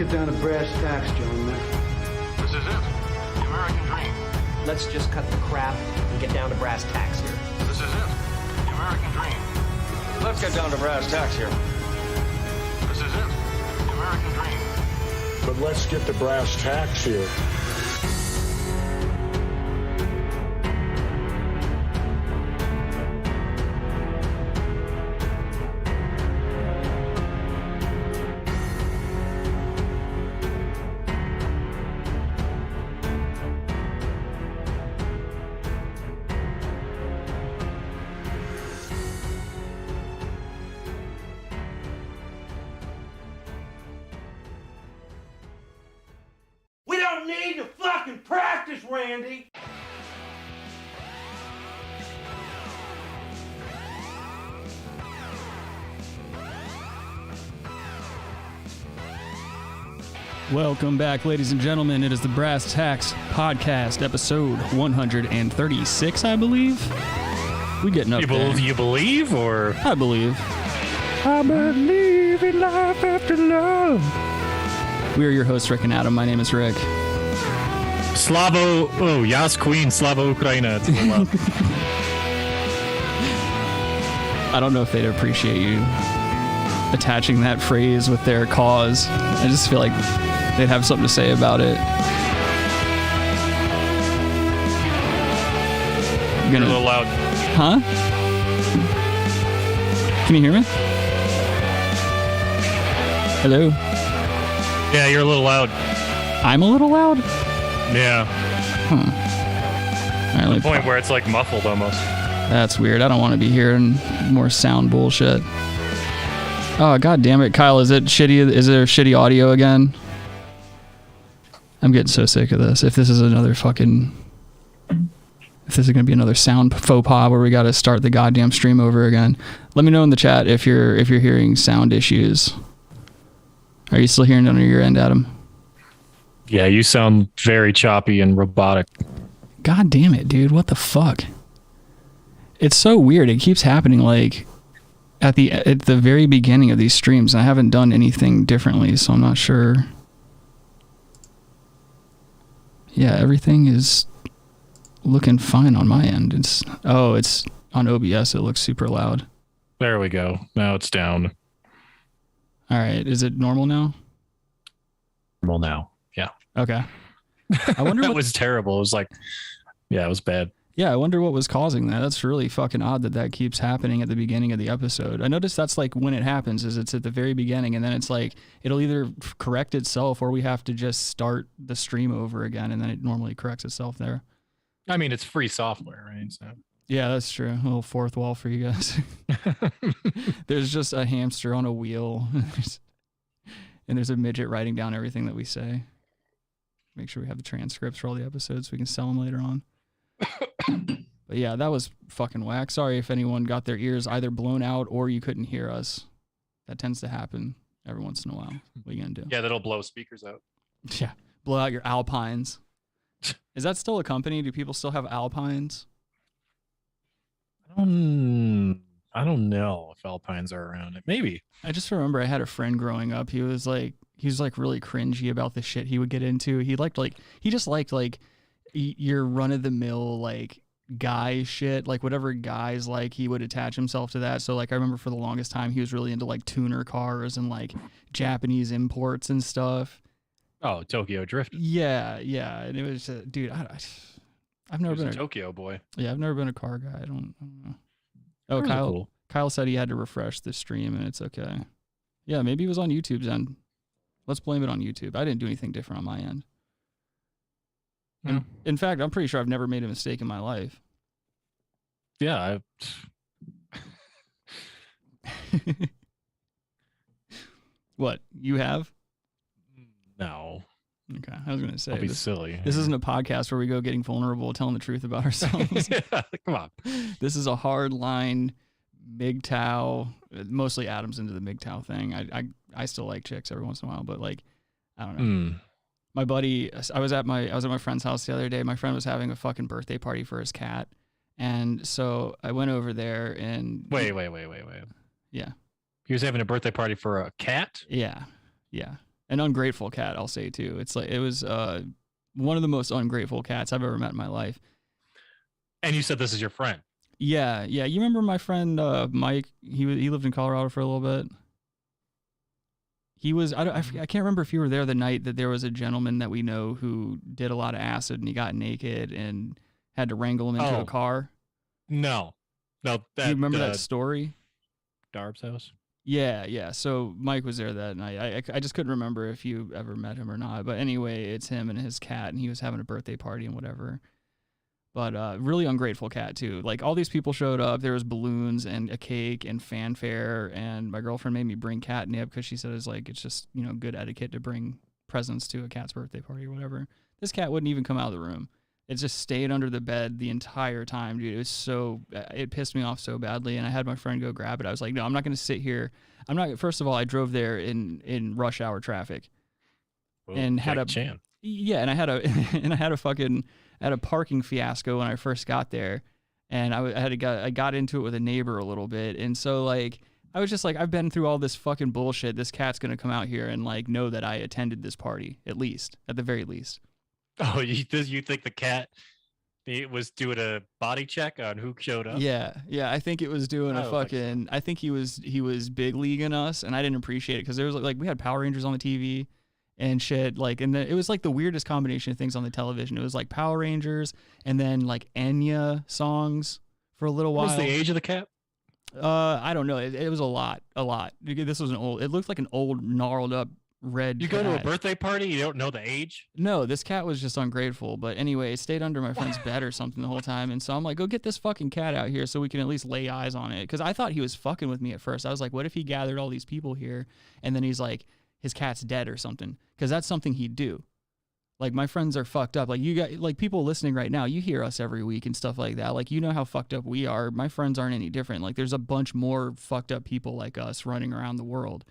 get down to brass tacks, gentlemen. This is it. The American dream. Let's just cut the crap and get down to brass tacks here. This is it. The American dream. Let's get down to brass tacks here. This is it. The American dream. But let's get to brass tacks here. Need to fucking practice, Randy. Welcome back, ladies and gentlemen. It is the Brass Tacks Podcast, episode 136, I believe. We getting up there. You believe, or? I believe. I believe in life after love. We are your hosts, Rick and Adam. My name is Rick. Yas Queen, Slava Ukraina. I don't know if they'd appreciate you attaching that phrase with their cause. I just feel like they'd have something to say about it. You're a little loud. Huh? Can you hear me? Hello? Yeah, you're a little loud. I'm a little loud? Yeah. Huh. All right, the point where it's like muffled almost. That's weird. I don't want to be hearing more sound bullshit. Oh, god damn it, Kyle, is it shitty? Is there shitty audio again? I'm getting so sick of this. If this is going to be another sound faux pas where we got to start the goddamn stream over again, let me know in the chat if you're hearing sound issues. Are you still hearing it on your end, Adam? Yeah, you sound very choppy and robotic. God damn it, dude. What the fuck? It's so weird. It keeps happening like at the very beginning of these streams. I haven't done anything differently, so I'm not sure. Yeah, everything is looking fine on my end. It's on OBS. It looks super loud. There we go. Now it's down. All right. Is it normal now? Normal now. Yeah. Okay. I wonder It was terrible. It was like, yeah, it was bad. Yeah, I wonder what was causing that. That's really fucking odd that keeps happening at the beginning of the episode. I noticed that's like when it happens is it's at the very beginning, and then it's like it'll either correct itself or we have to just start the stream over again, and then it normally corrects itself there. I mean, it's free software, right? So. Yeah, that's true. A little fourth wall for you guys. There's just a hamster on a wheel, and there's a midget writing down everything that we say. Make sure we have the transcripts for all the episodes so we can sell them later on. But yeah, that was fucking whack. Sorry if anyone got their ears either blown out or you couldn't hear us. That tends to happen every once in a while. What are you gonna do? Yeah, that'll blow speakers out. Yeah, blow out your Alpines. Is that still a company? Do people still have Alpines? I don't know if Alpines are around. Maybe. I just remember I had a friend growing up. He was like really cringy about the shit he would get into. He just liked your run of the mill like guy shit, like whatever guys like, he would attach himself to that. So like I remember for the longest time he was really into like tuner cars and like Japanese imports and stuff. Oh, Tokyo Drift. Yeah, and it was dude. I've never been a Tokyo boy. Yeah, I've never been a car guy. I don't know. Oh, Really cool. Kyle said he had to refresh the stream and it's okay. Yeah, maybe it was on YouTube's end. Let's blame it on YouTube. I didn't do anything different on my end. In fact, I'm pretty sure I've never made a mistake in my life. Yeah. What? You have? No. Okay. I was going to say. Don't be silly. This isn't a podcast where we go getting vulnerable, telling the truth about ourselves. Yeah, come on. This is a hard line MGTOW. Mostly Adam's into the MGTOW thing. I still like chicks every once in a while, but like, I don't know. My buddy, I was at my friend's house the other day. My friend was having a fucking birthday party for his cat. And so I went over there and Wait. Yeah. He was having a birthday party for a cat? Yeah. An ungrateful cat, I'll say too. It's like it was one of the most ungrateful cats I've ever met in my life. And you said this is your friend. Yeah. You remember my friend Mike? He lived in Colorado for a little bit. He was I can't remember if you were there the night that there was a gentleman that we know who did a lot of acid and he got naked and had to wrangle him into a car. No. Do you remember that story? Darb's house. Yeah. So Mike was there that night. I just couldn't remember if you ever met him or not. But anyway, it's him and his cat, and he was having a birthday party and whatever. But really ungrateful cat too. Like all these people showed up. There was balloons and a cake and fanfare, and my girlfriend made me bring catnip because she said it's just good etiquette to bring presents to a cat's birthday party or whatever. This cat wouldn't even come out of the room. It just stayed under the bed the entire time, dude. It pissed me off so badly, and I had my friend go grab it. I was like, no, I'm not going to sit here. First of all, I drove there in rush hour traffic. Whoa, and had and I had a parking fiasco when I first got there, and I got into it with a neighbor a little bit, and so like I was just like, I've been through all this fucking bullshit. This cat's going to come out here and like know that I attended this party, at the very least. Oh, you think the cat was doing a body check on who showed up? Yeah. I think it was doing I think he was big leaguing us, and I didn't appreciate it because there was like we had Power Rangers on the TV and shit, like, and it was like the weirdest combination of things on the television. It was like Power Rangers and then like Enya songs for a little while. What was the age of the cat? I don't know. It was a lot. This was it looked like an old gnarled up red You cat. go to a birthday party, you don't know the age? No, this cat was just ungrateful. But anyway, it stayed under my friend's bed or something the whole time. And so I'm like, go get this fucking cat out here so we can at least lay eyes on it. Because I thought he was fucking with me at first. I was like, what if he gathered all these people here and then he's like, his cat's dead or something? Because that's something he'd do. Like, my friends are fucked up. Like, you got, like, people listening right now, you hear us every week and stuff like that. Like, you know how fucked up we are. My friends aren't any different. Like, there's a bunch more fucked up people like us running around the world.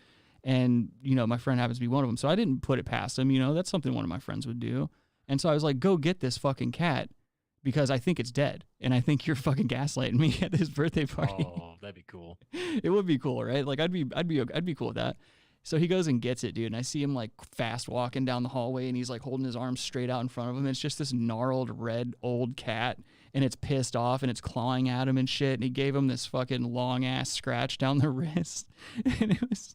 And, my friend happens to be one of them. So I didn't put it past him. That's something one of my friends would do. And so I was like, go get this fucking cat because I think it's dead. And I think you're fucking gaslighting me at this birthday party. Oh, that'd be cool. It would be cool, right? Like, I'd be cool with that. So he goes and gets it, dude. And I see him like fast walking down the hallway and he's like holding his arms straight out in front of him. And it's just this gnarled red old cat and it's pissed off and it's clawing at him and shit. And he gave him this fucking long ass scratch down the wrist. And it was...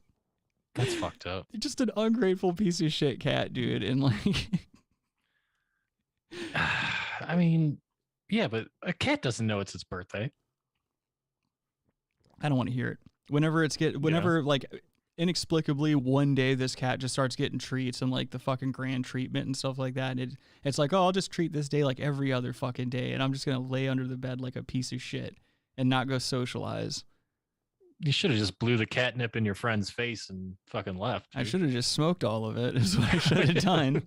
That's fucked up. Just an ungrateful piece of shit cat, dude. And like, I mean, yeah, but a cat doesn't know it's its birthday. I don't want to hear it. Whenever like inexplicably one day this cat just starts getting treats and like the fucking grand treatment and stuff like that. And it's like, oh, I'll just treat this day like every other fucking day. And I'm just going to lay under the bed like a piece of shit and not go socialize. You should have just blew the catnip in your friend's face and fucking left. Dude. I should have just smoked all of it. Is what I should have done.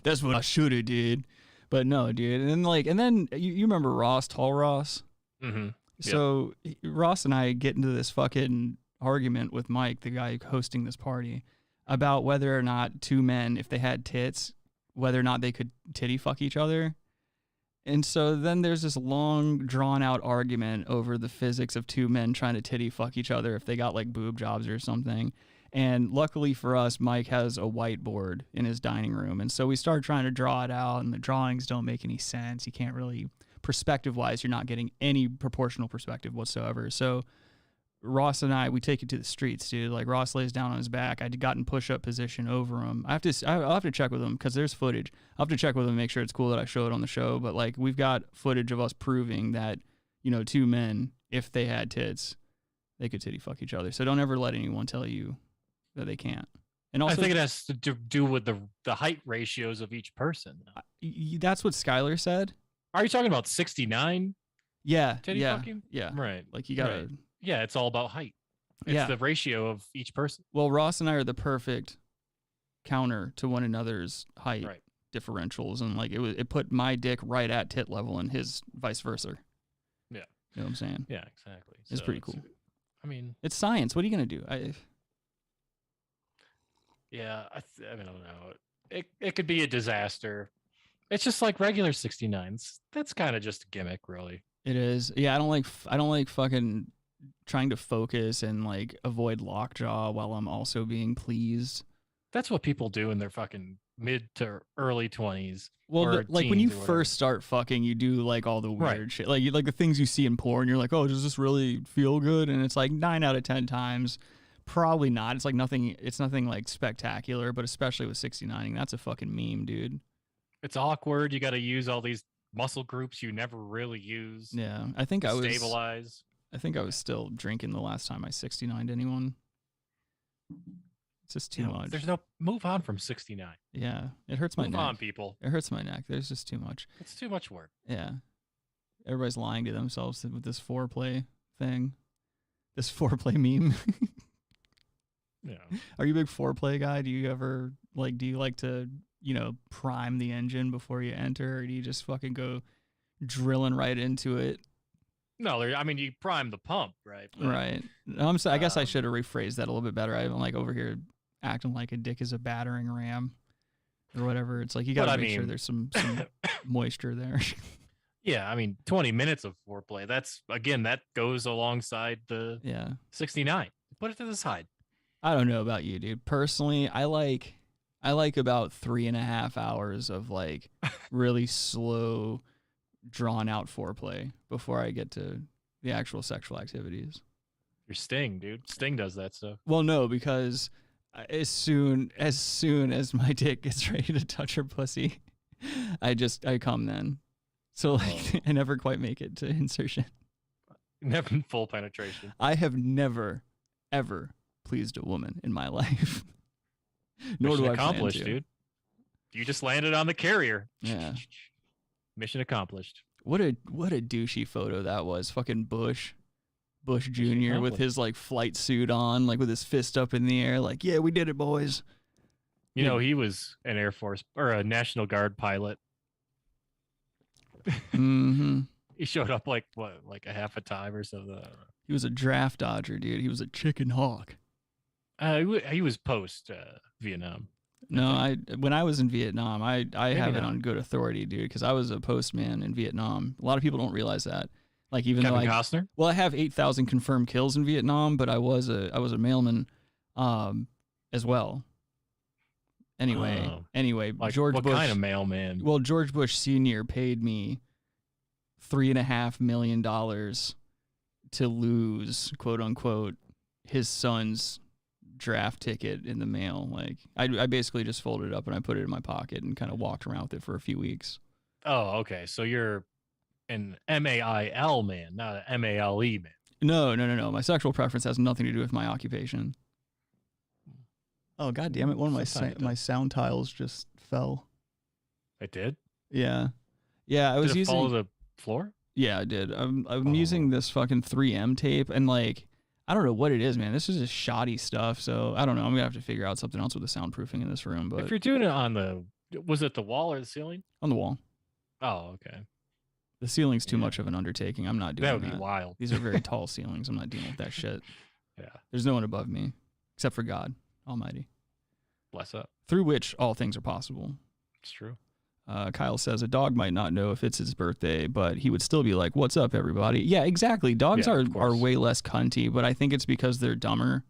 That's what I should have did. But no, dude. And then you remember Ross, Tall Ross? Mm-hmm. So Ross and I get into this fucking argument with Mike, the guy hosting this party, about whether or not two men, if they had tits, whether or not they could titty fuck each other. And so then there's this long, drawn-out argument over the physics of two men trying to titty fuck each other if they got, like, boob jobs or something. And luckily for us, Mike has a whiteboard in his dining room. And so we start trying to draw it out, and the drawings don't make any sense. You can't really, perspective-wise, you're not getting any proportional perspective whatsoever. So Ross and I, we take it to the streets, dude. Like, Ross lays down on his back. I'd gotten push-up position over him. I'll have to check with him because there's footage. I'll have to check with him and make sure it's cool that I show it on the show. But, like, we've got footage of us proving that, two men, if they had tits, they could titty fuck each other. So don't ever let anyone tell you that they can't. And also, I think it has to do with the height ratios of each person. That's what Skylar said. Are you talking about 69? Yeah. Titty fucking? Yeah. Right. Like, you got to... Right. Yeah, it's all about height. It's the ratio of each person. Well, Ross and I are the perfect counter to one another's height differentials, and like it put my dick right at tit level, and his vice versa. Yeah, you know what I'm saying? Yeah, exactly. It's pretty cool. I mean, it's science. What are you gonna do? Yeah, I don't know. It could be a disaster. It's just like regular 69s. That's kind of just a gimmick, really. It is. Yeah, I don't like fucking trying to focus and like avoid lockjaw while I'm also being pleased. That's what people do in their fucking mid to early 20s. Well, like when you teens or whatever. first start fucking, you do like all the weird Right. shit, like like the things you see in porn. You're like, oh, does this really feel good? And it's like 9 out of 10 times, probably not. It's like nothing. It's nothing like spectacular, but especially with 69ing, that's a fucking meme, dude. It's awkward. You got to use all these muscle groups you never really use. Yeah, I think to I was. stabilize. I think I was still drinking the last time I 69'd anyone. It's just too much. There's no move on from 69. Yeah, it hurts my Move neck. on, people. It hurts my neck. There's just too much. It's too much work. Yeah. Everybody's lying to themselves with this foreplay thing. This foreplay meme. Yeah. Are you a big foreplay guy? Do you ever do you like to, prime the engine before you enter, or do you just fucking go drilling right into it? No, you prime the pump, right? But, Right. I guess I should have rephrased that a little bit better. I'm like over here acting like a dick is a battering ram or whatever. It's like you got to make sure there's some moisture there. Yeah, 20 minutes of foreplay. That goes alongside the 69. Put it to the side. I don't know about you, dude. Personally, I like about 3.5 hours of like really slow, drawn out foreplay before I get to the actual sexual activities. Your Sting, dude. Sting does that stuff. Well, no, because as soon as my dick gets ready to touch her pussy, I come then. So I never quite make it to insertion. Never full penetration. I have never, ever pleased a woman in my life. Nor Mission do I plan accomplished, to. dude. You just landed on the carrier. Yeah. Mission accomplished. What a douchey photo that was. Fucking Bush Jr. with his like flight suit on, like with his fist up in the air, like, yeah, we did it, boys. He was an Air Force or a National Guard pilot. Mm-hmm. He showed up like a half a time or something. He was a draft dodger, dude. He was a chicken hawk. He was post Vietnam. No, when I was in Vietnam, I have it not. on good authority, dude, because I was a postman in Vietnam. A lot of people don't realize that. Like even Kevin though Costner? Well, I have 8,000 confirmed kills in Vietnam, but I was a mailman, as well. Anyway, Like, George what Bush. kind of mailman? Well, George Bush Sr. paid me $3.5 million to lose, quote unquote, his son's draft ticket in the mail. Like I basically just folded it up and I put it in my pocket and kind of walked around with it for a few weeks. Oh, okay. So you're an MAIL man, not an MALE man. No. My sexual preference has nothing to do with my occupation. Oh, God damn it. One of my sound tiles just fell. It did? Yeah. Yeah, I was Did it using follow the floor? Yeah, I did. I'm using this fucking 3M tape and like I don't know what it is, man. This is just shoddy stuff. So I don't know. I'm gonna have to figure out something else with the soundproofing in this room. But If you're doing it was it the wall or the ceiling? on the wall, Oh, okay. the ceiling's too much of an undertaking. I'm not doing That that. would be wild. These are very tall ceilings. I'm not dealing with that shit. Yeah. There's no one above me except for God Almighty, Bless up. through which all things are possible. It's true. Kyle says a dog might not know if it's his birthday, but he would still be like, "What's up, everybody?" Yeah, exactly. Dogs Yeah, are of course. way less cunty, but I think it's because they're dumber.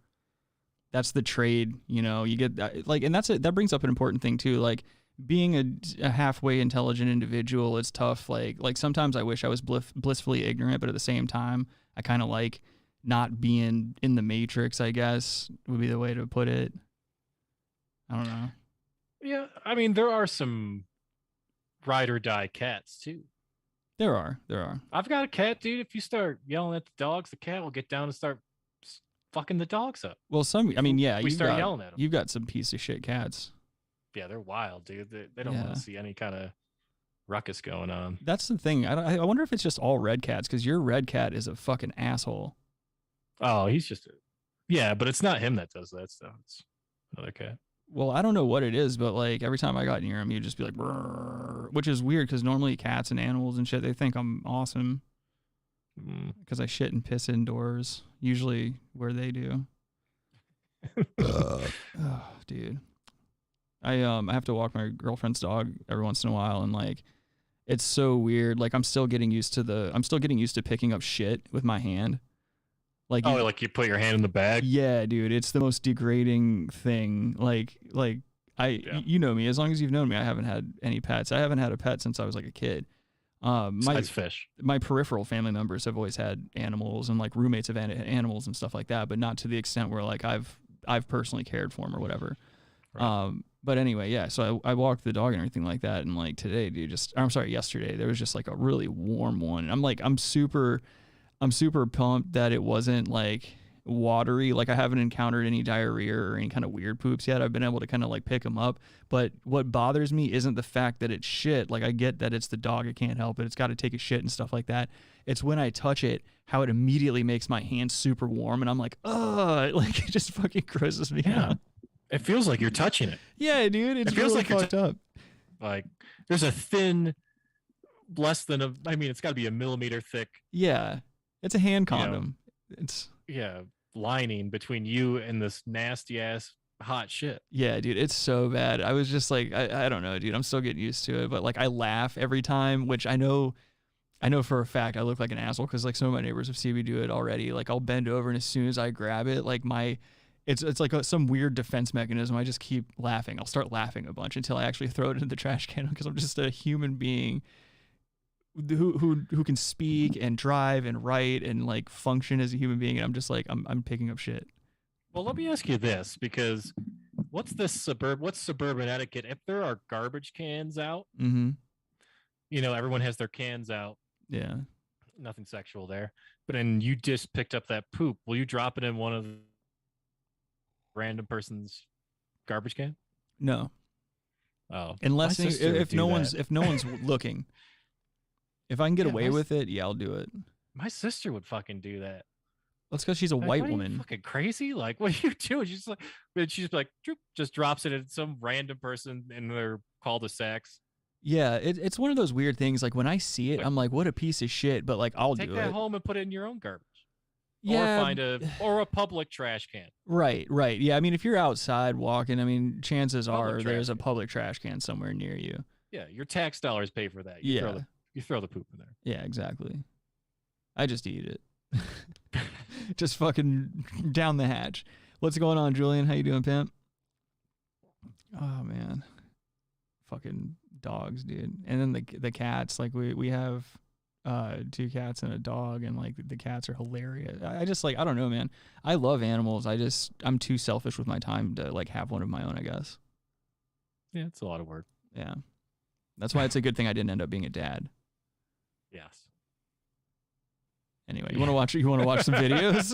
That's the trade, you get like, and that brings up an important thing too. Like being a halfway intelligent individual, it's tough. Like sometimes I wish I was blissfully ignorant, but at the same time, I kind of like not being in the matrix, I guess would be the way to put it. I don't know. Yeah, there are some ride or die cats too. There are. I've got a cat, dude. If you start yelling at the dogs, the cat will get down and start fucking the dogs up. Well, yeah. We start yelling at them. You've got some piece of shit cats. Yeah, they're wild, dude. They don't want to see any kind of ruckus going on. That's the thing. I wonder if it's just all red cats, because your red cat is a fucking asshole. Oh, he's just yeah, but it's not him that does that stuff. It's another cat. Well, I don't know what it is, but like every time I got near him, he'd just be like, "Brrr," which is weird because normally cats and animals and shit, they think I'm awesome because I shit and piss indoors, usually where they do. Oh, dude. I have to walk my girlfriend's dog every once in a while, and like it's so weird. Like I'm still getting used to picking up shit with my hand. Like, Oh, like you put your hand in the bag? yeah, dude, it's the most degrading thing. Like you know me. As long as you've known me, I haven't had any pets. I haven't had a pet since I was like a kid. Besides fish. My peripheral family members have always had animals, and like roommates have had animals and stuff like that, but not to the extent where like I've personally cared for them or whatever. Right. But anyway, yeah. So I walked the dog and everything like that, and like today, dude, yesterday, there was just like a really warm one. And I'm super pumped that it wasn't like watery. Like I haven't encountered any diarrhea or any kind of weird poops yet. I've been able to kind of like pick them up. But what bothers me isn't the fact that it's shit. Like I get that it's the dog. It can't help it. It's got to take a shit and stuff like that. It's when I touch it, how it immediately makes my hands super warm. And I'm like, ugh, like it just fucking grosses me out. It feels like you're touching it. Yeah, dude. It feels really like fucked up. Like there's a thin, less than it's got to be a millimeter thick. Yeah. It's a hand condom. It's lining between you and this nasty ass hot shit. Yeah, dude, it's so bad. I was just like, I don't know, dude. I'm still getting used to it, but like I laugh every time, which I know for a fact I look like an asshole because like some of my neighbors have seen me do it already. Like I'll bend over and as soon as I grab it, like it's like some weird defense mechanism. I just keep laughing. I'll start laughing a bunch until I actually throw it in the trash can because I'm just a human being who can speak and drive and write and like function as a human being, and I'm just like I'm picking up shit. Well, let me ask you this, because what's suburban etiquette? If there are garbage cans out, everyone has their cans out. Yeah. Nothing sexual there. But then you just picked up that poop. Will you drop it in one of the random person's garbage can? No. Oh. Unless if no one's looking. If I can get away with it, yeah, I'll do it. My sister would fucking do that. That's because she's a white woman. Are you fucking crazy? Like, what are you doing? She's like, just drops it at some random person in their cul-de-sacs. Yeah, it's one of those weird things. Like when I see it, I'm like, what a piece of shit. But like, I'll do it. Take that home and put it in your own garbage. Yeah. Or find a public trash can. Right. Yeah. I mean, if you're outside walking, I mean, chances are there's a public trash can somewhere near you. Yeah, your tax dollars pay for that. You throw the poop in there. Yeah, exactly. I just eat it. Just fucking down the hatch. What's going on, Julian? How you doing, pimp? Oh man, fucking dogs, dude. And then the cats. Like we have 2 cats and a dog, and like the cats are hilarious. I just like, I don't know, man. I love animals. I'm too selfish with my time to like have one of my own, I guess. Yeah, it's a lot of work. Yeah, that's why it's a good thing I didn't end up being a dad. Yes. Anyway, you want to watch some videos?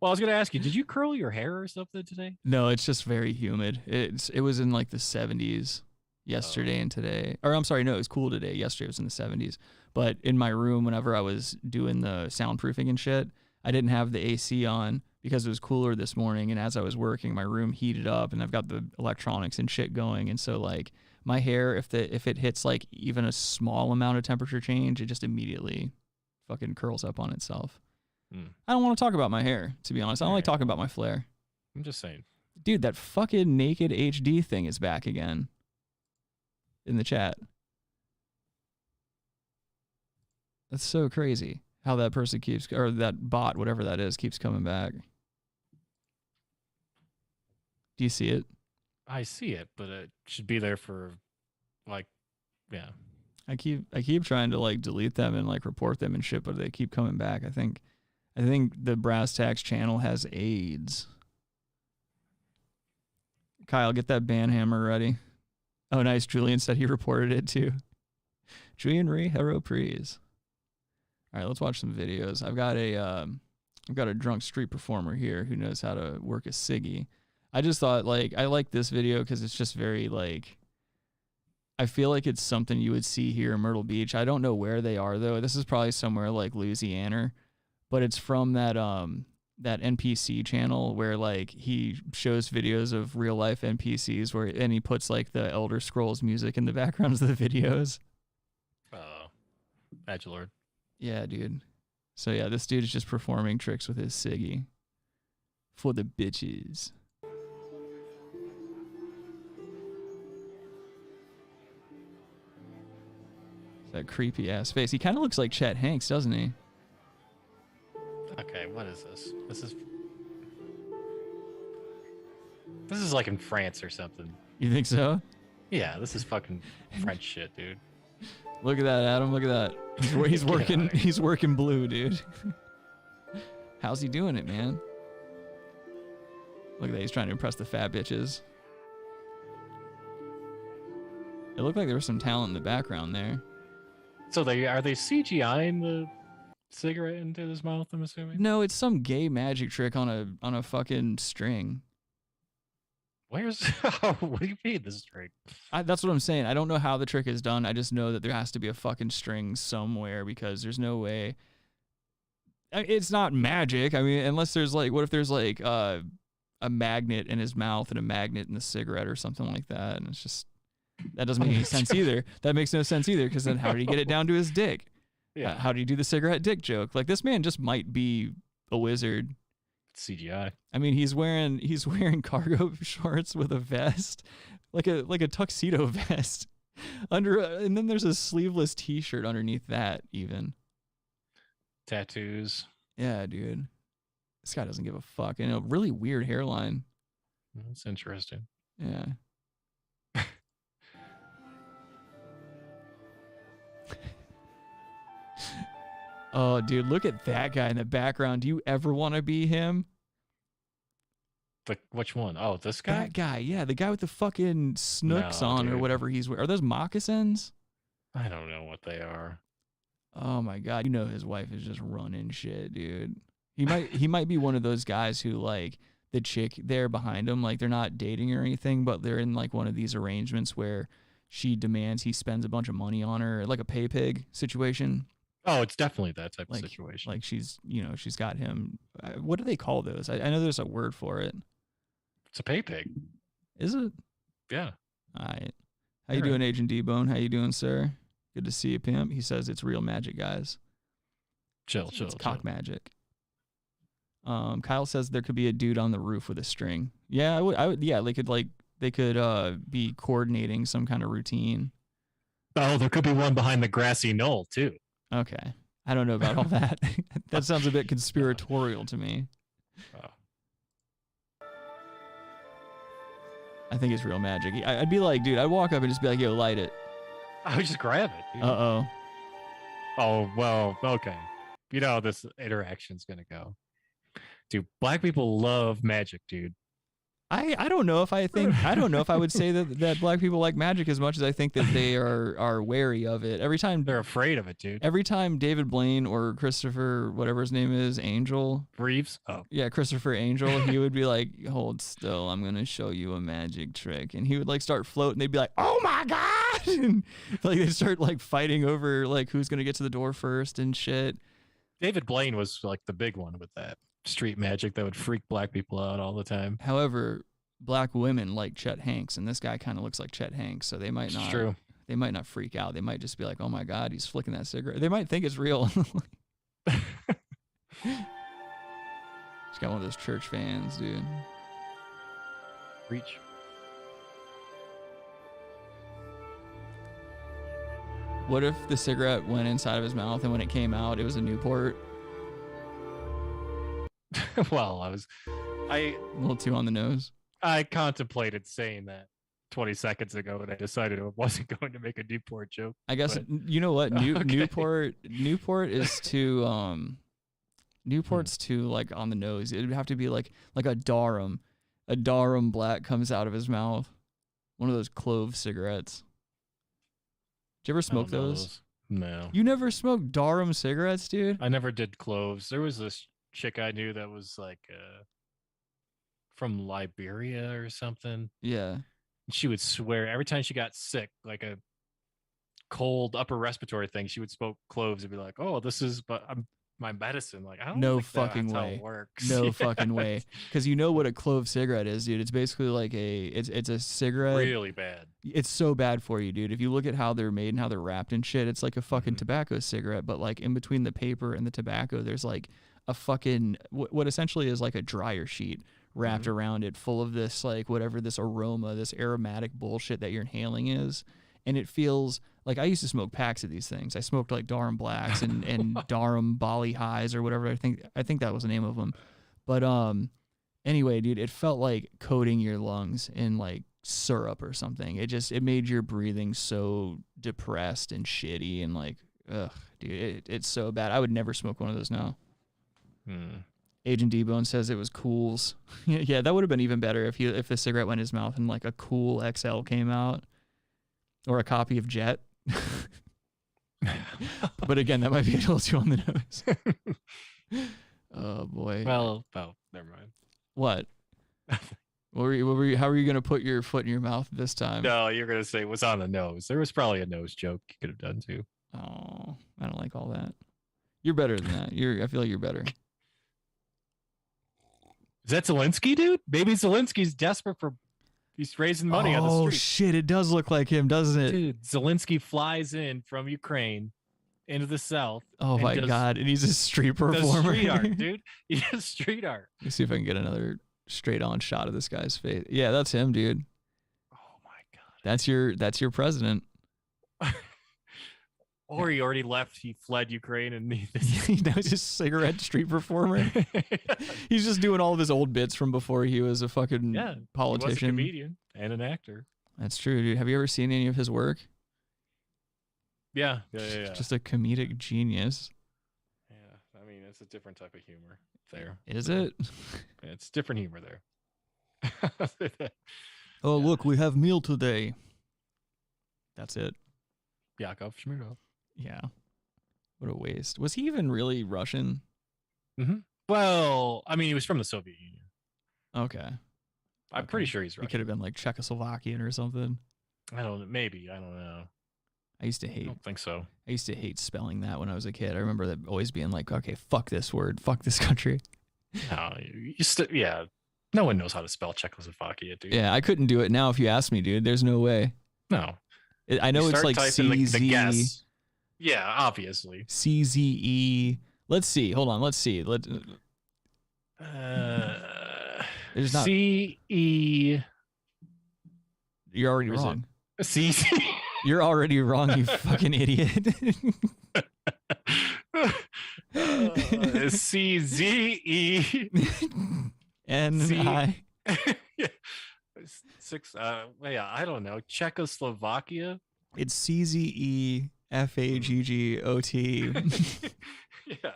Well, I was going to ask you, did you curl your hair or something today? No, it's just very humid. It was in like the 70s yesterday and today. Or I'm sorry, no, it was cool today. Yesterday it was in the 70s. But in my room, whenever I was doing the soundproofing and shit, I didn't have the AC on because it was cooler this morning. And as I was working, my room heated up, and I've got the electronics and shit going. And so like my hair, if it hits like even a small amount of temperature change, it just immediately fucking curls up on itself. I don't want to talk about my hair, to be honest. I don't like talking about my flare. I'm just saying. Dude, that fucking naked HD thing is back again in the chat. That's so crazy how that person or that bot, whatever that is, keeps coming back. Do you see it? I see it, but it should be there for like, yeah. I keep trying to like delete them and like report them and shit, but they keep coming back. I think the Brass Tacks channel has AIDS. Kyle, get that ban hammer ready. Oh, nice. Julian said he reported it too. Julian Ree Hero Prees. All right, let's watch some videos. I've got a drunk street performer here who knows how to work a ciggy. I just thought like I like this video because it's just very like, I feel like it's something you would see here in Myrtle Beach. I don't know where they are though. This is probably somewhere like Louisiana, but it's from that NPC channel where like he shows videos of real life NPCs and he puts like the Elder Scrolls music in the backgrounds of the videos. Oh, Lord. Yeah, dude. So yeah, this dude is just performing tricks with his ciggy for the bitches. That creepy ass face. He kind of looks like Chet Hanks, doesn't he? Okay, what is this? This is like in France or something. You think so? Yeah, this is fucking French shit, dude. Look at that, Adam. Look at that. He's working. He's working blue, dude. How's he doing it, man? Look at that. He's trying to impress the fat bitches. It looked like there was some talent in the background there. So are they CGIing the cigarette into his mouth? I'm assuming. No, it's some gay magic trick on a fucking string. Where's? What do you mean this string? That's what I'm saying. I don't know how the trick is done. I just know that there has to be a fucking string somewhere because there's no way. It's not magic. I mean, unless there's like, what if there's like a magnet in his mouth and a magnet in the cigarette or something like that, and it's just. That doesn't make any sense either. That makes no sense either, because then how did he get it down to his dick? Yeah. How do you do the cigarette dick joke? Like, this man just might be a wizard. CGI. I mean, he's wearing cargo shorts with a vest, like a tuxedo vest and then there's a sleeveless T-shirt underneath that even. Tattoos. Yeah, dude. This guy doesn't give a fuck, and a really weird hairline. That's interesting. Yeah. Oh, dude, look at that guy in the background. Do you ever want to be him? Which one? Oh, this guy? That guy, yeah. The guy with the fucking snooks on dude. or whatever he's wearing. Are those moccasins? I don't know what they are. Oh, my God. You know his wife is just running shit, dude. He might be one of those guys who, like, the chick there behind him, like, they're not dating or anything, but they're in, like, one of these arrangements where she demands he spends a bunch of money on her, like a pay pig situation. Oh, it's definitely that type of situation. Like she's got him. What do they call those? I know there's a word for it. It's a pay pig. Is it? Yeah. All right. How you doing, Agent D-Bone? How you doing, sir? Good to see you, pimp. He says it's real magic, guys. Chill. It's cock magic. Kyle says there could be a dude on the roof with a string. Yeah, I would. Yeah, they could be coordinating some kind of routine. Oh, there could be one behind the grassy knoll too. Okay. I don't know about all that. That sounds a bit conspiratorial to me. I think it's real magic. I'd be like, dude, I'd walk up and just be like, yo, light it. I would just grab it. Dude. Uh-oh. Oh, well, okay. You know how this interaction's going to go. Dude, black people love magic, dude. I don't know if I don't know if I would say that black people like magic as much as I think that they are wary of it. Every time they're afraid of it, dude. Every time David Blaine or Christopher, whatever his name is, Angel Reeves. Oh, yeah, Christopher Angel. He would be like, "Hold still, I'm gonna show you a magic trick," and he would like start floating. They'd be like, "Oh my god!" And like they start like fighting over like who's gonna get to the door first and shit. David Blaine was like the big one with that street magic that would freak black people out all the time. However, black women like Chet Hanks, and this guy kind of looks like Chet Hanks, so they might not. It's true. They might not freak out. They might just be like, "Oh my god, he's flicking that cigarette." They might think it's real. He's got one of those church fans, dude. Reach. What if the cigarette went inside of his mouth and when it came out, it was a Newport? Well, a little too on the nose. I contemplated saying that 20 seconds ago, and I decided I wasn't going to make a Newport joke. I guess you know what Okay. Newport is too Newport's too like on the nose. It'd have to be like a Durham. A Durham black comes out of his mouth. One of those clove cigarettes. Did you ever smoke those? No. You never smoked Durham cigarettes, dude? I never did cloves. There was this chick I knew that was like from Liberia or something. Yeah. She would swear every time she got sick, like a cold upper respiratory thing, she would smoke cloves and be like, "Oh, this is my medicine." Like, I don't no think fucking that's way. how it works. No Yeah. fucking way. Because you know what a clove cigarette is, dude. It's basically like it's a cigarette. Really bad. It's so bad for you, dude. If you look at how they're made and how they're wrapped and shit, it's like a fucking tobacco cigarette, but like in between the paper and the tobacco, there's like a fucking what essentially is like a dryer sheet wrapped around it, full of this like whatever this aroma, this aromatic bullshit that you're inhaling is, and it feels like I used to smoke packs of these things. I smoked like Durham Blacks and Durham Bali Highs or whatever. I think that was the name of them. But anyway, dude, it felt like coating your lungs in like syrup or something. It made your breathing so depressed and shitty and like, ugh, dude, it's so bad. I would never smoke one of those now. Agent D-Bone says it was Cools. Yeah, that would have been even better if the cigarette went in his mouth and like a Cool XL came out or a copy of Jet. But again, that might be a little too on the nose. Oh boy. Well, never mind. What? How are you gonna put your foot in your mouth this time? No, you're gonna say it was on the nose. There was probably a nose joke you could have done too. Oh, I don't like all that. You're better than that. I feel like you're better. Is that Zelensky, dude? Maybe Zelensky's desperate for. He's raising money on the street. Oh shit! It does look like him, doesn't it? Dude, Zelensky flies in from Ukraine into the south. Oh my god! And he's a street performer. Street art, dude. He does street art. Let's see if I can get another straight-on shot of this guy's face. Yeah, that's him, dude. Oh my god. That's your president. Or he already left. He fled Ukraine and now he's just a cigarette street performer. He's just doing all of his old bits from before he was a fucking politician. He was a comedian and an actor. That's true, dude. Have you ever seen any of his work? Yeah. Just a comedic genius. Yeah, I mean, it's a different type of humor there. Is it? Yeah, it's different humor there. Oh, look, we have meal today. That's it. Yakov Shmirov. Yeah. What a waste. Was he even really Russian? Mm-hmm. Well, I mean, he was from the Soviet Union. Okay. I'm pretty sure he's Russian. He could have been like Czechoslovakian or something. I don't know. I used to hate. I don't think so. I used to hate spelling that when I was a kid. I remember that always being like, okay, fuck this word. Fuck this country. No, yeah. No one knows how to spell Czechoslovakia, dude. Yeah, I couldn't do it now if you asked me, dude. There's no way. No. I know it's like CZ. The guess. Yeah, obviously. CZE. Let's see. Hold on. Let's see. There's not. CE. You're already wrong. CZ. You're already wrong, you fucking idiot. CZE. N-I. Yeah. 6. Yeah, I don't know. Czechoslovakia. It's CZEFAGGOT. Yeah.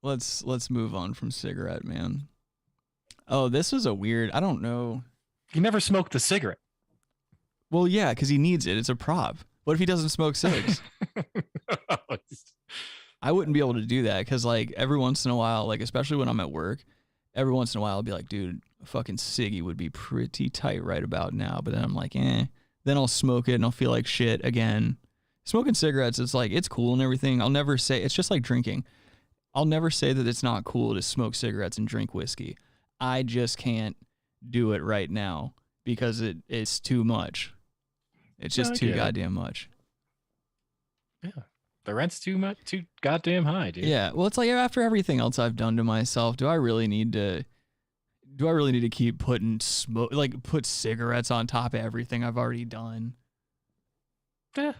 Let's move on from cigarette, man. Oh, this was a weird. I don't know. You never smoked the cigarette. Well, yeah, because he needs it. It's a prop. What if he doesn't smoke cigs? I wouldn't be able to do that because, like, every once in a while, like, especially when I'm at work, every once in a while I'll be like, dude, a fucking ciggy would be pretty tight right about now. But then I'm like, Then I'll smoke it and I'll feel like shit again. Smoking cigarettes, it's like, it's cool and everything. I'll never say, it's just like drinking. I'll never say that it's not cool to smoke cigarettes and drink whiskey. I just can't do it right now because it's too much. It's just too goddamn much. Yeah. The rent's too goddamn high, dude. Yeah. Well, it's like after everything else I've done to myself, do I really need to keep put cigarettes on top of everything I've already done? Yeah.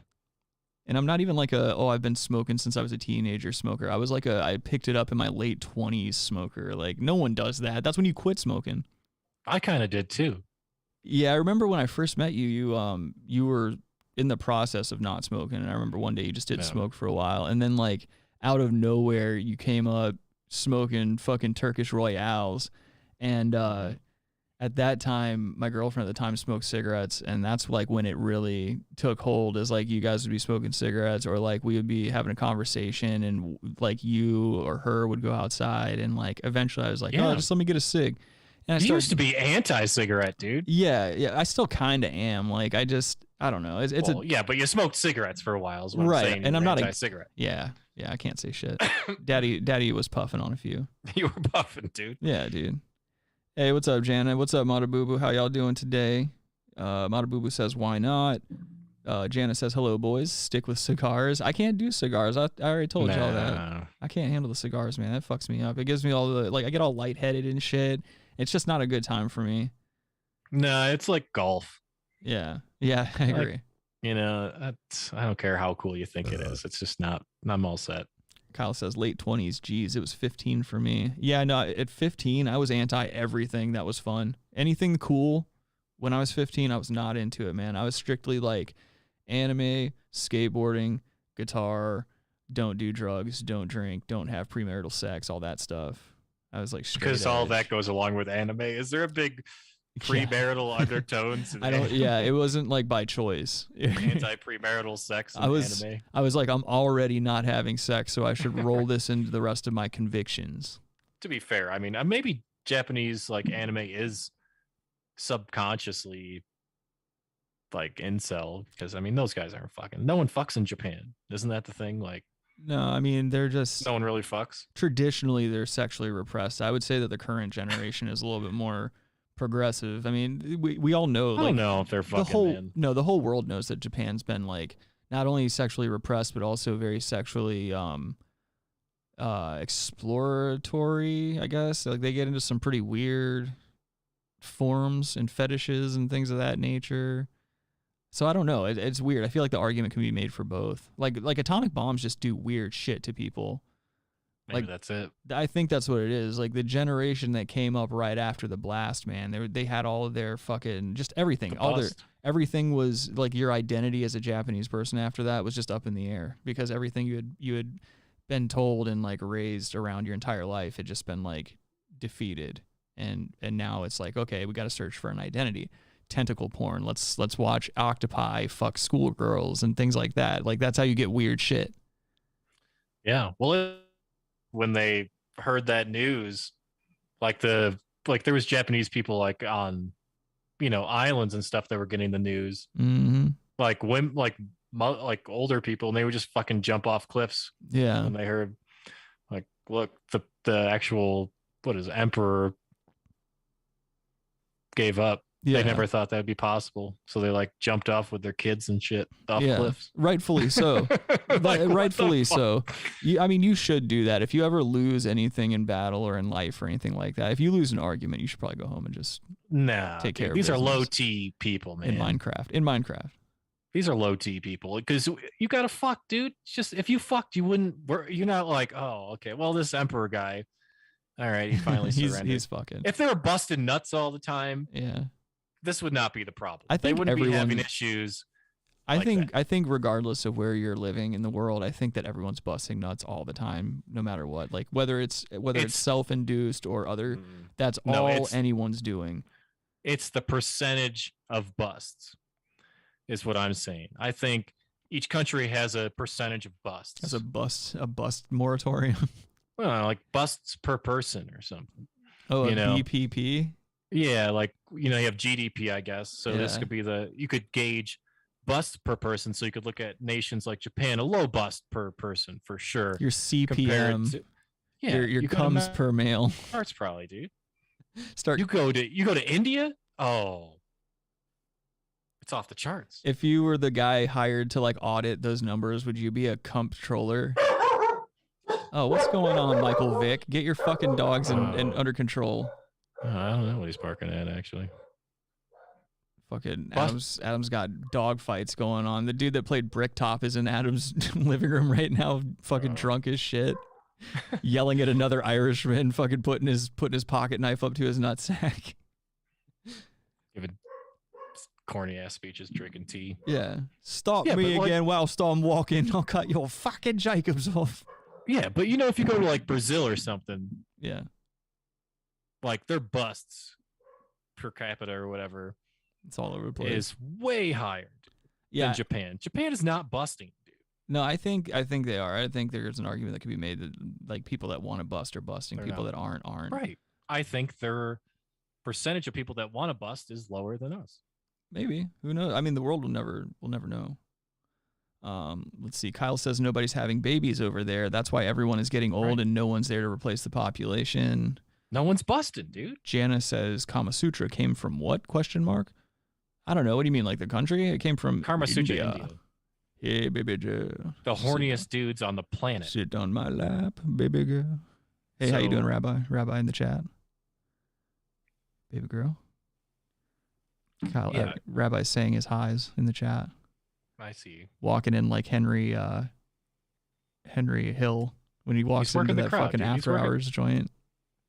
And I'm not even like I've been smoking since I was a teenager smoker. I was like I picked it up in my late 20s smoker. Like, no one does that. That's when you quit smoking. I kind of did too. Yeah, I remember when I first met you, you were in the process of not smoking, and I remember one day you just didn't smoke for a while, and then like out of nowhere you came up smoking fucking Turkish Royales, and at that time my girlfriend at the time smoked cigarettes, and that's like when it really took hold. Is like you guys would be smoking cigarettes, or like we would be having a conversation, and like you or her would go outside, and like eventually I was like, oh, just let me get a cig. And you used to be anti-cigarette, dude. Yeah, I still kind of am. Like, I don't know. Yeah, but you smoked cigarettes for a while, is what right? I'm saying. And I'm not anti-cigarette. Yeah, I can't say shit. Daddy was puffing on a few. You were puffing, dude. Yeah, dude. Hey, what's up, Jana? What's up, Matabubu? How y'all doing today? Matabubu says, why not? Jana says, hello, boys. Stick with cigars. I can't do cigars. I already told y'all that. I can't handle the cigars, man. That fucks me up. It gives me all the I get all lightheaded and shit. It's just not a good time for me. No, it's like golf. Yeah, I agree. I don't care how cool you think it is. It's just not. I'm all set. Kyle says late 20s. Geez, it was 15 for me. Yeah, no, at 15, I was anti everything that was fun. Anything cool when I was 15, I was not into it, man. I was strictly like anime, skateboarding, guitar, don't do drugs, don't drink, don't have premarital sex, all that stuff. I was like straight Because all edge. that goes along with anime. Is there a big premarital undertones? In it wasn't like by choice. Anti-premarital sex in anime. I was like, I'm already not having sex, so I should roll this into the rest of my convictions. To be fair, I mean, maybe Japanese like anime is subconsciously like incel, because I mean those guys aren't fucking. No one fucks in Japan, isn't that the thing? Like, no, I mean they're just no one really fucks. Traditionally, they're sexually repressed. I would say that the current generation is a little bit more progressive. I mean, we all know. I don't know if they're fucking. The whole world knows that Japan's been like not only sexually repressed but also very sexually exploratory. I guess like they get into some pretty weird forms and fetishes and things of that nature. So I don't know. It's weird. I feel like the argument can be made for both. Like atomic bombs just do weird shit to people. Maybe that's it. I think that's what it is. Like the generation that came up right after the blast, man, they had all of their fucking just everything. Everything was like your identity as a Japanese person after that was just up in the air because everything you had been told and like raised around your entire life had just been like defeated. And now it's like, okay, we got to search for an identity. Tentacle porn. Let's watch octopi fuck schoolgirls and things like that. Like that's how you get weird shit. Yeah. Well, when they heard that news, like there was Japanese people like on, islands and stuff that were getting the news. Mm-hmm. Like women, like older people, and they would just fucking jump off cliffs. Yeah. When they heard, like, look, the actual emperor gave up. Yeah. They never thought that would be possible, so they like jumped off with their kids and shit off cliffs. Rightfully so. Rightfully so. You should do that. If you ever lose anything in battle or in life or anything like that, if you lose an argument, you should probably go home and just take care of these business. are low T people, man. In Minecraft. These are low T people because you gotta fuck, dude. It's just if you fucked, you're not like, oh, okay, well, this emperor guy, all right, he finally surrendered. He's fucking. If they were busting nuts all the time, yeah, this would not be the problem. I think they wouldn't be having issues. I think regardless of where you're living in the world, I think that everyone's busting nuts all the time, no matter what. Like whether it's self-induced or other, that's all anyone's doing. It's the percentage of busts, is what I'm saying. I think each country has a percentage of busts. Has a bust moratorium. Well, like busts per person or something. Oh, a BPP. Yeah, like you have GDP, I guess. So this could be you could gauge bust per person. So you could look at nations like Japan, a low bust per person for sure. Your CPM, your comes per male. Starts probably, dude. You go to India. Oh, it's off the charts. If you were the guy hired to like audit those numbers, would you be a comptroller? Oh, what's going on, Michael Vick? Get your fucking dogs in under control. I don't know what he's barking at, actually. Fucking Adam's got dog fights going on. The dude that played Bricktop is in Adam's living room right now, fucking drunk as shit, yelling at another Irishman, fucking putting his pocket knife up to his nutsack. Giving corny ass speeches, drinking tea. Yeah. Stop me again whilst I'm walking. I'll cut your fucking Jacobs off. Yeah, but if you go to like Brazil or something, yeah, like their busts per capita or whatever, it's all over the place. Is way higher than Japan. Japan is not busting, dude. No, I think they are. I think there's an argument that could be made that like people that want to bust are busting, people that aren't. Right. I think their percentage of people that want to bust is lower than us. Maybe. Who knows? I mean, the world will never know. Let's see. Kyle says nobody's having babies over there. That's why everyone is getting old and no one's there to replace the population. No one's busted, dude. Jana says Kama Sutra came from what? ? I don't know. What do you mean, like the country? It came from Kama Sutra, India. Hey, baby girl. The horniest dudes on the planet. Sit on my lap, baby girl. Hey, how you doing, Rabbi? Rabbi in the chat. Baby girl. Kyle, Rabbi's saying his highs in the chat. I see. walking in like Henry Hill when he walks into working the that crowd, fucking dude. He's after working- hours joint.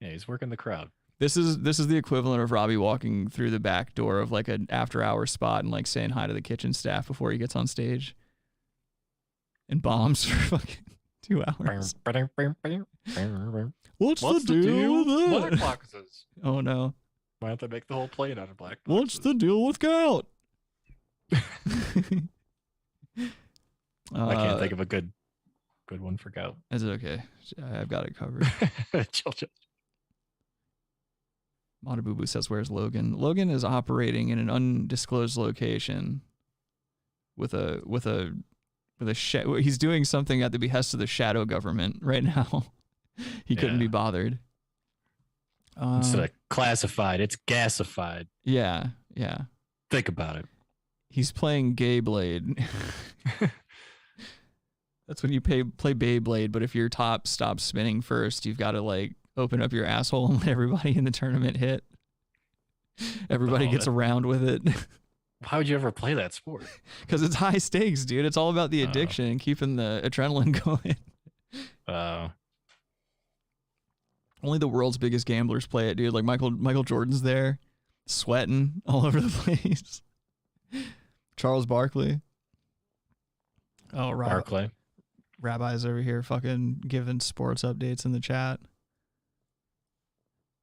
Yeah, he's working the crowd. This is the equivalent of Robbie walking through the back door of like an after hours spot and like saying hi to the kitchen staff before he gets on stage. And bombs for fucking 2 hours. What's the deal with Black that? boxes. Oh no. Why don't they make the whole plane out of black boxes? What's the deal with gout? I can't think of a good one for gout. Is it okay? I've got it covered. Chill. Matabubu says, "Where's Logan?" Logan is operating in an undisclosed location with a he's doing something at the behest of the shadow government right now. He couldn't be bothered. Instead of classified, it's gasified. Yeah. Think about it. He's playing Gay Blade. That's when you play Beyblade, but if your top stops spinning first, you've got to like open up your asshole and let everybody in the tournament hit. Everybody gets around with it. Why would you ever play that sport? Because it's high stakes, dude. It's all about the addiction and keeping the adrenaline going. Only the world's biggest gamblers play it, dude. Like Michael Jordan's there, sweating all over the place. Charles Barkley. Oh, Barkley. Rabbi's over here fucking giving sports updates in the chat.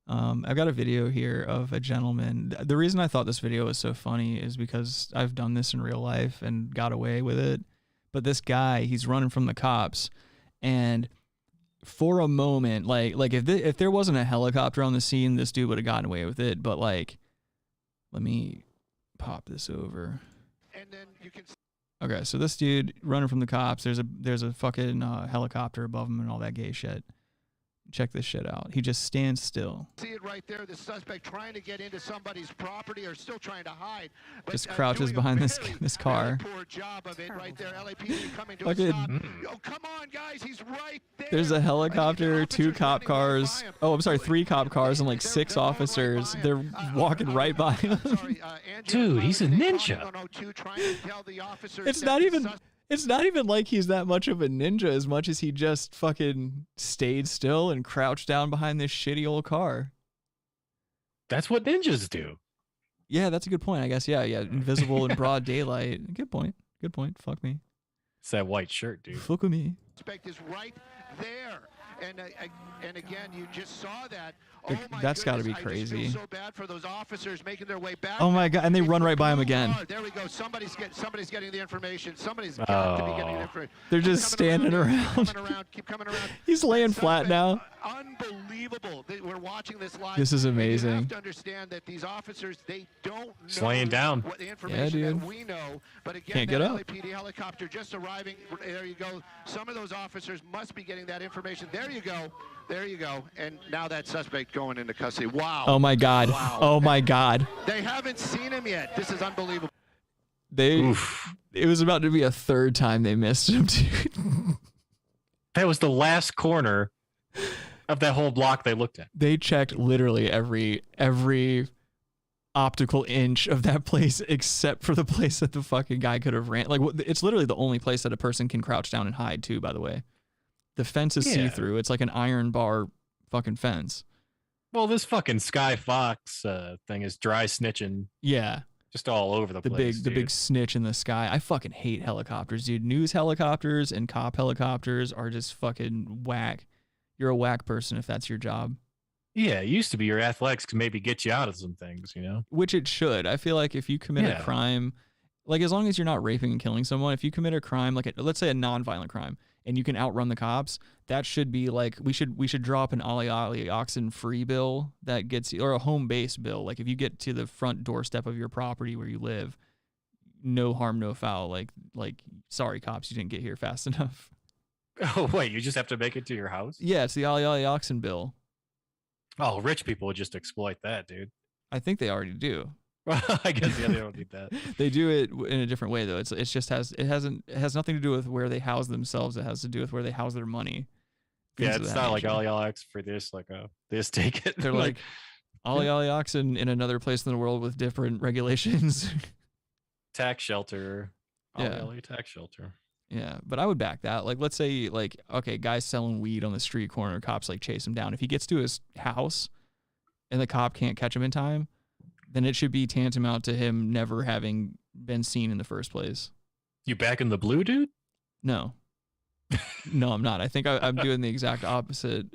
I've got a video here of a gentleman. The reason I thought this video was so funny is because I've done this in real life and got away with it. But this guy, he's running from the cops, and for a moment, like if there wasn't a helicopter on the scene, this dude would have gotten away with it. But like, let me pop this over. And then you can. Okay, so this dude running from the cops. There's a fucking helicopter above him and all that gay shit. Check this shit out. He just stands still. See it right there. The suspect trying to get into somebody's property or still trying to hide. But, Just crouches behind this car. Very poor job of it right there. LAPD coming to Look a at- stop. Oh, come on, guys. He's right there. There's a helicopter, The 2 officer's cop running right cars. by him. Oh, I'm sorry, 3 cop cars and like 6 They're going officers. right by They're him. walking right by him. Sorry, Dude, he's a ninja. Trying to tell the officers It's that not the even. It's not even like he's that much of a ninja as much as he just fucking stayed still and crouched down behind this shitty old car. That's what ninjas do. Yeah, that's a good point. I guess. Yeah. Invisible in broad daylight. Good point. Fuck me. It's that white shirt, dude. Fuck with me. suspect is right there. And again, you just saw that. Like, Oh my that's gotta goodness, be I just crazy. feel so bad for those officers making their way back. Oh my God, and they run right by him again. There we go. Somebody's getting the information. Somebody's got to be getting the information. They're just standing around. Keep coming around. He's laying That flat now. Unbelievable. We're watching this live. This is and amazing. You have to understand that these officers, they don't know Just laying down. what the information dude. that we know. But again, Can't that get up. LAPD helicopter just arriving. There you go. Some of those officers must be getting that information. There you go. There you go. And now that suspect going into custody. Wow. Oh my God. Wow. Oh my God. They haven't seen him yet. This is unbelievable. It was about to be a third time they missed him, dude. That was the last corner of that whole block they looked at. They checked literally every optical inch of that place except for the place that the fucking guy could have ran. Like, it's literally the only place that a person can crouch down and hide too, by the way. The fence is see-through. It's like an iron bar fucking fence. Well, this fucking Sky Fox thing is dry snitching. Yeah. Just all over the place. The big snitch in the sky. I fucking hate helicopters, dude. News helicopters and cop helicopters are just fucking whack. You're a whack person if that's your job. Yeah, it used to be your athletics could maybe get you out of some things, you know? Which it should. I feel like if you commit a crime, like as long as you're not raping and killing someone, if you commit a crime, like let's say a non-violent crime, and you can outrun the cops, that should be like, we should draw up an ollie oxen free bill that gets, or a home base bill. Like if you get to the front doorstep of your property where you live, no harm, no foul. Like sorry cops, you didn't get here fast enough. Oh wait, you just have to make it to your house? Yeah, it's the ollie oxen bill. Oh, rich people would just exploit that, dude. I think they already do. I guess they don't need that. They do it in a different way though. It has nothing to do with where they house themselves. It has to do with where they house their money. Yeah, it's not like Ollie Alex for this, like this take it. They're like Ollie oxen in another place in the world with different regulations. Tax shelter. Yeah. LA tax shelter. Yeah, but I would back that. Like, let's say, like, okay, guy's selling weed on the street corner, cops like chase him down. If he gets to his house and the cop can't catch him in time, then it should be tantamount to him never having been seen in the first place. You back in the blue, dude? No. No, I'm not. I think I'm doing the exact opposite.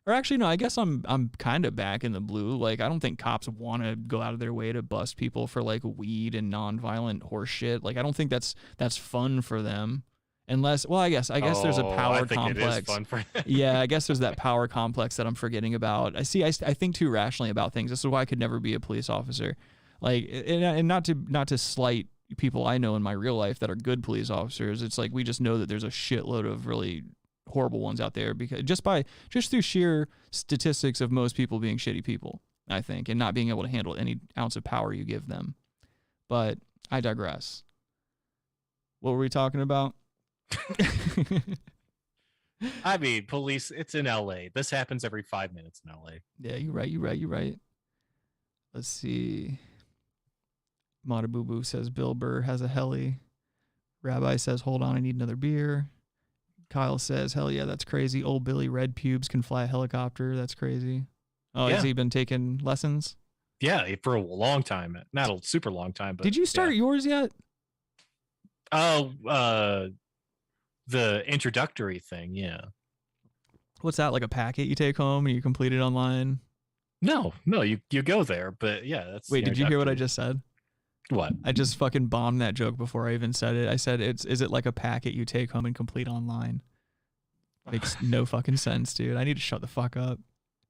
Or actually, no, I guess I'm kind of back in the blue. Like, I don't think cops want to go out of their way to bust people for like weed and non-violent horse shit. Like, I don't think that's fun for them. Unless, well, I guess there's a power complex. It is fun for them. Yeah, I guess there's that power complex that I'm forgetting about. I think too rationally about things. This is why I could never be a police officer. Like, and not to slight people I know in my real life that are good police officers. It's like we just know that there's a shitload of really horrible ones out there because just through sheer statistics of most people being shitty people, I think, and not being able to handle any ounce of power you give them. But I digress. What were we talking about? I mean, police, it's in LA. This happens every 5 minutes in LA. Yeah, you're right. Let's see. Matabubu says Bill Burr has a heli. Rabbi says, hold on, I need another beer. Kyle says, hell yeah, that's crazy. Old Billy Red Pubes can fly a helicopter. That's crazy. Oh, Yeah. Has he been taking lessons? Yeah, for a long time. Not a super long time, but Did you start yours yet? Oh, the introductory thing, yeah. What's that, like a packet you take home and you complete it online? No, you go there, but yeah, that's. Wait, the did you hear what I introductory. just said? What? I just fucking bombed that joke before I even said it. I said, is it like a packet you take home and complete online? Makes no fucking sense, dude. I need to shut the fuck up.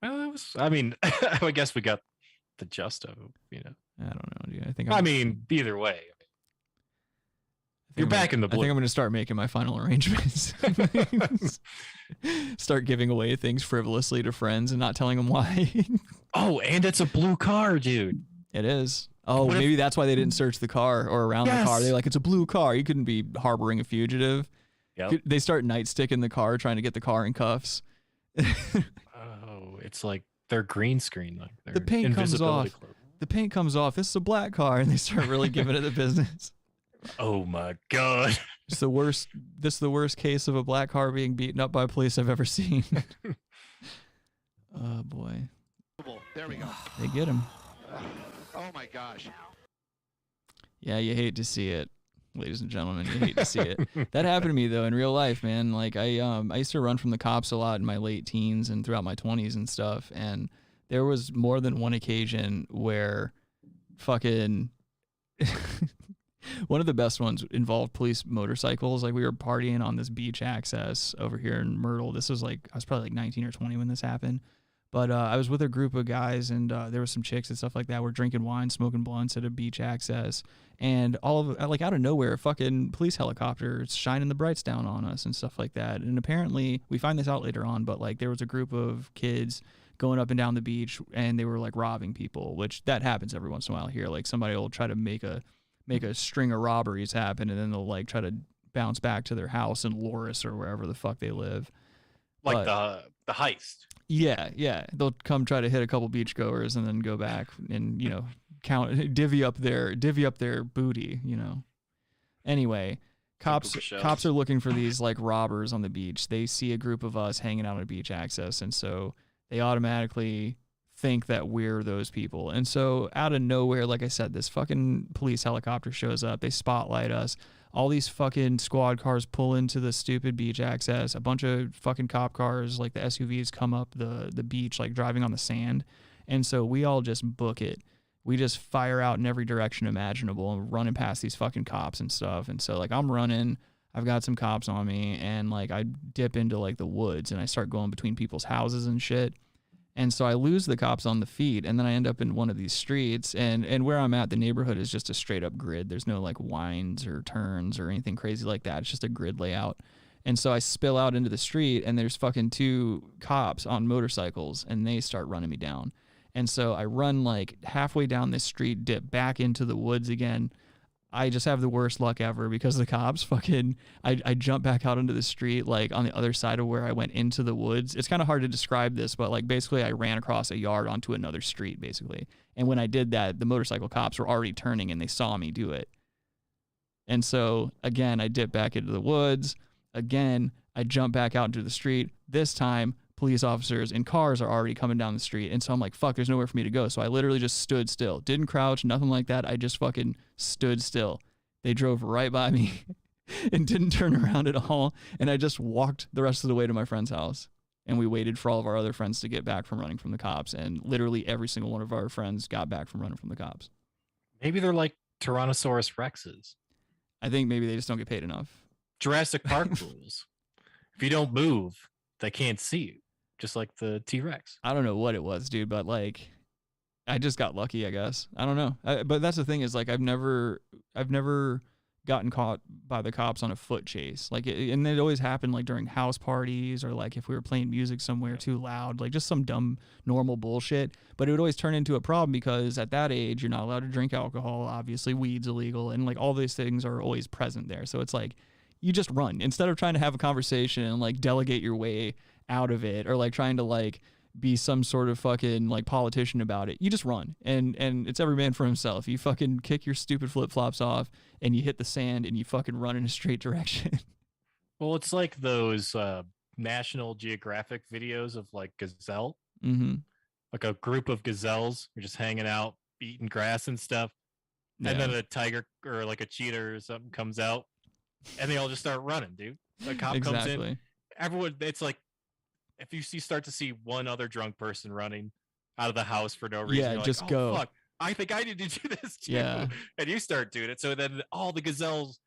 Well, I mean, I guess we got the gist of it, I don't know, dude. I mean, either way. You're back in the I think blue. I'm going to start making my final arrangements. Start giving away things frivolously to friends and not telling them why. Oh, and it's a blue car, dude. It is. Oh, What if- maybe that's why they didn't search the car or around the car. Yes. They're like, it's a blue car. You couldn't be harboring a fugitive. Yep. They start nightstick in the car trying to get the car in cuffs. Oh, it's like they're green screen. Like The their paint comes invisibility off. cloak. The paint comes off. This is a black car. And they start really giving it the business. Oh my god. It's the worst. This is the worst case of a black car being beaten up by police I've ever seen. Oh boy. There we go. They get him. Oh my gosh. Yeah, you hate to see it, ladies and gentlemen. You hate to see it. That happened to me though in real life, man. Like I used to run from the cops a lot in my late teens and throughout my 20s and stuff. And there was more than one occasion where fucking one of the best ones involved police motorcycles. Like we were partying on this beach access over here in Myrtle. This was like, I was probably like 19 or 20 when this happened. But I was with a group of guys and there was some chicks and stuff like that. We're drinking wine, smoking blunts at a beach access. And all of like out of nowhere, a fucking police helicopter is shining the brights down on us and stuff like that. And apparently we find this out later on, but like there was a group of kids going up and down the beach and they were like robbing people, which that happens every once in a while here. Like somebody will try to make a string of robberies happen and then they'll like try to bounce back to their house in Loris or wherever the fuck they live. Like But- the heist. Yeah. They'll come try to hit a couple beachgoers and then go back and, divvy up their booty, Anyway, cops are looking for these like robbers on the beach. They see a group of us hanging out on a beach access, and so they automatically think that we're those people. And so out of nowhere, like I said, this fucking police helicopter shows up. They spotlight us. All these fucking squad cars pull into the stupid beach access. A bunch of fucking cop cars, like the SUVs, come up the beach, like driving on the sand. And so we all just book it. We just fire out in every direction imaginable and running past these fucking cops and stuff. And so like I'm running, I've got some cops on me, and like I dip into like the woods and I start going between people's houses and shit. And so I lose the cops on the feet, and then I end up in one of these streets, and where I'm at, the neighborhood is just a straight up grid. There's no like winds or turns or anything crazy like that. It's just a grid layout. And so I spill out into the street, and there's fucking two cops on motorcycles, and they start running me down. And so I run like halfway down this street, dip back into the woods again. I just have the worst luck ever because the cops fucking, I jump back out into the street, like on the other side of where I went into the woods. It's kind of hard to describe this, but like basically I ran across a yard onto another street basically. And when I did that, the motorcycle cops were already turning and they saw me do it. And so, again, I dip back into the woods. Again, I jump back out into the street. This time, police officers and cars are already coming down the street. And so I'm like, fuck, there's nowhere for me to go. So I literally just stood still. Didn't crouch, nothing like that. I just fucking stood still. They drove right by me and didn't turn around at all. And I just walked the rest of the way to my friend's house. And we waited for all of our other friends to get back from running from the cops. And literally every single one of our friends got back from running from the cops. Maybe they're like Tyrannosaurus Rexes. I think maybe they just don't get paid enough. Jurassic Park rules. If you don't move, they can't see you. Just like the T-Rex. I don't know what it was, dude, but like, I just got lucky, I guess. I don't know. But that's the thing is, like, I've never gotten caught by the cops on a foot chase. Like, and it always happened like during house parties or like if we were playing music somewhere too loud, like just some dumb normal bullshit. But it would always turn into a problem because at that age, you're not allowed to drink alcohol. Obviously, weed's illegal, and like all these things are always present there. So it's like you just run instead of trying to have a conversation and like delegate your way out of it, or like trying to like be some sort of fucking like politician about it. You just run, and it's every man for himself. You fucking kick your stupid flip-flops off and you hit the sand and you fucking run in a straight direction. Well, it's like those National Geographic videos of like gazelle. Mm-hmm. Like a group of gazelles are just hanging out, eating grass and stuff. Yeah. And then a tiger or like a cheetah or something comes out and they all just start running, dude. A cop comes in. Everyone, it's like, if you start to see one other drunk person running out of the house for no reason, yeah, you're just like, go. Fuck, I think I need to do this too. Yeah. And you start doing it. So then all the gazelles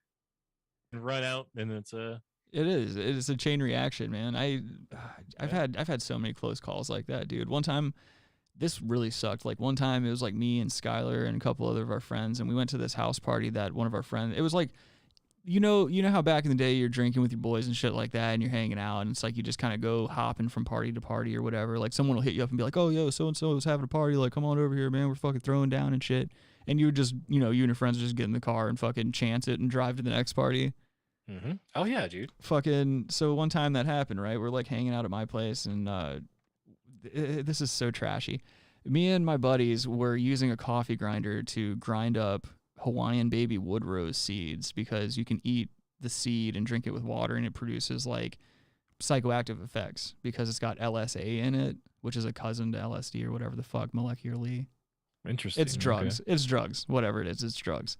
run out, and it Mm-hmm. Oh yeah, dude. Fucking. So one time that happened, right? We're like hanging out at my place, and this is so trashy. Me and my buddies were using a coffee grinder to grind up Hawaiian baby wood rose seeds because you can eat the seed and drink it with water, and it produces like psychoactive effects because it's got LSA in it, which is a cousin to LSD or whatever the fuck molecularly. Interesting. It's drugs. Okay. It's drugs. Whatever it is, it's drugs.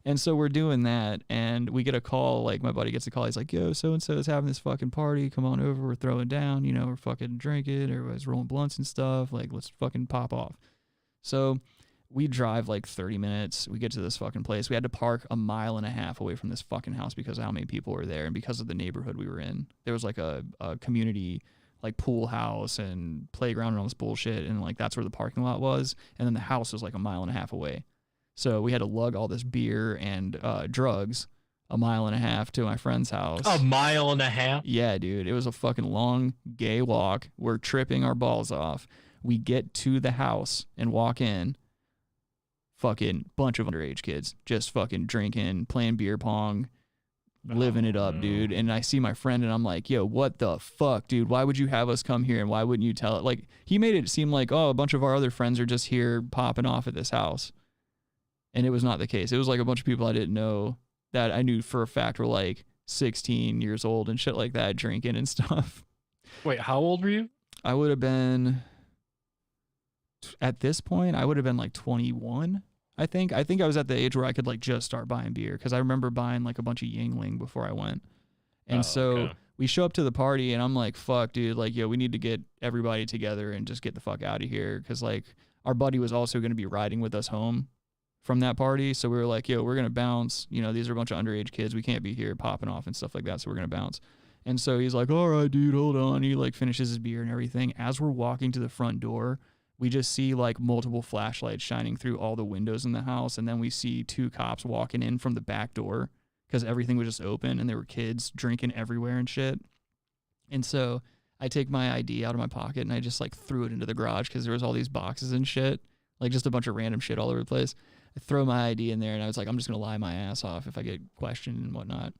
And so we're doing that, and we get a call. Like my buddy gets a call. He's like, "Yo, so and so is having this fucking party. Come on over. We're throwing down. We're fucking drinking. Everybody's rolling blunts and stuff. Like, let's fucking pop off." So we drive like 30 minutes. We get to this fucking place. We had to park 1.5 miles away from this fucking house because of how many people were there and because of the neighborhood we were in. There was like a community like pool house and playground and all this bullshit, and like that's where the parking lot was. And then the house was like 1.5 miles away. So we had to lug all this beer and drugs 1.5 miles to my friend's house. 1.5 miles? Yeah, dude. It was a fucking long gay walk. We're tripping our balls off. We get to the house and walk in. Fucking bunch of underage kids just fucking drinking, playing beer pong, living it up, dude. And I see my friend and I'm like, "Yo, what the fuck, dude? Why would you have us come here and why wouldn't you tell it?" Like, he made it seem like, "Oh, a bunch of our other friends are just here popping off at this house." And it was not the case. It was like a bunch of people I didn't know that I knew for a fact were like 16 years old and shit like that, drinking and stuff. Wait, how old were you? I would have been, at this point, I would have been like 21. I think I was at the age where I could like just start buying beer because I remember buying like a bunch of Yingling before I went. And so we show up to the party and I'm like, "Fuck, dude, like, yo, we need to get everybody together and just get the fuck out of here." Because like our buddy was also going to be riding with us home from that party. So we were like, "Yo, we're going to bounce. These are a bunch of underage kids. We can't be here popping off and stuff like that. So we're going to bounce." And so he's like, "All right, dude, hold on." He like finishes his beer and everything. As we're walking to the front door, we just see like multiple flashlights shining through all the windows in the house. And then we see 2 cops walking in from the back door because everything was just open and there were kids drinking everywhere and shit. And so I take my ID out of my pocket and I just like threw it into the garage because there was all these boxes and shit, like just a bunch of random shit all over the place. I throw my ID in there and I was like, "I'm just going to lie my ass off if I get questioned and whatnot."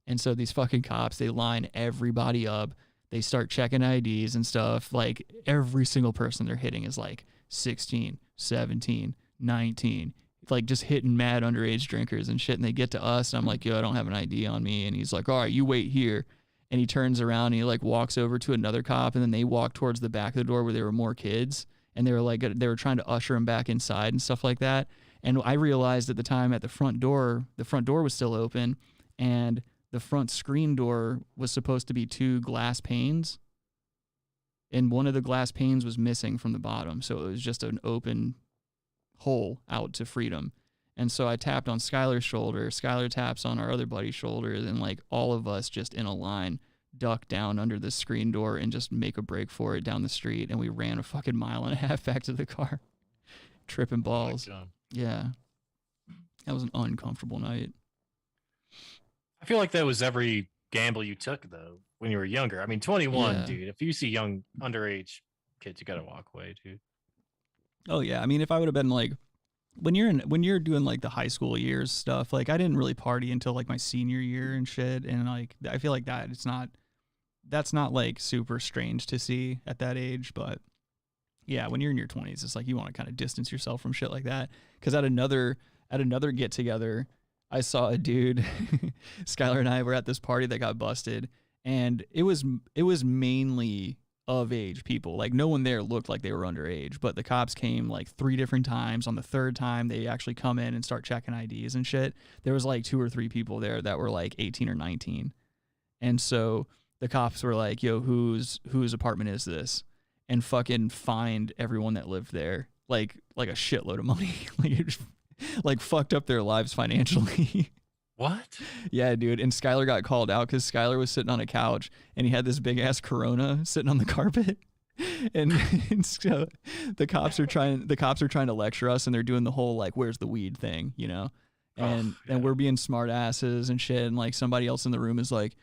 And so these fucking cops, they line everybody up. They start checking IDs and stuff. Like every single person they're hitting is like 16, 17, 19, like just hitting mad underage drinkers and shit. And they get to us, and I'm like, yo, I don't have an ID on me. And he's like, all right, you wait here. And he turns around and he like walks over to another cop, and then they walk towards the back of the door where there were more kids, and they were trying to usher him back inside and stuff like that. And I realized at the time the front door was still open, and the front screen door was supposed to be 2 glass panes, and one of the glass panes was missing from the bottom, so it was just an open hole out to freedom. And so I tapped on Skylar's shoulder, Skylar taps on our other buddy's shoulder, and like all of us just in a line duck down under the screen door and just make a break for it down the street, and we ran a fucking mile and a half back to the car, tripping balls. Yeah, that was an uncomfortable night. I feel like that was every gamble you took though when you were younger. I mean, 21, dude. If you see young underage kids, you gotta walk away, dude. Oh yeah, I mean, if I would have been like, when you're doing like the high school years stuff, like I didn't really party until like my senior year and shit, and like I feel like that's not like super strange to see at that age, but yeah, when you're in your 20s, it's like you want to kind of distance yourself from shit like that. Because at another get together, I saw a dude. Skylar and I were at this party that got busted, and it was mainly of age people. Like no one there looked like they were underage, but the cops came like 3 different times. On the 3rd time, they actually come in and start checking IDs and shit. There was like 2 or 3 people there that were like 18 or 19, and so the cops were like, "Yo, whose apartment is this?" And fucking fined everyone that lived there like a shitload of money. Like it just, like fucked up their lives financially. What? Yeah, dude. And Skylar got called out because Skylar was sitting on a couch and he had this big ass Corona sitting on the carpet. And so the cops are trying to lecture us, and they're doing the whole like, where's the weed thing, you know? And we're being smart asses and shit. And like somebody else in the room is like,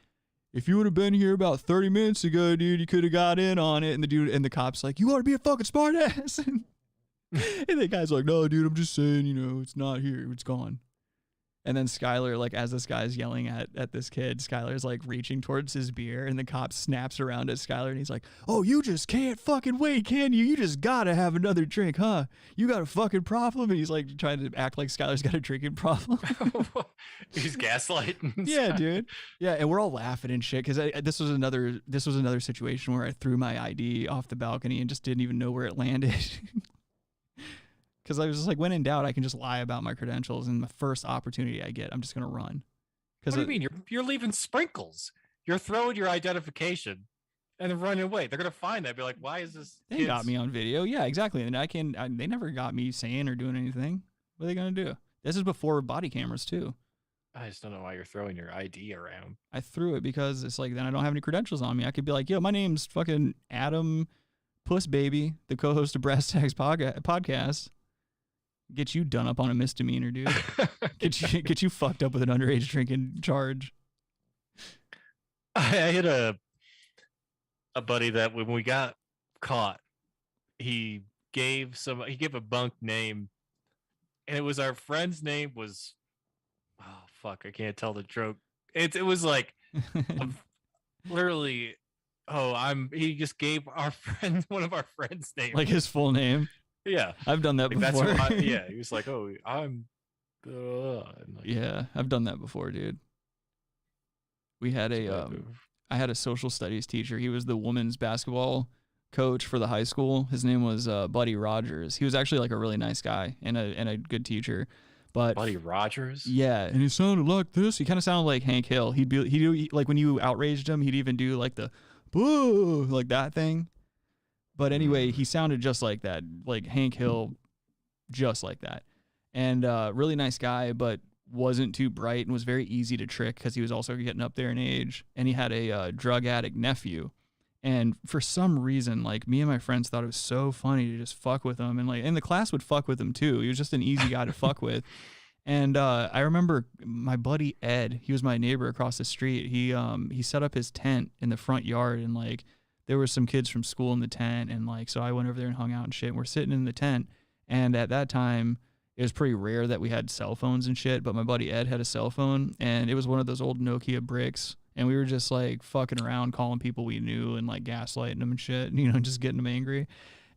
if you would have been here about 30 minutes ago, dude, you could have got in on it. And the cop's like, you ought to be a fucking smart ass. And the guy's like, no, dude, I'm just saying, you know, it's not here. It's gone. And then Skylar, like, as this guy's yelling at this kid, Skylar's like reaching towards his beer, and the cop snaps around at Skylar, and he's like, oh, you just can't fucking wait, can you? You just gotta have another drink, huh? You got a fucking problem? And he's like trying to act like Skylar's got a drinking problem. He's gaslighting. Yeah, dude. Yeah, and we're all laughing and shit because this was another situation where I threw my ID off the balcony and just didn't even know where it landed. Because I was just like, when in doubt, I can just lie about my credentials, and the first opportunity I get, I'm just gonna run. What do you mean? You're leaving sprinkles. You're throwing your identification and then running away. They're gonna find that. Be like, why is this? They got me on video. Yeah, exactly. And they never got me saying or doing anything. What are they gonna do? This is before body cameras too. I just don't know why you're throwing your ID around. I threw it because it's like, then I don't have any credentials on me. I could be like, yo, my name's fucking Adam Puss Baby, the co-host of Brass Tacks Podcast. Get you done up on a misdemeanor, dude. get you fucked up with an underage drinking charge. I had a buddy that when we got caught, he gave a bunk name, and it was our friend's name was, oh fuck, I can't tell the joke. It was like literally, he just gave our friend one of our friends' names, like his full name. Yeah, I've done that before. He was like, "Oh, I'm." Yeah, I've done that before, dude. We had I had a social studies teacher. He was the women's basketball coach for the high school. His name was Buddy Rogers. He was actually like a really nice guy and a good teacher. But Buddy Rogers. Yeah, and he sounded like this. He kind of sounded like Hank Hill. He'd do like when you outraged him, he'd even do like the boo, like that thing. But anyway, he sounded just like that, like Hank Hill, just like that. And really nice guy, but wasn't too bright and was very easy to trick because he was also getting up there in age. And he had a drug addict nephew. And for some reason, like me and my friends thought it was so funny to just fuck with him. And the class would fuck with him too. He was just an easy guy to fuck with. And I remember my buddy Ed, he was my neighbor across the street. He set up his tent in the front yard, and like, there were some kids from school in the tent, and like, so I went over there and hung out and shit. And we're sitting in the tent, and at that time, it was pretty rare that we had cell phones and shit, but my buddy Ed had a cell phone, and it was one of those old Nokia bricks, and we were just like fucking around, calling people we knew and like gaslighting them and shit, you know, just getting them angry.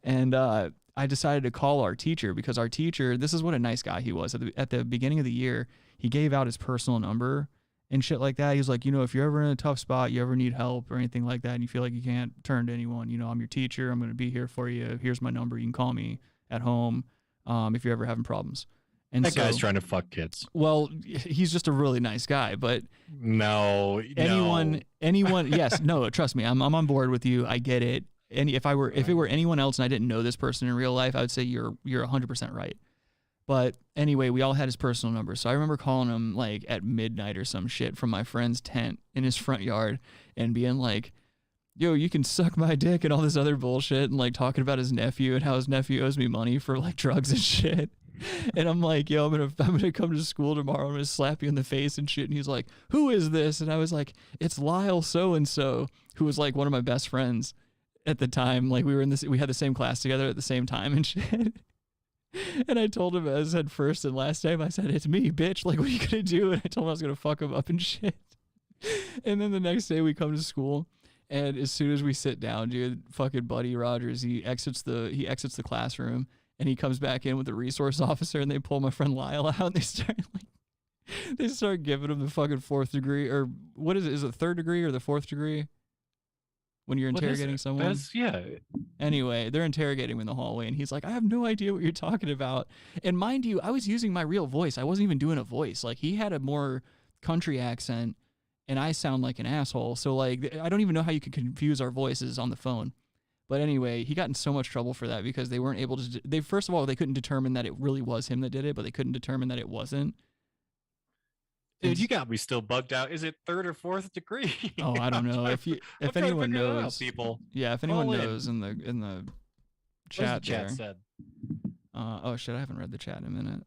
And I I decided to call our teacher because our teacher, this is what a nice guy he was. At the beginning of the year, he gave out his personal number and shit like that. He was like, you know, if you're ever in a tough spot, you ever need help or anything like that, and you feel like you can't turn to anyone, you know, I'm your teacher. I'm going to be here for you. Here's my number. You can call me at home if you're ever having problems. And that guy's trying to fuck kids. Well, he's just a really nice guy, but no. anyone, yes, no, trust me, I'm on board with you. I get it. And if it were anyone else and I didn't know this person in real life, I would say you're 100% right. But anyway, we all had his personal number. So I remember calling him like at midnight or some shit from my friend's tent in his front yard and being like, yo, you can suck my dick and all this other bullshit, and like talking about his nephew and how his nephew owes me money for like drugs and shit. And I'm like, yo, I'm gonna come to school tomorrow. I'm gonna slap you in the face and shit. And he's like, who is this? And I was like, it's Lyle so-and-so, who was like one of my best friends at the time. Like we had the same class together at the same time and shit. And I told him, I said first and last time, I said, it's me, bitch. Like, what are you gonna do? And I told him I was gonna fuck him up and shit. And then the next day we come to school, and as soon as we sit down, dude, fucking Buddy Rogers, he exits the classroom. And he comes back in with the resource officer, and they pull my friend Lyle out, and they start giving him the fucking 4th degree, or what is it? Is it 3rd degree or the 4th degree? When you're interrogating someone? Yeah. Anyway, they're interrogating him in the hallway, and he's like, I have no idea what you're talking about. And mind you, I was using my real voice. I wasn't even doing a voice. Like, he had a more country accent, and I sound like an asshole. So, like, I don't even know how you could confuse our voices on the phone. But anyway, he got in so much trouble for that because they weren't able to. First of all, they couldn't determine that it really was him that did it, but they couldn't determine that it wasn't. Dude, you got me still bugged out. Is it 3rd or 4th degree? Oh, I don't know. If anyone knows, people. Yeah, if anyone knows in the chat, the chat said. Oh shit, I haven't read the chat in a minute.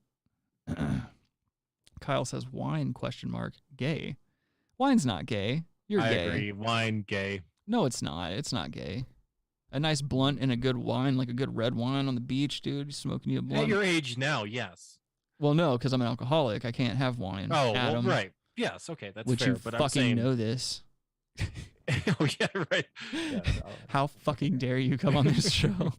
Kyle says wine ? Gay. Wine's not gay. You're gay. I agree. Wine gay. No, it's not. It's not gay. A nice blunt and a good wine, like a good red wine on the beach, dude. You're smoking you a blunt. At your age now, yes. Well, no, because I'm an alcoholic. I can't have wine. Oh, Adam, well, right. Yes, okay, that's would fair. You but fucking I'm saying... know this? Oh, yeah, right. Yeah, how fucking dare you come on this show?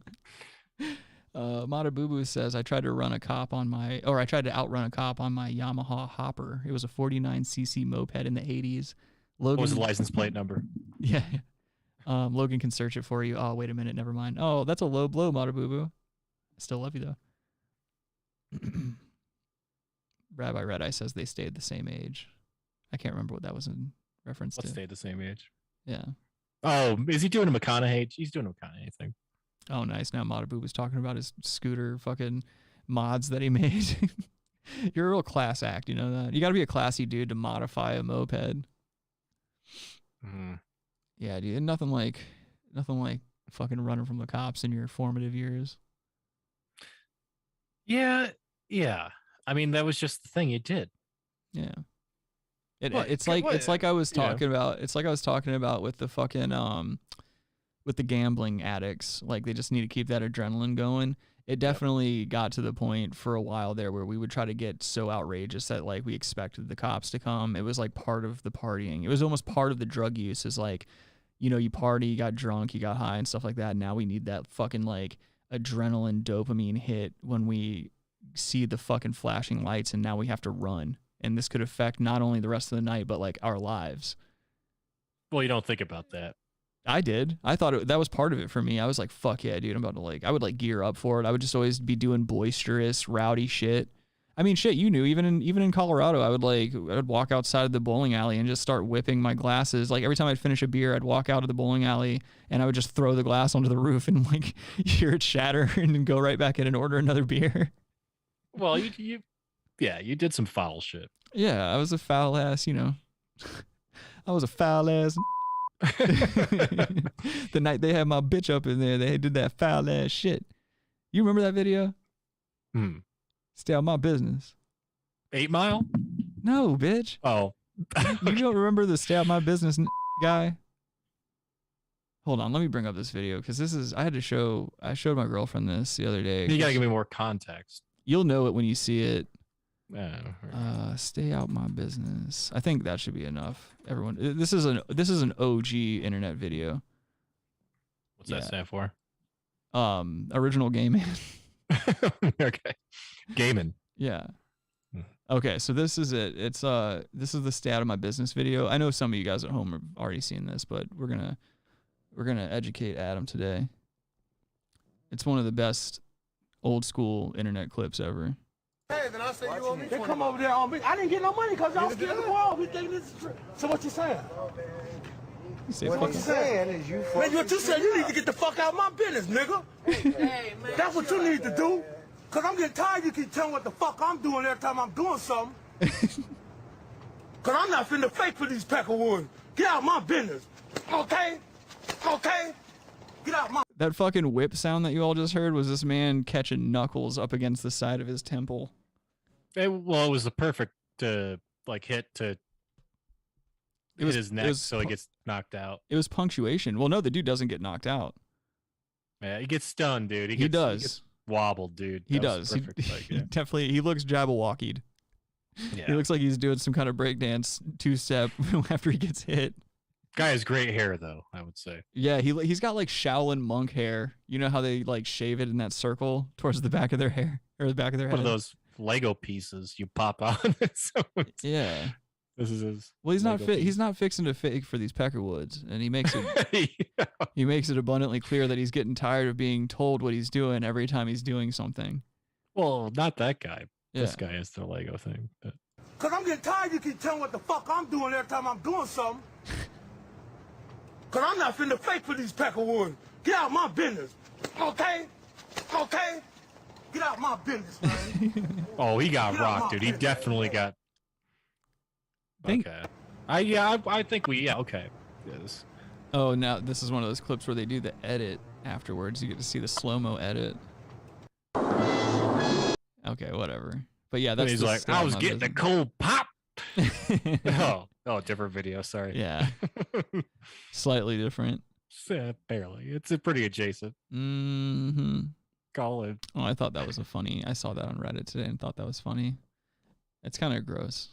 Mata Boo Boo says, I tried to outrun a cop on my Yamaha Hopper. It was a 49cc moped in the 80s. Logan, what was the license plate number? Yeah. Logan can search it for you. Oh, wait a minute. Never mind. Oh, that's a low blow, Mata Boo Boo. I still love you, though. Rabbi Red Eye says they stayed the same age. I can't remember what that was in reference to. Stayed the same age. Yeah. Oh, is he doing a McConaughey? He's doing a McConaughey thing. Oh, nice. Now Mata Boo was talking about his scooter fucking mods that he made. You're a real class act, you know that? You got to be a classy dude to modify a moped. Mm-hmm. Yeah, dude. Nothing like fucking running from the cops in your formative years. Yeah. I mean, that was just the thing you did. Yeah. It's like I was talking about. It's like I was talking about with the fucking with the gambling addicts. Like, they just need to keep that adrenaline going. It definitely got to the point for a while there where we would try to get so outrageous that like we expected the cops to come. It was like part of the partying. It was almost part of the drug use. Is like, you know, you party, you got drunk, you got high and stuff like that. Now we need that fucking like adrenaline dopamine hit when we see the fucking flashing lights, and now we have to run. And this could affect not only the rest of the night, but like our lives. Well, you don't think about that. I did. I thought that was part of it for me. I was like, fuck yeah, dude. I'm about to I would like gear up for it. I would just always be doing boisterous, rowdy shit. I mean, shit, you knew, even in Colorado, I would walk outside of the bowling alley and just start whipping my glasses. Like, every time I'd finish a beer, I'd walk out of the bowling alley and I would just throw the glass onto the roof and like hear it shatter and then go right back in and order another beer. Well, you did some foul shit. Yeah, I was a foul ass, you know. I was a foul ass. The night they had my bitch up in there, they did that foul ass shit. You remember that video? Stay out of my business. 8 Mile? No, bitch. Oh. You don't remember the stay out of my business guy? Hold on, let me bring up this video because I showed my girlfriend this the other day. You gotta give me more context. You'll know it when you see it. Stay Stay out my business. I think that should be enough. Everyone, this is an OG internet video. What's that stand for? Original gaming. Okay. Gaming. Yeah. Okay, so this is it. It's this is the stat of my business video. I know some of you guys at home have already seen this, but we're gonna educate Adam today. It's one of the best old school internet clips ever. Hey, then I say you owe me. They come over there on me. I didn't get no money because y'all scared of the world. We thinking this is true. So what you saying? What you saying is you. Man, what you saying? You need to get the fuck out of my business, nigga. Hey, man. That's what you need to do. Cause I'm getting tired. You keep telling what the fuck I'm doing every time I'm doing something. Cause I'm not finna fake for these peckerwoods. Get out of my business. Okay? Okay? Get out of my. That fucking whip sound that you all just heard was this man catching knuckles up against the side of his temple. It was the perfect like hit to hit his neck so he gets knocked out. It was punctuation. Well, no, the dude doesn't get knocked out. Yeah, he gets stunned, dude. He does. He gets wobbled, dude. He does. He definitely. He looks Jabberwockied. Yeah. He looks like he's doing some kind of breakdance 2-step after he gets hit. Guy has great hair, though, I would say. Yeah, he's got like Shaolin monk hair. You know how they like shave it in that circle towards the back of their hair or the back of their head. One of those Lego pieces you pop on. Yeah. This is his. Well, he's not fixing to fake for these Peckerwoods, and he makes it Yeah. he makes it abundantly clear that he's getting tired of being told what he's doing every time he's doing something. Well, not that guy. Yeah. This guy is the Lego thing. But. Cause I'm getting tired. You keep telling what the fuck I'm doing every time I'm doing something. Cause I'm not finna fake for these peckerwoods. Get out of my business. Okay? Okay? Get out of my business, man. Oh, he got rocked, dude. He definitely got. Okay. I think we. Yeah. Okay. Yes. Oh, now this is one of those clips where they do the edit afterwards. You get to see the slow-mo edit. Okay, whatever. But yeah, that's. And he's like, I was getting a cold pop. Oh, different video. Sorry. Yeah. Slightly different. Barely. It's a pretty adjacent. Mm-hmm. Call it. Oh, I thought that was I saw that on Reddit today and thought that was funny. It's kind of gross.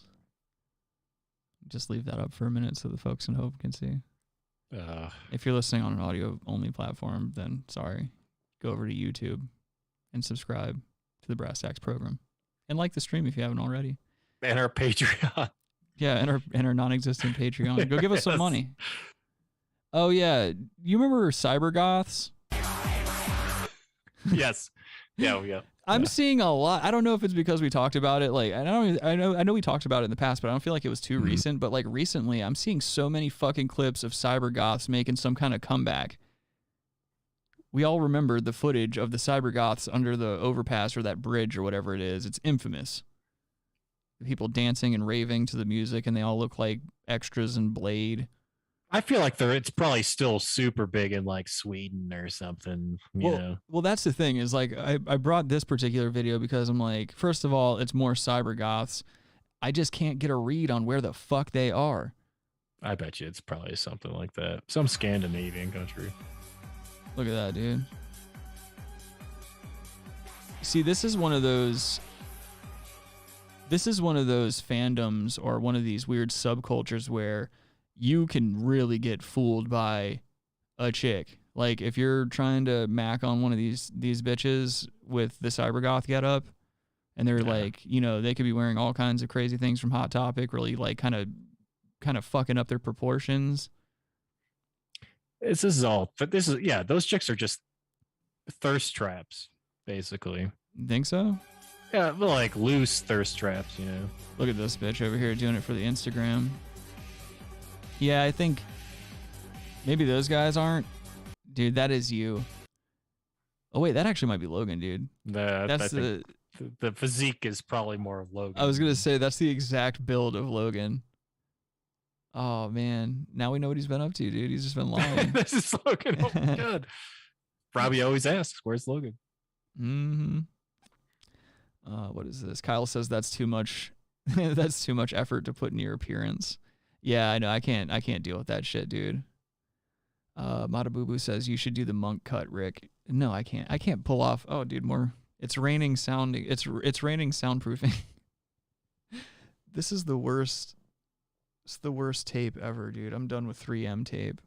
Just leave that up for a minute so the folks in Hope can see. If you're listening on an audio-only platform, then sorry. Go over to YouTube and subscribe to the Brass Tacks program. And like the stream if you haven't already. And our Patreon. Yeah, and our non-existent Patreon. Go give us some money. Oh, yeah. You remember Cybergoths? Yes. Yeah. I'm seeing a lot. I don't know if it's because we talked about it. Like, I know we talked about it in the past, but I don't feel like it was too recent. But like recently, I'm seeing so many fucking clips of Cybergoths making some kind of comeback. We all remember the footage of the Cybergoths under the overpass or that bridge or whatever it is. It's infamous. People dancing and raving to the music, and they all look like extras in Blade. I feel like it's probably still super big in like Sweden or something. You know? Well, that's the thing is like I brought this particular video because I'm like, first of all, it's more Cybergoths. I just can't get a read on where the fuck they are. I bet you it's probably something like that. Some Scandinavian country. Look at that, dude. See, this is one of those fandoms or one of these weird subcultures where you can really get fooled by a chick. Like if you're trying to mac on one of these bitches with the Cybergoth getup, and they're like, you know, they could be wearing all kinds of crazy things from Hot Topic, really like kind of fucking up their proportions. Those chicks are just thirst traps, basically. Think so? Yeah, like loose thirst traps, you know. Look at this bitch over here doing it for the Instagram. Yeah, I think maybe those guys aren't. Dude, that is you. Oh wait, that actually might be Logan, dude. That's the physique is probably more of Logan. I was gonna say that's the exact build of Logan. Oh man, now we know what he's been up to, dude. He's just been lying. This is Logan. Oh my god. Robbie always asks, "Where's Logan?" Mm-hmm. What is this? Kyle says that's too much. That's too much effort to put in your appearance. Yeah, I know. I can't deal with that shit, dude. Matabubu says you should do the monk cut, Rick. No, I can't. I can't pull off. Oh, dude, more. It's raining sounding. It's raining soundproofing. This is the worst. It's the worst tape ever, dude. I'm done with 3M tape.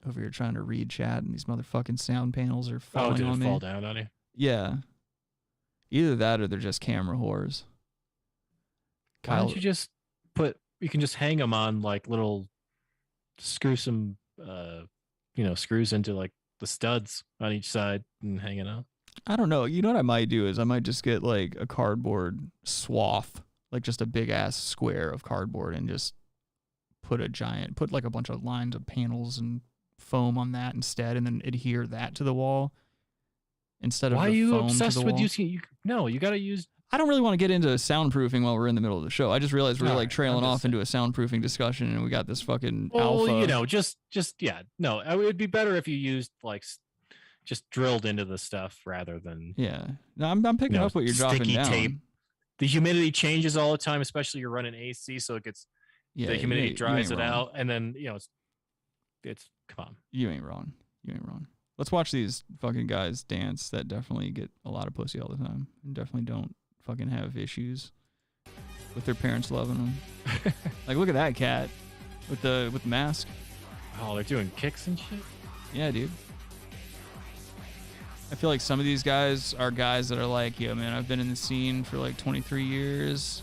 over here trying to read chat, and these motherfucking sound panels are falling did on it me. fall down on you? Yeah. Either that or they're just camera whores. Why don't you just you can just hang them on like little, screw some, screws into like the studs on each side and hang it out. I don't know. You know what I might do is I might just get like a cardboard swath, like just a big ass square of cardboard, and just put like a bunch of lines of panels and foam on that instead, and then adhere that to the wall instead of Why are the you foam obsessed to the with wall. using? No, you got to use. I don't really want to get into soundproofing while we're in the middle of the show. I just realized we're like trailing off into a soundproofing discussion, and we got this fucking alpha. No, it would be better if you used like just drilled into the stuff rather than. Yeah, no, I'm picking up what you're dropping down. Tape. The humidity changes all the time, especially you're running AC, so it gets the humidity dries it out, and then it's come on. You ain't wrong. Let's watch these fucking guys dance that definitely get a lot of pussy all the time and definitely don't fucking have issues with their parents loving them. Like, look at that cat with the mask. Oh, they're doing kicks and shit? Yeah, dude. I feel like some of these guys are guys that are like, yo, man, I've been in the scene for like 23 years.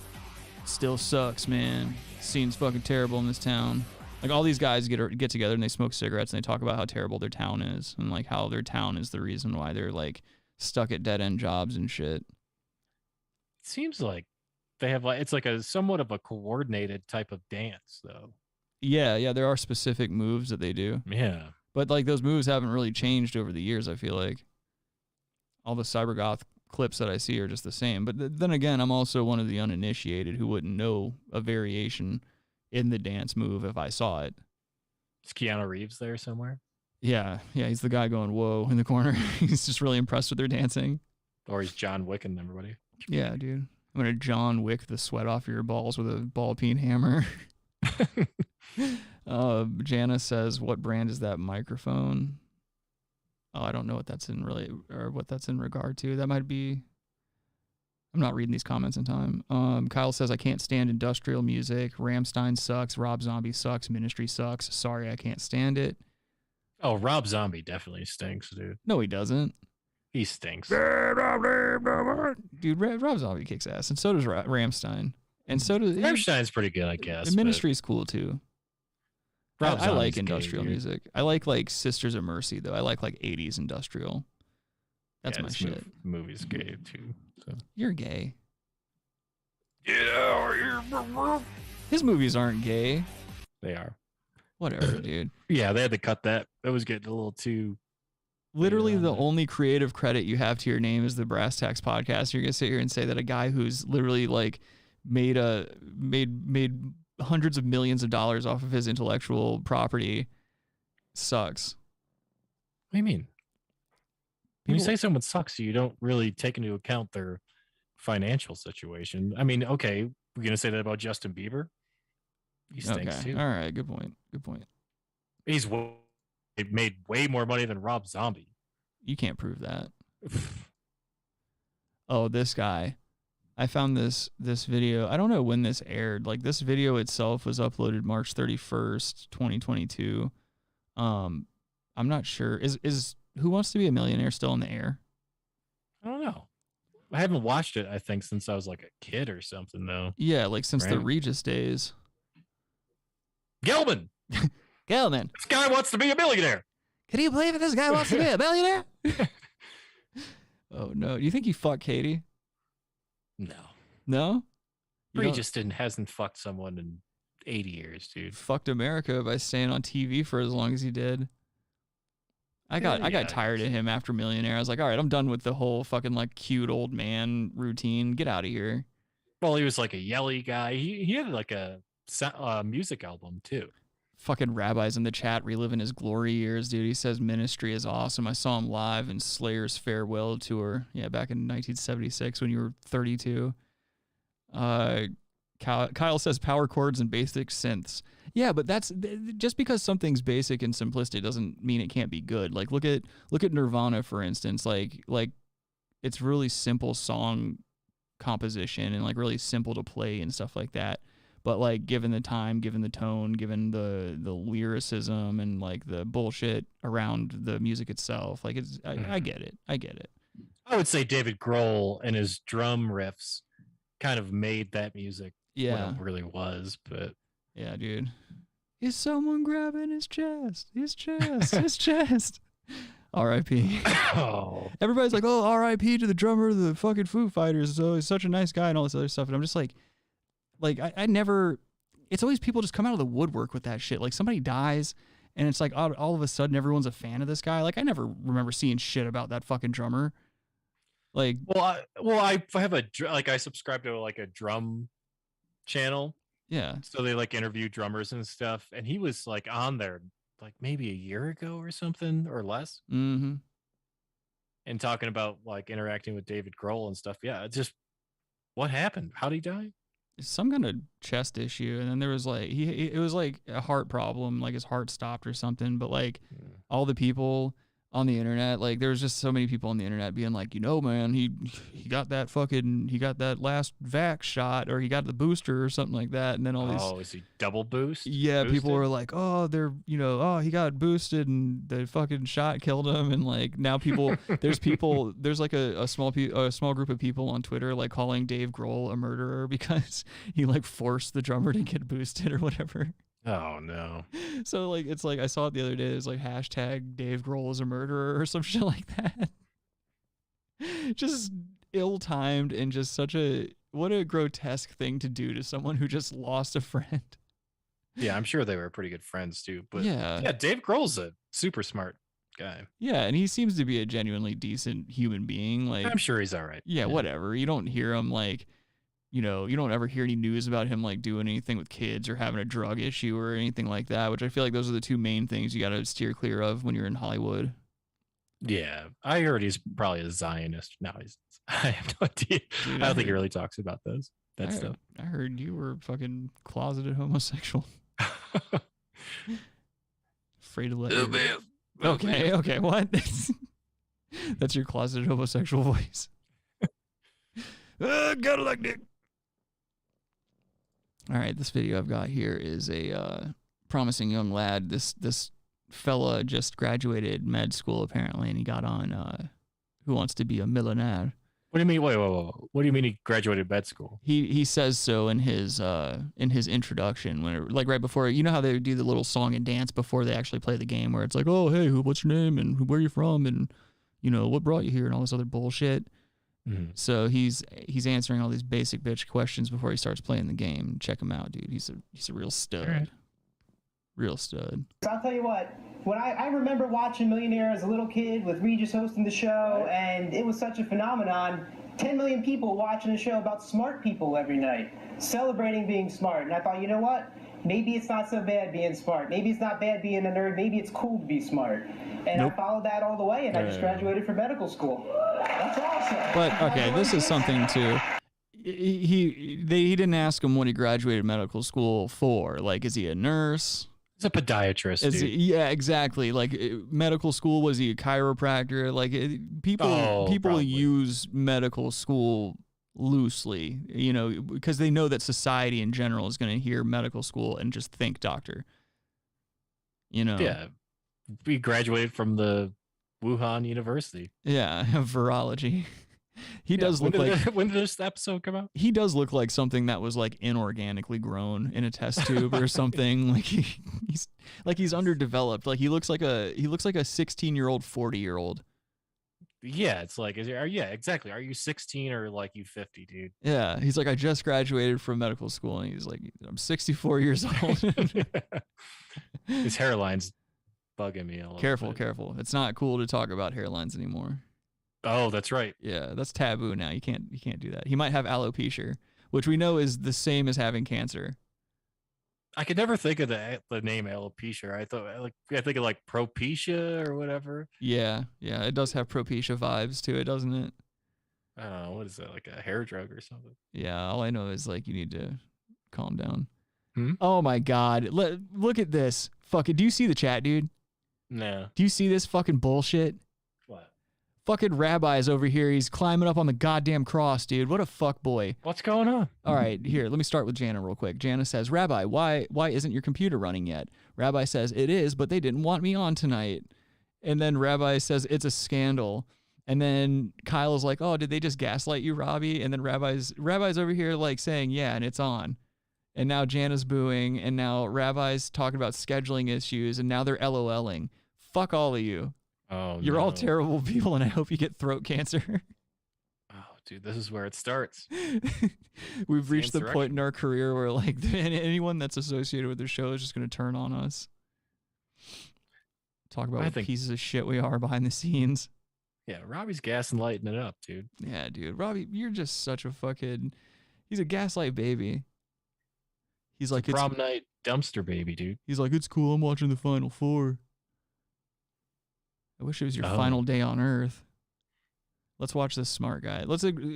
Still sucks, man. Scene's fucking terrible in this town. Like, all these guys get together and they smoke cigarettes and they talk about how terrible their town is and like how their town is the reason why they're like stuck at dead end jobs and shit. It seems like they have like, it's like a somewhat of a coordinated type of dance though. Yeah, there are specific moves that they do. Yeah. But like those moves haven't really changed over the years, I feel like. All the cybergoth clips that I see are just the same. But then again, I'm also one of the uninitiated who wouldn't know a variation in the dance move if I saw it. Is Keanu Reeves there somewhere? Yeah, he's the guy going, whoa, in the corner. He's just really impressed with their dancing. Or he's John Wick and everybody. Yeah, dude. I'm going to John Wick the sweat off your balls with a ball peen hammer. Jana says, what brand is that microphone? Oh, I don't know what that's in regard to. That might be. I'm not reading these comments in time. Kyle says, I can't stand industrial music. Rammstein sucks. Rob Zombie sucks. Ministry sucks. Sorry, I can't stand it. Oh, Rob Zombie definitely stinks, dude. No, he doesn't. He stinks. Dude, Rob Zombie kicks ass, and so does Rammstein. And so does Rammstein's pretty good, I guess. The Ministry's cool too. I like industrial gay, music. I like Sisters of Mercy though. I like 80s industrial. That's my shit. Movie's gay too. So. You're gay. Yeah. His movies aren't gay. They are. Whatever, dude. Yeah, they had to cut that. That was getting a little too. Literally, the only creative credit you have to your name is the Brass Tacks Podcast. You're gonna sit here and say that a guy who's literally made hundreds of millions of dollars off of his intellectual property sucks. What do you mean? When you say someone sucks, you don't really take into account their financial situation. I mean, okay, we're gonna say that about Justin Bieber. He stinks too. All right, good point. He's made way more money than Rob Zombie. You can't prove that. Oh, this guy. I found this video. I don't know when this aired. Like, this video itself was uploaded March 31st, 2022. I'm not sure. Is Who Wants to Be a Millionaire still in the air? I don't know. I haven't watched it, I think, since I was like a kid or something, though. Yeah, since the Regis days. Gelman! This guy wants to be a millionaire! Can you believe it? This guy wants to be a millionaire? Oh, no. Do you think he fucked Katie? No. No? Regis hasn't fucked someone in 80 years, dude. Fucked America by staying on TV for as long as he did. I got tired of him after Millionaire. I was like, all right, I'm done with the whole fucking cute old man routine. Get out of here. Well, he was like a yelly guy. He had like a music album too. Fucking rabbis in the chat reliving his glory years, dude. He says Ministry is awesome. I saw him live in Slayer's farewell tour. Yeah, back in 1976 when you were 32. Kyle says power chords and basic synths. Yeah, but that's just because something's basic and simplistic doesn't mean it can't be good. Like look at Nirvana, for instance. Like it's really simple song composition and really simple to play and stuff like that. But like, given the time, given the tone, given the lyricism and like the bullshit around the music itself, like I get it. I get it. I would say David Grohl and his drum riffs kind of made that music what it really was. But yeah, dude. Is someone grabbing his chest? His chest, his chest. R.I.P. Oh. Everybody's like, oh, R.I.P. to the drummer of the fucking Foo Fighters. So he's such a nice guy and all this other stuff. And I'm just like I never, it's always people just come out of the woodwork with that shit. Like somebody dies and it's like all of a sudden everyone's a fan of this guy. Like I never remember seeing shit about that fucking drummer. Like, I have I subscribe to like a drum channel. Yeah. So they like interview drummers and stuff. And he was like on there like maybe a year ago or something or less. Mm-hmm. And talking about like interacting with David Grohl and stuff. Yeah. It's just, what happened? How'd he die? Some kind of chest issue. And then there was like, it was like a heart problem, like his heart stopped or something. But like all the people on the internet, like there was just so many people on the internet being like, you know, man, he got that last vax shot, or he got the booster or something like that. And then all these, is he double boost? Yeah, boosted? People were like, oh, he got boosted and the fucking shot killed him. And like now there's like a small group of people on Twitter like calling Dave Grohl a murderer because he like forced the drummer to get boosted or whatever. Oh no. So like it's like I saw it the other day, it's like hashtag Dave Grohl is a murderer or some shit like that. Just ill-timed and just what a grotesque thing to do to someone who just lost a friend. Yeah, I'm sure they were pretty good friends too. But yeah, Dave Grohl's a super smart guy. Yeah, and he seems to be a genuinely decent human being. Like I'm sure he's all right. Yeah, whatever. You don't hear him like, you don't ever hear any news about him like doing anything with kids or having a drug issue or anything like that, which I feel like those are the two main things you got to steer clear of when you're in Hollywood. Yeah, I heard he's probably a Zionist. No, I have no idea. Dude, I don't think he really talks about that stuff. I heard you were fucking closeted homosexual. Afraid to let Okay, what? That's your closeted homosexual voice. Gotta like dick. All right, this video I've got here is a promising young lad. This fella just graduated med school apparently, and he got on Who Wants to Be a Millionaire. What do you mean? Wait. What do you mean he graduated med school? He says so in his introduction, when like right before, you know how they do the little song and dance before they actually play the game, where it's like, oh hey, what's your name and where are you from and what brought you here and all this other bullshit. Mm-hmm. So he's answering all these basic bitch questions before he starts playing the game. Check him out, dude. He's a real stud. Right. Real stud. I'll tell you what, when I remember watching Millionaire as a little kid with Regis hosting the show, and it was such a phenomenon. 10 million people watching a show about smart people every night, celebrating being smart. And I thought, you know what? Maybe it's not so bad being smart. Maybe it's not bad being a nerd. Maybe it's cool to be smart. And I followed that all the way, and I just graduated from medical school. That's awesome. But, okay, this is something too. He didn't ask him what he graduated medical school for. Like, is he a nurse? He's a podiatrist, dude. Yeah, exactly. Like, medical school, was he a chiropractor? Like, people use medical school loosely, because they know that society in general is going to hear medical school and just think doctor. Yeah. We graduated from the Wuhan University. Yeah, virology. He does look like... When did this episode come out? He does look like something that was like inorganically grown in a test tube or something. Like he's underdeveloped. Like he looks like a 16-year-old, 40-year-old. Yeah, it's like, yeah, exactly. Are you 16 or like you 50, dude? Yeah, he's like, I just graduated from medical school, and he's like, I'm 64 years old. His hairline's bugging me a little bit. Careful. It's not cool to talk about hairlines anymore. Oh, that's right. Yeah, that's taboo now. You can't do that. He might have alopecia, which we know is the same as having cancer. I could never think of the name alopecia. I think of like propecia or whatever. Yeah, it does have propecia vibes to it, doesn't it? I don't know. What is that? Like a hair drug or something? Yeah, all I know is like you need to calm down. Hmm? Oh my God! Look at this. Fuck it. Do you see the chat, dude? No. Do you see this fucking bullshit? What? Fucking rabbi's over here. He's climbing up on the goddamn cross, dude. What a fuck boy. What's going on? All right, here, let me start with Jana real quick. Jana says, Rabbi, why isn't your computer running yet? Rabbi says, it is, but they didn't want me on tonight. And then Rabbi says, it's a scandal. And then Kyle is like, oh, did they just gaslight you, Robbie? And then Rabbi's over here like saying, yeah, and it's on. And now Jana's booing, and now Rabbi's talking about scheduling issues, and now they're LOLing. Fuck all of you. Oh, You're all terrible people, and I hope you get throat cancer. Oh, dude, this is where it starts. We've reached the point in our career where like anyone that's associated with the show is just going to turn on us. Talk about what pieces of shit we are behind the scenes. Yeah, Robbie's gas and lighting it up, dude. Yeah, dude. Robbie, you're just such a fucking... He's a gaslight baby. He's like... It's prom night dumpster baby, dude. He's like, it's cool. I'm watching the Final Four. I wish it was your final day on Earth. Let's watch this smart guy.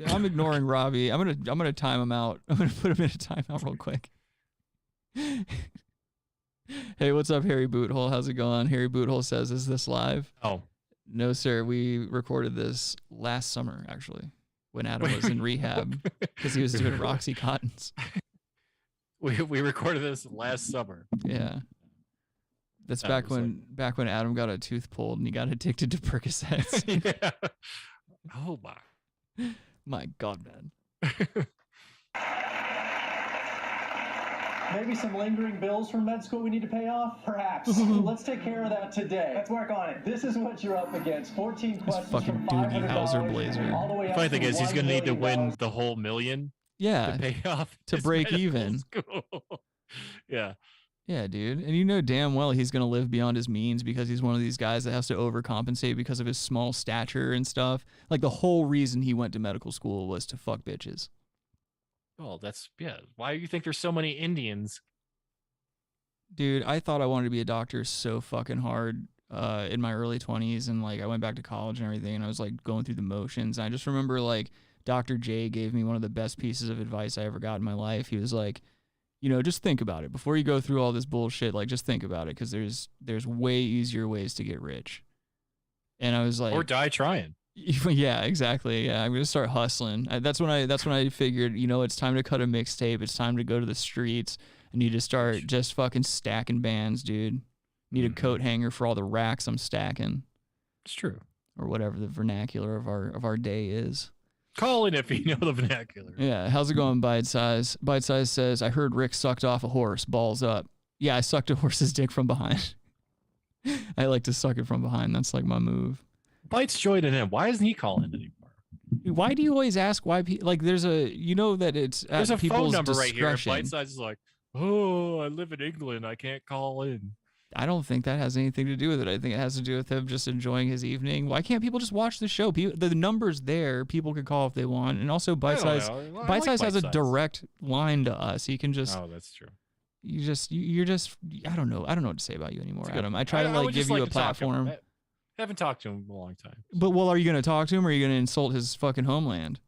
I'm ignoring Robbie. I'm gonna time him out. I'm gonna put him in a timeout real quick. Hey, what's up, Harry Boothole? How's it going? Harry Boothole says, is this live? Oh. No, sir. We recorded this last summer, actually, when Adam was in rehab because he was doing Roxy Cottons. We recorded this last summer. Yeah. That's back when Adam got a tooth pulled and he got addicted to Percocets. Yeah. Oh, my God, man. Maybe some lingering bills from med school we need to pay off? Perhaps. Let's take care of that today. Let's work on it. This is what you're up against. 14 questions fucking from Doogie Howser blazer. all the way up Funny thing to is, he's going to need to $1 win million. the whole million. Yeah. To pay off. To break even. Yeah. Yeah, dude. And you know damn well he's going to live beyond his means because he's one of these guys that has to overcompensate because of his small stature and stuff. Like the whole reason he went to medical school was to fuck bitches. Oh, yeah. Why do you think there's so many Indians? Dude, I thought I wanted to be a doctor so fucking hard in my early 20s, and like I went back to college and everything, and I was like going through the motions. And I just remember like Dr. J gave me one of the best pieces of advice I ever got in my life. He was like, you know, just think about it before you go through all this bullshit. Like, just think about it, because there's way easier ways to get rich. And I was like, or die trying. Yeah, exactly. Yeah, I'm gonna start hustling. That's when I figured, you know, it's time to cut a mixtape. It's time to go to the streets. I need to start just fucking stacking bands, dude. Need a coat hanger for all the racks I'm stacking. It's true. Or whatever the vernacular of our day is. Call in if you know the vernacular. Yeah, how's it going, Bite Size? Bite Size says, I heard Rick sucked off a horse. Balls up. Yeah, I sucked a horse's dick from behind. I like to suck it from behind. That's like my move. Bite's joining in. Why isn't he calling anymore? Why do you always ask why people, like, there's a, you know that it's at there's a people's phone number discretion. right here. Bite Size is like, oh, I live in England. I can't call in. I don't think that has anything to do with it. I think it has to do with him just enjoying his evening. Why can't people just watch the show? The number's there. People can call if they want. And also Bite Size has a direct line to us. He can just. Oh, that's true. You're just. I don't know. I don't know what to say about you anymore, Adam. I try to like give you a platform. I haven't talked to him in a long time. But are you going to talk to him, or are you going to insult his fucking homeland?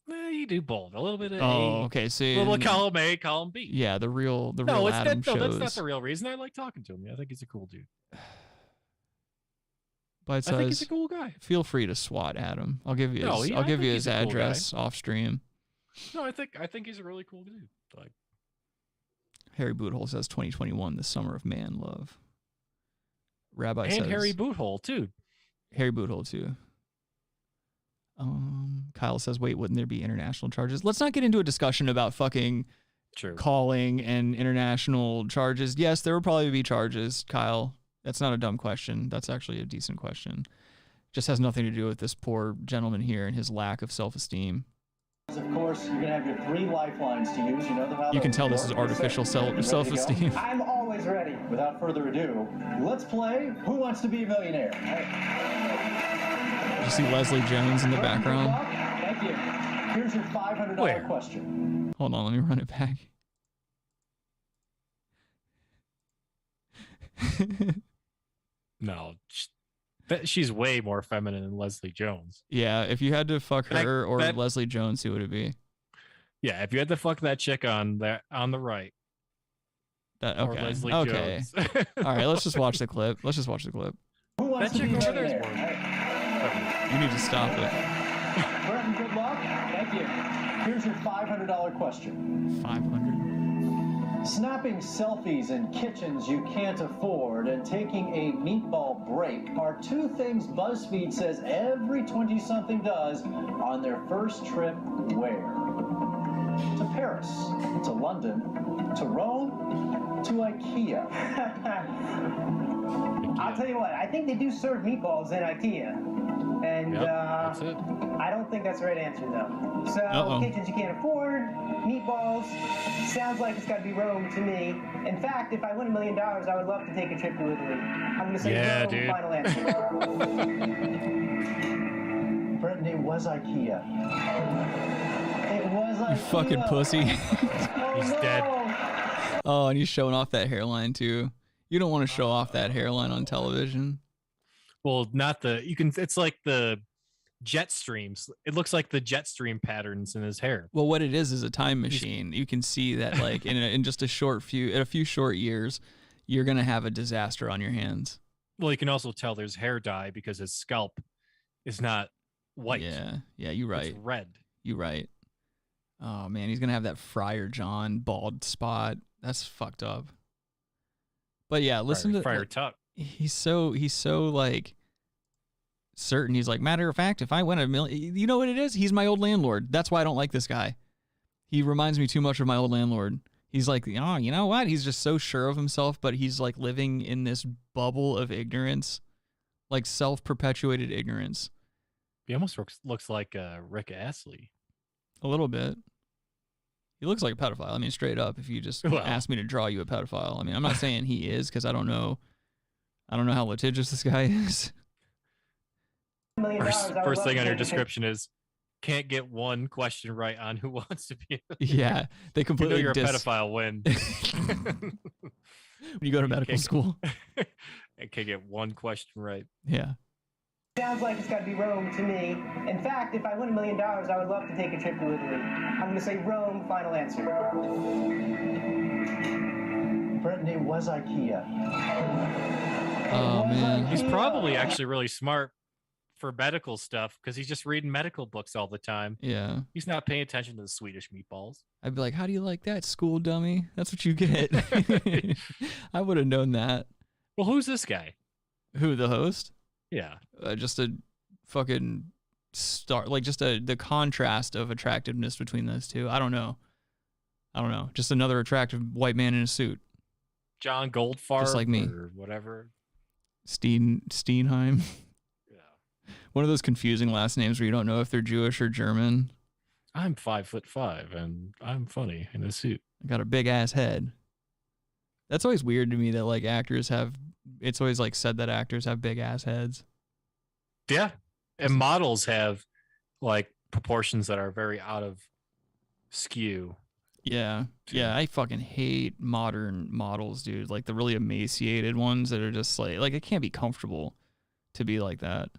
You do both. A little bit of A. Okay. See. A little column A, column B. Yeah, the real Adam shows. No, that's not the real reason. I like talking to him. I think he's a cool dude. Bite Size, I think he's a cool guy. Feel free to swat Adam. I'll give you his address off stream. No, I think he's a really cool dude. Like, Harry Boothole says 2021, the summer of man love. Rabbi says Harry Boothole too. Harry Boothole too. Kyle says, wait, wouldn't there be international charges? Let's not get into a discussion about fucking calling and international charges. Yes, there will probably be charges, Kyle. That's not a dumb question. That's actually a decent question. Just has nothing to do with this poor gentleman here and his lack of self-esteem. Of course, you're going to have your 3 lifelines to use. You know them how you can tell this is artificial self-esteem. I'm always ready. Without further ado, let's play Who Wants to Be a Millionaire? You see Leslie Jones in the background? Thank you. Here's your $500 question. Hold on, let me run it back. No, she's way more feminine than Leslie Jones. Yeah, if you had to fuck her or Leslie Jones, who would it be? Yeah, if you had to fuck that chick on the right. Okay. Or Leslie okay. Jones. All right, let's just watch the clip. Who wants to be a millionaire? You need to stop it. Brenton, good luck. Thank you. Here's your $500 question. 500. Snapping selfies in kitchens you can't afford and taking a meatball break are two things BuzzFeed says every 20-something does on their first trip where? To Paris, to London, to Rome, to IKEA. I'll tell you what, I think they do serve meatballs in IKEA. And that's it. I don't think that's the right answer, though. So, kitchens you can't afford, meatballs, sounds like it's got to be Rome to me. In fact, if I win $1 million, I would love to take a trip to Italy. I'm going to say Rome, dude. final answer. Brenton, it was IKEA. It was IKEA. You fucking pussy. He's dead. Oh, and he's showing off that hairline, too. You don't want to show off that hairline on television. Well, not the, you can, it's like the jet streams. It looks like the jet stream patterns in his hair. Well, what it is a time machine. You can see that, like, in just a few short years, you're going to have a disaster on your hands. Well, you can also tell there's hair dye because his scalp is not white. Yeah, you're right. It's red. You're right. Oh, man, he's going to have that Friar John bald spot. That's fucked up. But yeah, listen to Friar Tuck. He's so like certain. He's like, matter of fact, if I win $1 million, you know what it is? He's my old landlord. That's why I don't like this guy. He reminds me too much of my old landlord. He's like, oh, you know what? He's just so sure of himself, but he's like living in this bubble of ignorance, like self-perpetuated ignorance. He almost looks like Rick Astley. A little bit. He looks like a pedophile. I mean, straight up, if you just ask me to draw you a pedophile. I mean, I'm not saying he is because I don't know how litigious this guy is. First thing on your description is can't get one question right on Who Wants to Be. Yeah, they completely. You know you're a pedophile when you go to medical school. I can't get one question right. Yeah. Sounds like it's got to be Rome to me. In fact, if I win $1 million, I would love to take a trip to Italy. I'm going to say Rome, final answer. Brenton, it was IKEA. Oh, man. He's probably actually really smart for medical stuff because he's just reading medical books all the time. Yeah. He's not paying attention to the Swedish meatballs. I'd be like, how do you like that, school dummy? That's what you get. I would have known that. Well, who's this guy? Who, the host? Yeah. Just a fucking star, like just the contrast of attractiveness between those two. I don't know. Just another attractive white man in a suit. John Goldfarb, just like me, or whatever. Steenheim. Yeah. One of those confusing last names where you don't know if they're Jewish or German. I'm 5'5" and I'm funny in a suit. I got a big ass head. That's always weird to me that like actors have. It's always like said that actors have big ass heads. Yeah, and models have like proportions that are very out of skew. Yeah. I fucking hate modern models, dude. Like the really emaciated ones that are just like it can't be comfortable to be like that.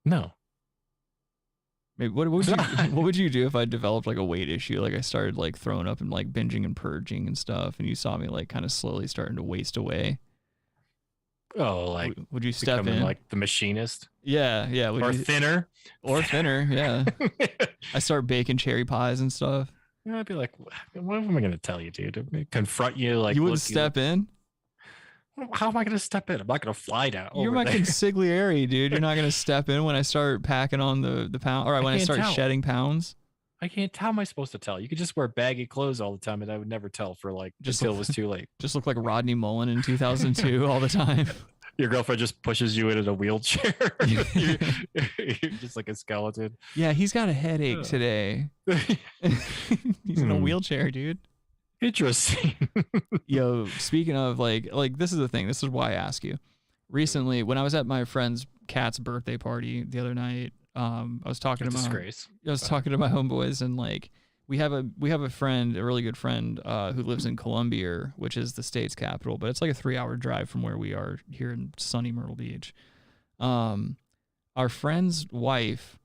No. Maybe what would you do if I developed like a weight issue? Like I started like throwing up and like binging and purging and stuff, and you saw me like kind of slowly starting to waste away. Oh, like would you step in like the machinist? Yeah. Or thinner. Yeah. I start baking cherry pies and stuff. I'd be like, what am I going to tell you, dude? Confront you like you wouldn't step in? How am I going to step in? I'm not going to fly down. You're my consigliere, dude. You're not going to step in when I start packing on the pound. All right, when I start shedding pounds. I can't. How am I supposed to tell? You could just wear baggy clothes all the time, and I would never tell for like until it was too late. Just look like Rodney Mullen in 2002 all the time. Your girlfriend just pushes you in a wheelchair. you're just like a skeleton. Yeah, he's got a headache today. He's in a wheelchair, dude. Interesting. Yo, speaking of like this is the thing. This is why I ask you. Recently, when I was at my friend's cat's birthday party the other night, I was talking to my homeboys, and like we have a friend, a really good friend, who lives in Columbia, which is the state's capital, but it's like a 3-hour drive from where we are here in sunny Myrtle Beach. Our friend's wife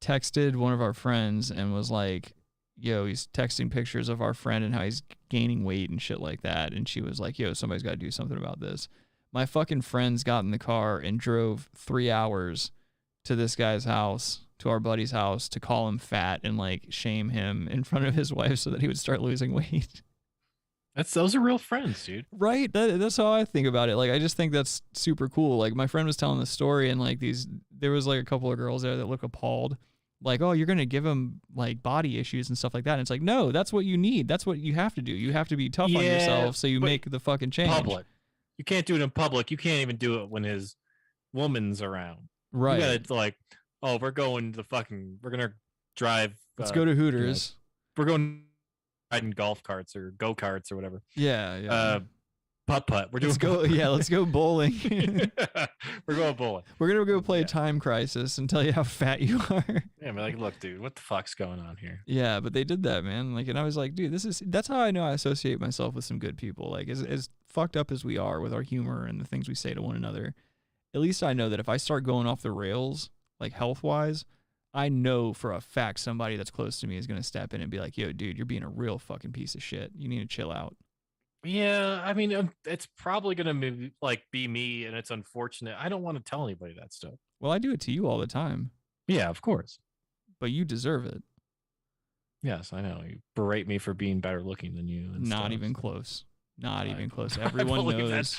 texted one of our friends and was like, yo, he's texting pictures of our friend and how he's gaining weight and shit like that. And she was like, yo, somebody's got to do something about this. My fucking friends got in the car and drove 3 hours to this guy's house, to our buddy's house, to call him fat and like shame him in front of his wife so that he would start losing weight. Those are real friends, dude. Right? That's how I think about it. Like, I just think that's super cool. Like, my friend was telling the story, and like there was like a couple of girls there that look appalled. Like, oh, you're going to give him like body issues and stuff like that. And it's like, no, that's what you need. That's what you have to do. You have to be tough on yourself so you make the fucking change. Public. You can't do it in public. You can't even do it when his woman's around. Right. You gotta like, oh, we're going to drive. Let's go to Hooters. We're going riding golf carts or go-karts or whatever. Yeah. Putt-putt. Let's go bowling. We're going bowling. We're going to go play Time Crisis and tell you how fat you are. Yeah, I'm like, look, dude, what the fuck's going on here? Yeah, but they did that, man. Like, and I was like, dude, that's how I know I associate myself with some good people. Like, as fucked up as we are with our humor and the things we say to one another, at least I know that if I start going off the rails, like health-wise, I know for a fact somebody that's close to me is going to step in and be like, yo, dude, you're being a real fucking piece of shit. You need to chill out. Yeah, I mean, it's probably going to be me, and it's unfortunate. I don't want to tell anybody that stuff. Well, I do it to you all the time. Yeah, of course. But you deserve it. Yes, I know. You berate me for being better looking than you. Not even close. Not even close. Everyone knows.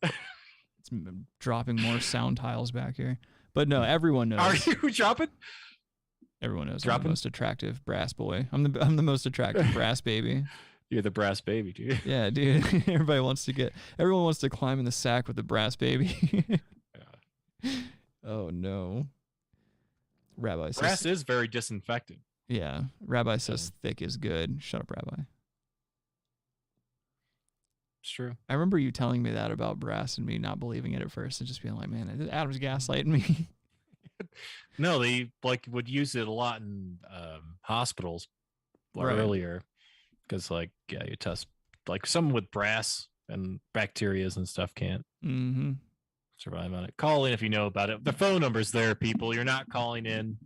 It's dropping more sound tiles back here. But no, everyone knows. Are you dropping? Everyone knows I'm the most attractive brass boy. I'm the most attractive brass baby. You're the brass baby, dude. Yeah, dude. Everyone wants to climb in the sack with the brass baby. Yeah. Oh no. Rabbi says brass is very disinfectant. Yeah. Rabbi says thick is good. Shut up, Rabbi. It's true. I remember you telling me that about brass and me not believing it at first and just being like, man, Adam's gaslighting me. No, they would use it a lot in hospitals earlier because you test someone with brass and bacterias and stuff can't survive on it. Call in if you know about it. The phone number's there, people. You're not calling in.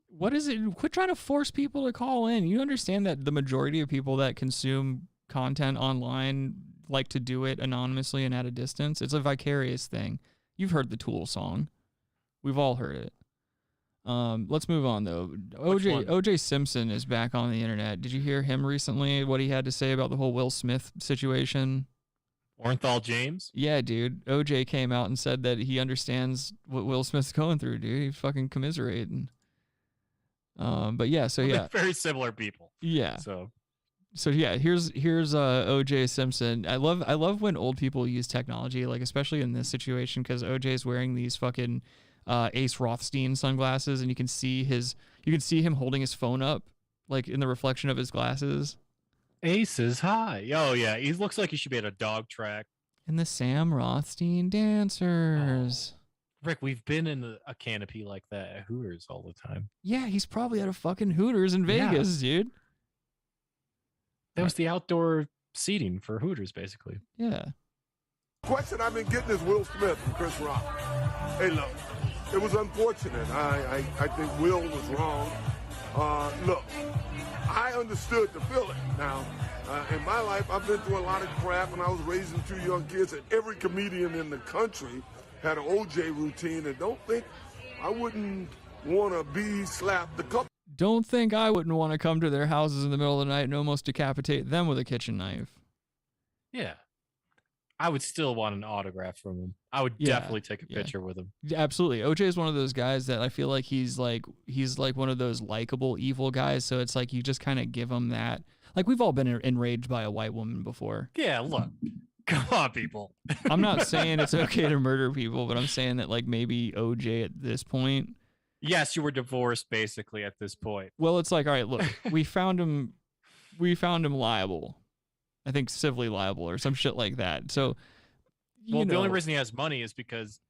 What is it? Quit trying to force people to call in. You understand that the majority of people that consume content online like to do it anonymously and at a distance. It's a vicarious thing. You've heard the Tool song. We've all heard it. Let's move on though. OJ Simpson is back on the internet. Did you hear him recently? What he had to say about the whole Will Smith situation? Orenthal James? Yeah, dude. OJ came out and said that he understands what Will Smith's going through, dude. He's fucking commiserating. But yeah, so yeah. They're very similar people. Yeah. So yeah, here's OJ Simpson. I love when old people use technology, like especially in this situation, because OJ's wearing these fucking Ace Rothstein sunglasses, and you can see him holding his phone up, like in the reflection of his glasses. Ace is high. Oh yeah, he looks like he should be at a dog track. And the Sam Rothstein dancers. Oh. Rick, we've been in a canopy like that at Hooters all the time. Yeah, he's probably at a fucking Hooters in Vegas, dude. That was the outdoor seating for Hooters, basically. Yeah. Question I've been getting is Will Smith from Chris Rock. Hey, look, it was unfortunate. I think Will was wrong. Look, I understood the feeling. Now, in my life, I've been through a lot of crap, and I was raising 2 young kids, and every comedian in the country had an OJ routine, and don't think I wouldn't want to be slapped. Don't think I wouldn't want to come to their houses in the middle of the night and almost decapitate them with a kitchen knife. Yeah. I would still want an autograph from him. I would definitely take a picture with him. Absolutely. OJ is one of those guys that I feel like he's like one of those likable evil guys. So it's like you just kind of give him that. Like we've all been enraged by a white woman before. Yeah, look. Come on, people. I'm not saying it's okay to murder people, but I'm saying that like maybe OJ at this point. Yes, you were divorced basically at this point. Well, it's like, all right, look, we found him liable. I think civilly liable or some shit like that. So, the only reason he has money is because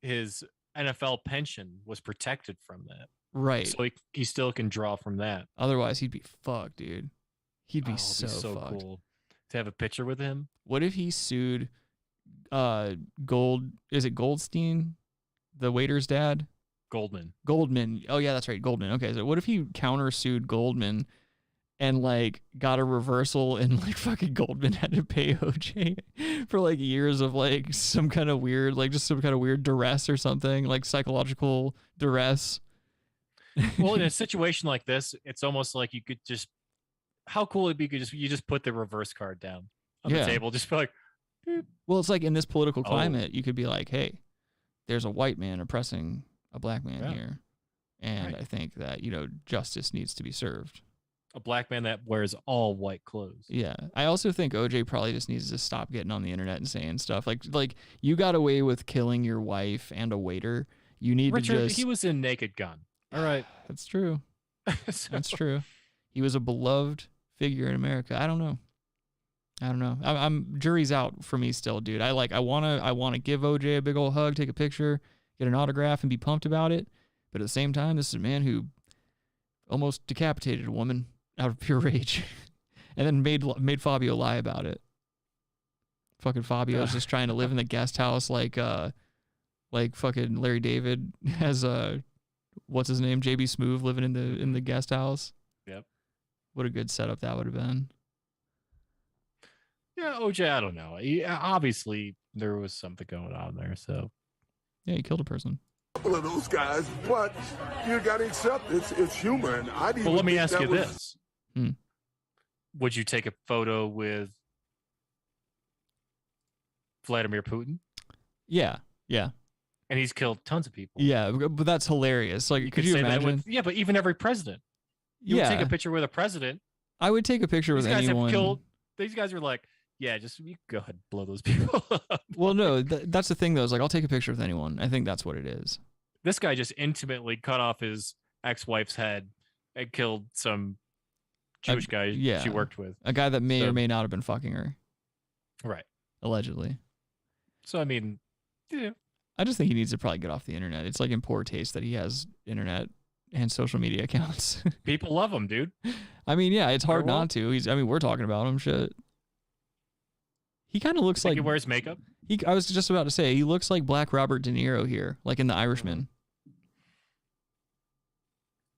his NFL pension was protected from that. Right. So he still can draw from that. Otherwise, he'd be fucked, dude. He'd be so fucked. Cool to have a picture with him. What if he sued Goldstein, the waiter's dad? Goldman. Oh yeah, that's right, Goldman. Okay, so what if he countersued Goldman and like got a reversal, and like fucking Goldman had to pay OJ for like years of like some kind of weird, like just some kind of weird duress or something, like psychological duress. Well, in a situation like this, it's almost like you could just, how cool would it be if you just put the reverse card down on the table, just be like, beep. Well, it's like in this political climate, you could be like, hey, there's a white man oppressing a black man here. And I think that, you know, justice needs to be served. A black man that wears all white clothes. Yeah. I also think OJ probably just needs to stop getting on the internet and saying stuff like you got away with killing your wife and a waiter. You need Richard, to just... he was in Naked Gun. All right. That's true. That's true. He was a beloved figure in America. I don't know. I'm jury's out for me still, dude. I want to give OJ a big old hug, take a picture, get an autograph, and be pumped about it. But at the same time, this is a man who almost decapitated a woman out of pure rage, and then made Fabio lie about it. Fucking Fabio's just trying to live in the guest house like fucking Larry David has what's his name, JB Smoove, living in the guest house. Yep. What a good setup that would have been. Yeah, OJ, I don't know. Obviously, there was something going on there. So, yeah, he killed a person. Couple of those guys, but you got to accept it's humor. And I didn't. Well, let me ask you this: Hmm. Would you take a photo with Vladimir Putin? Yeah. And he's killed tons of people. Yeah, but that's hilarious. Like, could you say that imagine? but even every president. You would take a picture with a president. I would take a picture with These guys anyone. have killed. These guys are like, yeah, just you go ahead and blow those people up. Well, no, that's the thing though. Is like I'll take a picture with anyone. I think that's what it is. This guy just intimately cut off his ex-wife's head and killed some Jewish guy she worked with. A guy that may or may not have been fucking her. Right. Allegedly. So I mean, yeah. I just think he needs to probably get off the internet. It's like in poor taste that he has internet and social media accounts. People love him, dude. I mean, yeah, it's hard not to. We're talking about him. Shit. He kind of looks like he wears makeup. I was just about to say he looks like Black Robert De Niro here, like in The Irishman.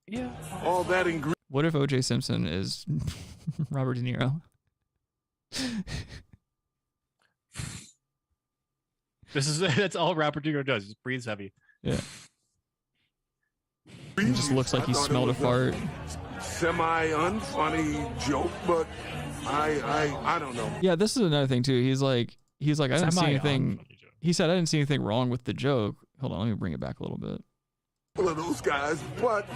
Yeah. All that What if O.J. Simpson is Robert De Niro? That's all Robert De Niro does. He just breathes heavy. Yeah. He just looks like he smelled a fart. Semi-unfunny joke, but I don't know. Yeah, this is another thing too. He's like I didn't see anything. He said I didn't see anything wrong with the joke. Hold on, let me bring it back a little bit. Couple of those guys, but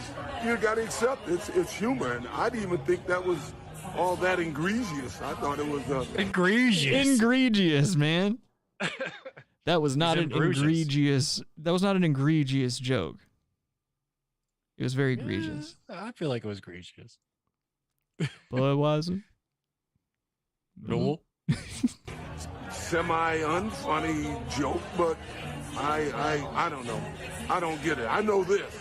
you got to accept it's humor, and I didn't even think that was all that egregious. I thought it was egregious, man. That was not an egregious. That was not an egregious joke. It was very egregious. I feel like it was egregious. But it wasn't. No. Semi-unfunny joke, but I don't know. I don't get it. I know this.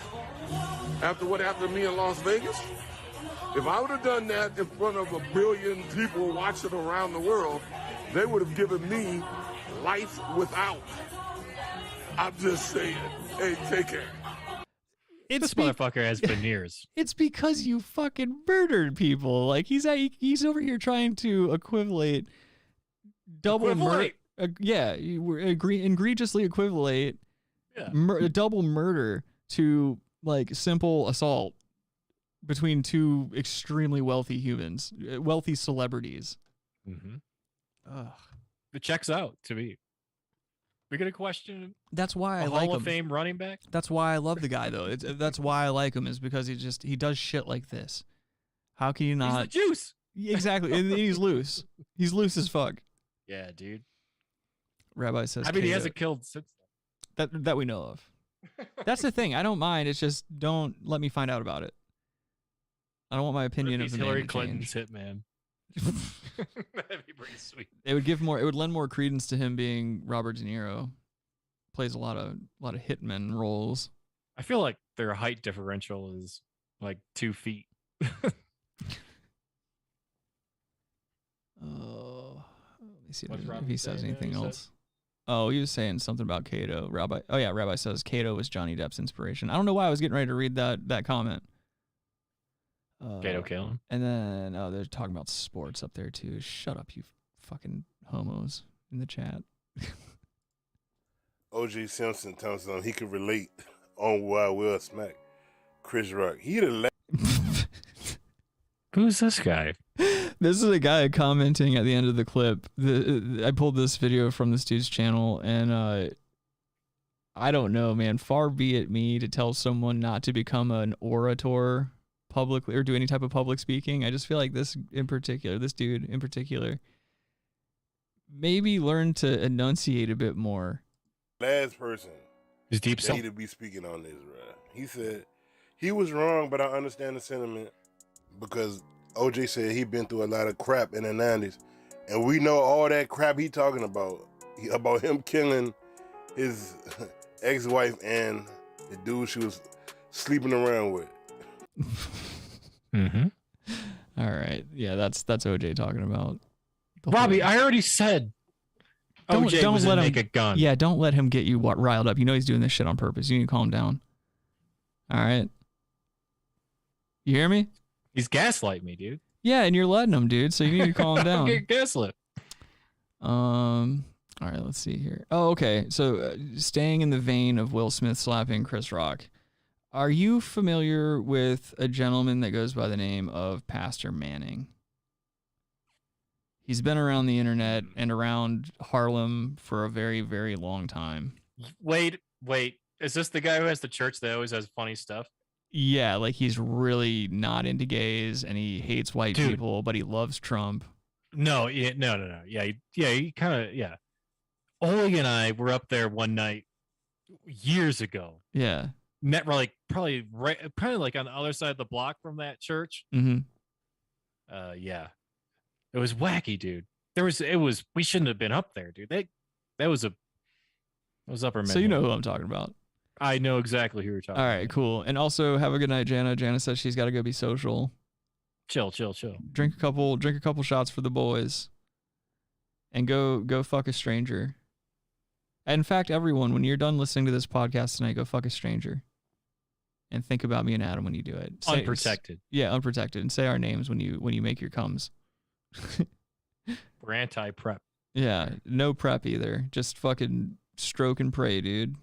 After what happened to me in Las Vegas, if I would have done that in front of 1 billion people watching around the world, they would have given me life without. I'm just saying. Hey, take care. This motherfucker has veneers. It's because you fucking murdered people. Like he's over here trying to equivalate double murder. Egregiously equivalate double murder to like simple assault between two extremely wealthy humans, wealthy celebrities. Mm-hmm. It checks out to me. We get a question. That's why I like like Hall him. of Fame running back. That's why I love the guy though. That's why I like him is because he does shit like this. How can you not? He's the juice. Exactly. And he's loose. He's loose as fuck. Yeah, dude. Rabbi says. I mean, he hasn't killed since that we know of. That's the thing. I don't mind. It's just don't let me find out about it. I don't want my opinion of the man Hillary to Clinton's change. hitman. That'd be pretty sweet. It would lend more credence to him being Robert De Niro. Plays a lot of hitman roles. I feel like their height differential is like 2 feet. Oh, let me see What's if Robert he says saying anything there, he else. Oh, he was saying something about Kato. Rabbi says Kato was Johnny Depp's inspiration. I don't know why I was getting ready to read that comment. Gato killing. And then, they're talking about sports up there too. Shut up, you fucking homos in the chat. O.J. Simpson tells them he could relate on why Will smack Chris Rock. He'd have Who's this guy? This is a guy commenting at the end of the clip. I pulled this video from this dude's channel, and I don't know, man. Far be it me to tell someone not to become an orator publicly or do any type of public speaking. I just feel like this dude in particular, maybe learn to enunciate a bit more. last person His deep that self. he'd be speaking on this, right? He said he was wrong, but I understand the sentiment because OJ said he'd been through a lot of crap in the 90s, and we know all that crap he talking about him killing his ex-wife and the dude she was sleeping around with. Mm-hmm. All right, yeah, that's OJ talking about. Robbie, I already said OJ was gonna make a gun. Yeah, don't let him get you riled up. You know he's doing this shit on purpose. You need to calm down. All right. You hear me? He's gaslighting me, dude. Yeah, and you're letting him, dude. So you need to calm down. Get gaslit. All right, let's see here. Oh, okay. So staying in the vein of Will Smith slapping Chris Rock, are you familiar with a gentleman that goes by the name of Pastor Manning? He's been around the internet and around Harlem for a very, very long time. Wait. Is this the guy who has the church that always has funny stuff? Yeah, like he's really not into gays and he hates white people, but he loves Trump. No. Yeah, he kind of, yeah. Oli and I were up there one night years ago. Yeah. Met like probably like on the other side of the block from that church. Mm-hmm. Yeah. It was wacky, dude. We shouldn't have been up there, dude. That was Upper Manhattan. So you know who I'm talking about. I know exactly who you're talking about. All right, cool. And also, have a good night, Jana. Jana says she's got to go be social. Chill. Drink a couple shots for the boys. And go fuck a stranger. And in fact, everyone, when you're done listening to this podcast tonight, go fuck a stranger. And think about me and Adam when you do it. Unprotected. Yeah, unprotected. And say our names when you make your comes. We're anti-prep. Yeah, no prep either. Just fucking stroke and pray, dude.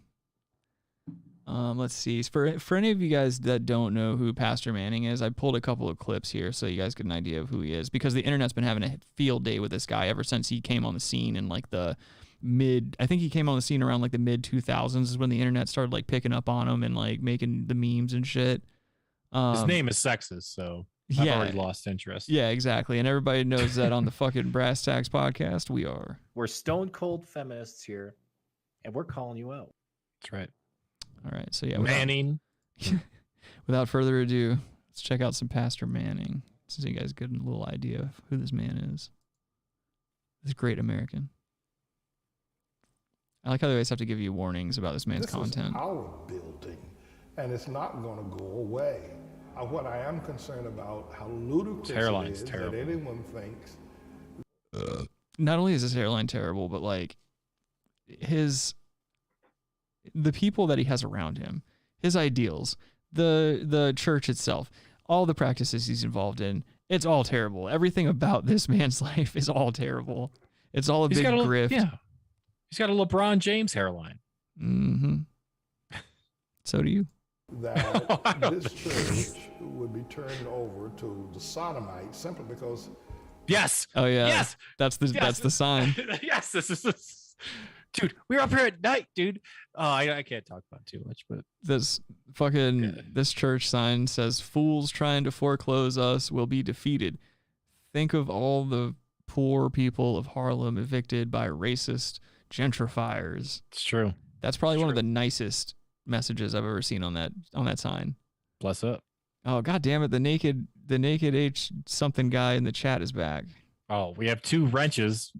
Let's see. For any of you guys that don't know who Pastor Manning is, I pulled a couple of clips here so you guys get an idea of who he is, because the internet's been having a field day with this guy ever since he came on the scene in like the I think he came on the scene around like the mid 2000s is when the internet started like picking up on him and like making the memes and shit. His name is sexist, so I've already lost interest. Yeah, exactly. And everybody knows that on the fucking Brass Tacks podcast, We're stone cold feminists here, and we're calling you out. That's right. All right, so yeah, Manning. Without further ado, let's check out some Pastor Manning so you guys get a little idea of who this man is. This great American. I like how they always have to give you warnings about this man's content. This is our building, and it's not going to go away. What I am concerned about, how ludicrous it is that anyone thinks. Not only is his hairline terrible, but like the people that he has around him, his ideals, the church itself, all the practices he's involved in, it's all terrible. Everything about this man's life is all terrible. It's all a big grift. Yeah. He's got a LeBron James hairline. Mm-hmm. So do you. That this church would be turned over to the sodomites simply because. Yes. Oh yeah. Yes. That's the sign. Yes. This is. Dude, we were up here at night, dude. I can't talk about it too much, but this church sign says, "Fools trying to foreclose us will be defeated." Think of all the poor people of Harlem evicted by racist gentrifiers. It's true. That's probably one of the nicest messages I've ever seen on that sign. Bless up. Oh god damn it! The naked H something guy in the chat is back. Oh, we have 2 wrenches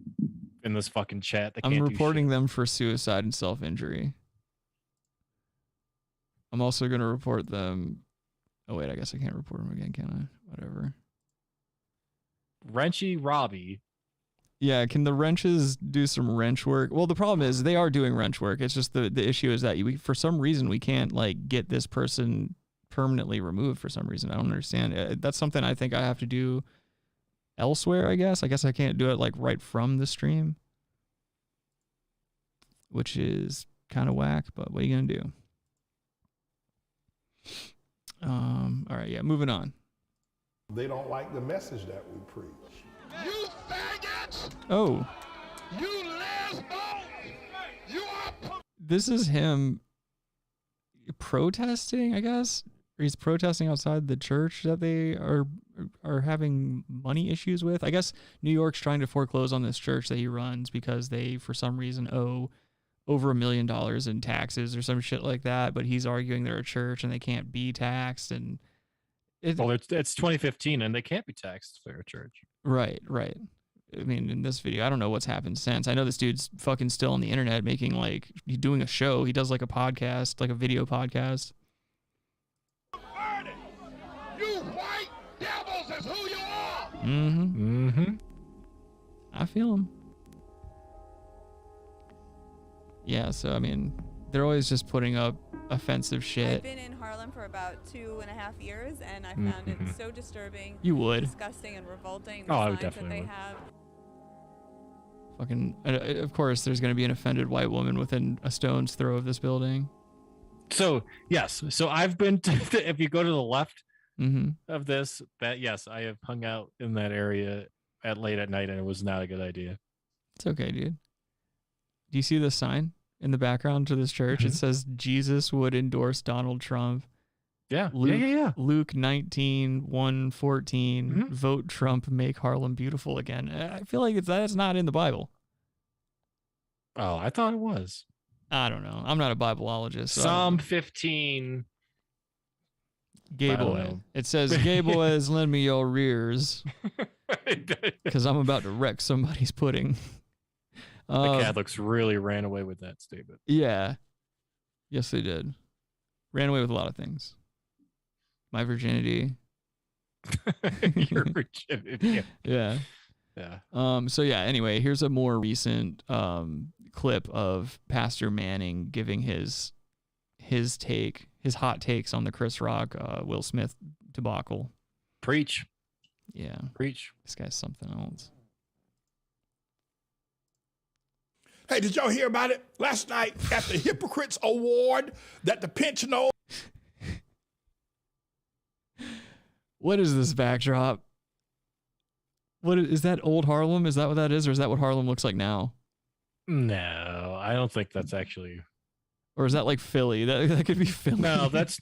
in this fucking chat. I'm reporting them for suicide and self-injury. I'm also going to report them. Oh, wait, I guess I can't report them again, can I? Whatever. Wrenchy Robbie. Yeah, can the wrenches do some wrench work? Well, the problem is they are doing wrench work. It's just the issue is that for some reason we can't like get this person permanently removed for some reason. I don't understand. That's something I think I have to do elsewhere, I guess. I guess I can't do it like right from the stream, which is kind of whack, but what are you going to do? All right, yeah, moving on. They don't like the message that we preach. You faggots! Oh. You lesbos! You are... This is him protesting, I guess. Or he's protesting outside the church that they are having money issues with. I guess New York's trying to foreclose on this church that he runs because they, for some reason, owe over $1 million in taxes or some shit like that. But he's arguing they're a church and they can't be taxed. And well, it's 2015 and they can't be taxed if they're a church. Right. I mean, in this video, I don't know what's happened since. I know this dude's fucking still on the internet making he's doing a show. He does like a podcast, like a video podcast. You white devils is who you are! Mm-hmm. I feel him. Yeah, so I mean, they're always just putting up offensive shit. I've been in Harlem for about 2.5 years, and I found it so disturbing. You would. Disgusting and revolting. The I would signs definitely that they would. have. Fucking, of course, there's going to be an offended white woman within a stone's throw of this building. So, yes. So I've been to, if you go to the left of this, yes, I have hung out in that area at late at night, and it was not a good idea. It's okay, dude. Do you see the sign in the background to this church? It says Jesus would endorse Donald Trump. Yeah. Luke, Luke 19:1-14. Vote Trump, make Harlem beautiful again. I feel like that's not in the Bible. Oh, I thought it was. I don't know. I'm not a Bibleologist. So Psalm 15. Gay boy. It says, "Gay boys, lend me your rears, because I'm about to wreck somebody's pudding." The Catholics really ran away with that statement. Yeah. Yes, they did. Ran away with a lot of things. My virginity. Your virginity. Yeah. So yeah, anyway, here's a more recent clip of Pastor Manning giving his hot takes on the Chris Rock Will Smith debacle. Preach. Yeah. Preach. This guy's something else. Hey, did y'all hear about it last night at the Hypocrites Award that the pensioner? What is this backdrop? What is that? Old Harlem? Is that what that is, or is that what Harlem looks like now? No, I don't think that's actually. Or is that like Philly? That could be Philly. No, that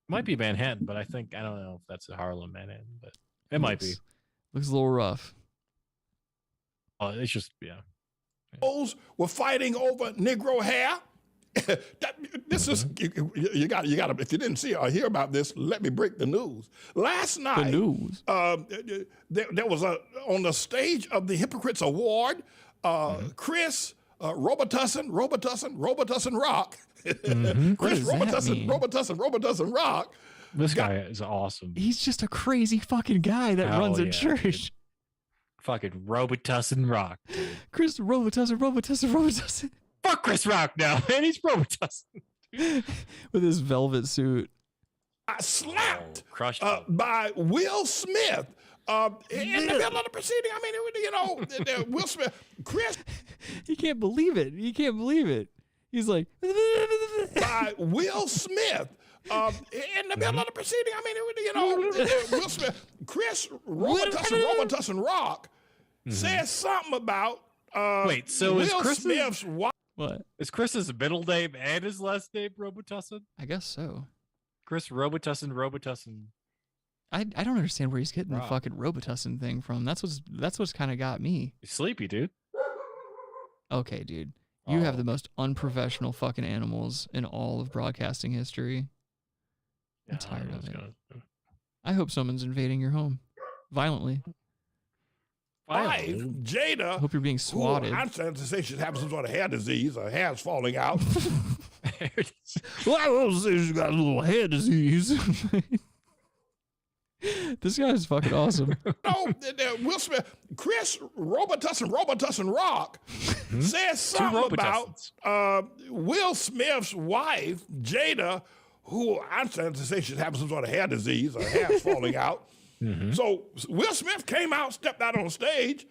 might be Manhattan, but I don't know if that's a Harlem, Manhattan, but it might be. Looks a little rough. Oh, it's just Were fighting over Negro hair. This is you got if you didn't see or hear about this, let me break the news. Last night, the news. There was on the stage of the Hypocrites Award, Chris Robitussin Rock. Chris Robitussin Rock. This guy is awesome. He's just a crazy fucking guy that runs a church. Dude. Fucking Robitussin Rock. Dude. Chris Robitussin. Fuck Chris Rock now, man. He's Robitussin. With his velvet suit. I slapped crushed by Will Smith in the middle of the proceeding. I mean, Will Smith, Chris. He can't believe it. He's like. By Will Smith. In the middle of the proceeding, I mean, Will Smith, Chris Robitussin Rock says something about wait, so Will is Chris Smith's wife. What? Is Chris's middle name and his last name Robitussin? I guess so. Chris Robitussin. I don't understand where he's getting the fucking Robitussin thing from. That's what's kind of got me. You're sleepy, dude. Okay, dude. You have the most unprofessional fucking animals in all of broadcasting history. I'm tired of it. I hope someone's invading your home violently. Jada. I hope you're being swatted. I understand to say she's having some sort of hair disease. Her hair's falling out. Well, I will say she's got a little hair disease. This guy's fucking awesome. No, Will Smith, Chris Robitussin Rock says something about Will Smith's wife, Jada, who I understand to say she's having some sort of hair disease, her hair's falling out. Mm-hmm. So Will Smith came out, stepped out on stage,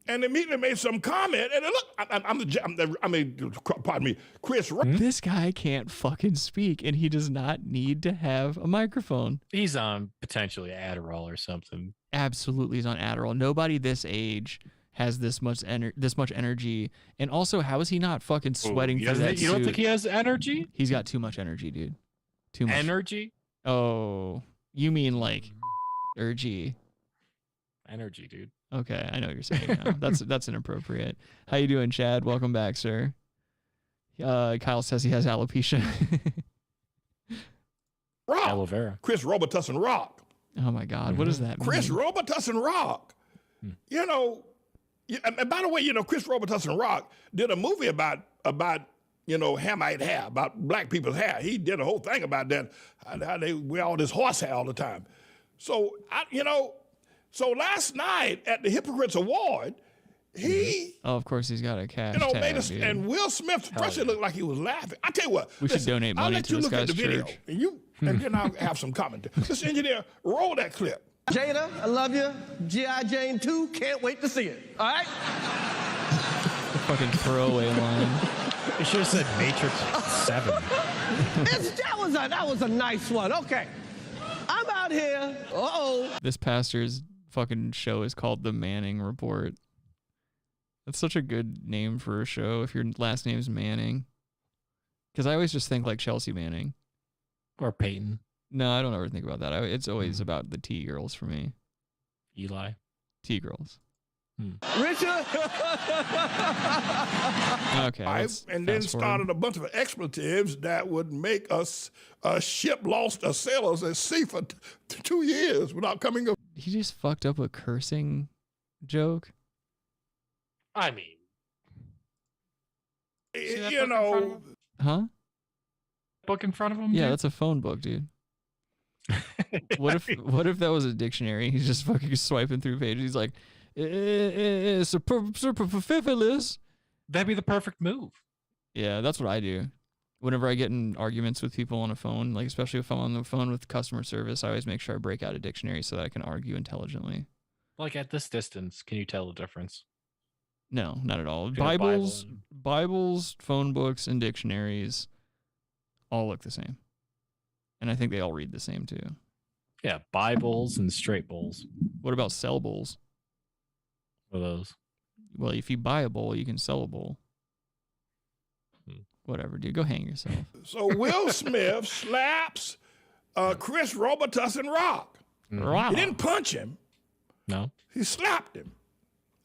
and immediately made some comment. And look, pardon me, Chris Rock. This guy can't fucking speak, and he does not need to have a microphone. He's on potentially Adderall or something. Absolutely, he's on Adderall. Nobody this age has this much energy, and also, how is he not fucking sweating through that You don't suit? think he has energy? He's got too much energy, dude. Too much energy. Oh, you mean like energy? Energy, dude. Okay, I know what you're saying now. That's inappropriate. How you doing, Chad? Welcome back, sir. Kyle says he has alopecia. Rock. Aloe vera. Chris Robitussin Rock. Oh my God, what does that mean? Chris Robitussin Rock. You know, and by the way, you know, Chris Robitussin Rock did a movie about Hamite hair, about black people's hair. He did a whole thing about that, how they wear all this horse hair all the time. So, so last night at the Hypocrites Award, he... Oh, of course, he's got a cash made tag, us, dude. and Will Smith, first it looked like he was laughing. I tell you what, We should donate money I'll let to you this look at guy's the video, church. and then I'll have some commentary. This engineer, roll that clip. Jada, I love you. G.I. Jane 2, can't wait to see it. All right? The fucking throwaway line. He should have said Matrix 7. That was a nice one. Okay. I'm out here. Uh-oh. This pastor's fucking show is called The Manning Report. That's such a good name for a show if your last name's Manning. Because I always just think like Chelsea Manning. Or Peyton. No, I don't ever think about that. It's always about the T girls for me. Eli. T girls. Richard. Okay. And then started a bunch of expletives that would make us a ship lost a sailors at sea for 2 years without coming up. He just fucked up a cursing joke. I mean, you know. Huh? Book in front of him? Yeah, dude? that's a phone book, dude. What if that was a dictionary? He's just fucking swiping through pages. He's like, superfluous. That'd be the perfect move. Yeah, that's what I do. Whenever I get in arguments with people on a phone, like especially if I'm on the phone with customer service, I always make sure I break out a dictionary so that I can argue intelligently. Like at this distance, can you tell the difference? No, not at all. Between a Bibles, phone books, and dictionaries all look the same. And I think they all read the same too. Yeah, Bibles and straight bowls. What about sell bowls? What are those? Well, if you buy a bowl, you can sell a bowl. Whatever, dude. Go hang yourself. So Will Smith slaps Chris Robitussin Rock. He didn't punch him. No. He slapped him.